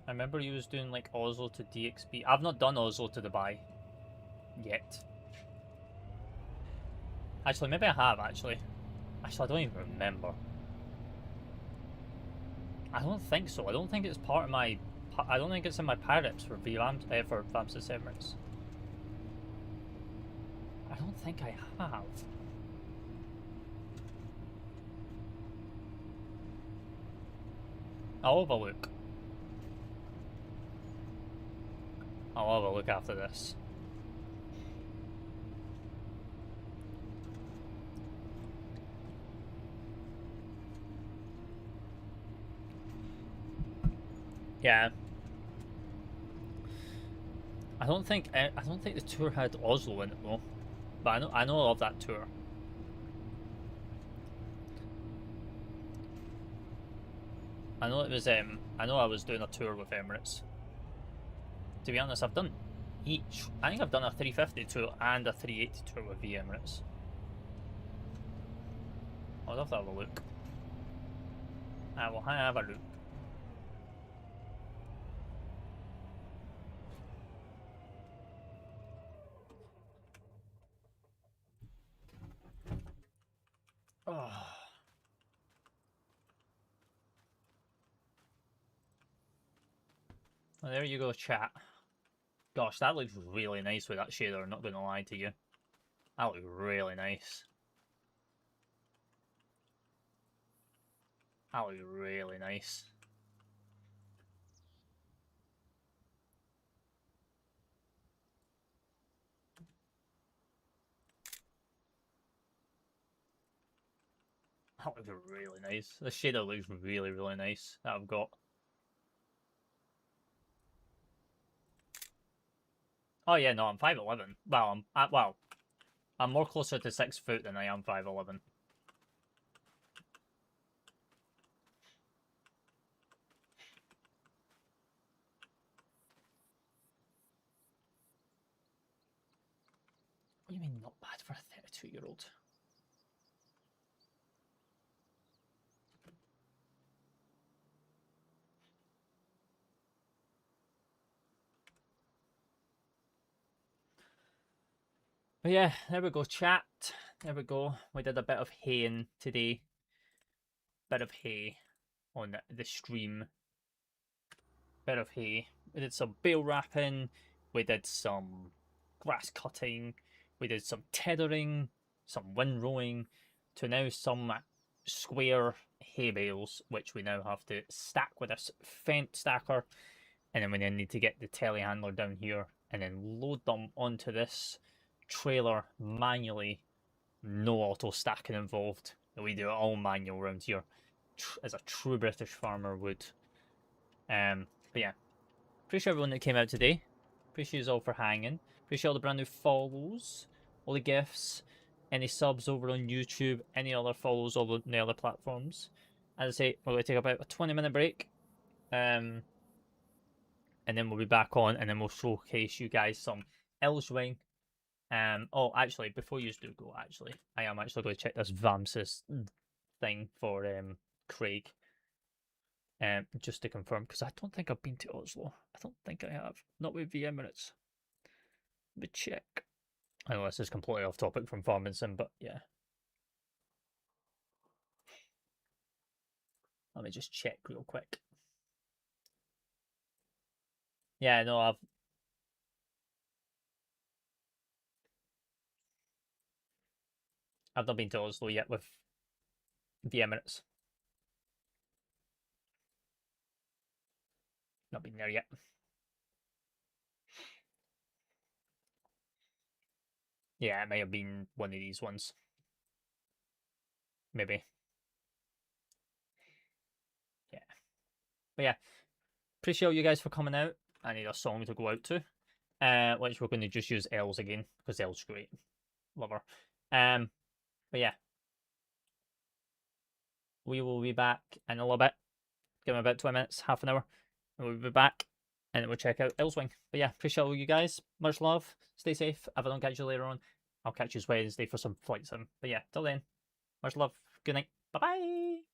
S1: I remember you was doing like Oslo to DXB. I've not done Oslo to Dubai yet. Actually, maybe I have actually. Actually, I don't even remember. I don't think so. I don't think it's part of my. I don't think it's in my pirates for for Vamsis Emirates. I don't think I have. I'll have a look. I'll have a look after this. Yeah. I don't think the tour had Oslo in it though. But I know of that tour. I know it was I know I was doing a tour with Emirates. To be honest, I've done each. I think I've done a 350 tour and a 380 tour with Emirates. I'll have to have a look. I will have a look. Oh. Well, there you go, chat. Gosh, that looks really nice with that shader, I'm not going to lie to you. That looks really nice. That looks really nice. That looks really nice. The shader looks really, really nice that I've got. Oh yeah, no, I'm 5'11". Well, I'm more closer to 6 foot than I am 5'11". What do you mean not bad for a 32-year-old? But yeah, there we go, chat. There we go. We did a bit of haying today. Bit of hay on the stream. Bit of hay. We did some bale wrapping. We did some grass cutting. We did some tethering, some windrowing, to now some square hay bales, which we now have to stack with this fence stacker. And then we then need to get the telehandler down here and then load them onto this trailer manually. No auto stacking involved. We do it all manual around here, as a true British farmer would. But yeah, appreciate everyone that came out today. Appreciate you all for hanging. Appreciate all the brand new follows, all the gifts, any subs over on YouTube, any other follows over the other platforms. As I say, we're going to take about a 20-minute break. And then we'll be back on, and then we'll showcase you guys some Elswing. Oh, actually, before you do go, I am actually going to check this VAMSys thing for Craig. Just to confirm, because I don't think I've been to Oslo. I don't think I have. Not with the Emirates. But check. I know this is completely off topic from Farming Sim, but yeah. Let me just check real quick. Yeah, no, I've not been to Oslo yet with the Emirates. Not been there yet. Yeah, it may have been one of these ones. Maybe. Yeah. But yeah, appreciate you guys for coming out. I need a song to go out to. Which we're going to just use Els again, because Els great. Love her. But yeah. We will be back in a little bit. Give me about 20 minutes, half an hour. And we'll be back. And then we'll check out Elswing. But yeah, appreciate all you guys. Much love. Stay safe. If I don't catch you later on, I'll catch you Wednesday for some flight sim. But yeah, till then, much love. Good night. Bye bye.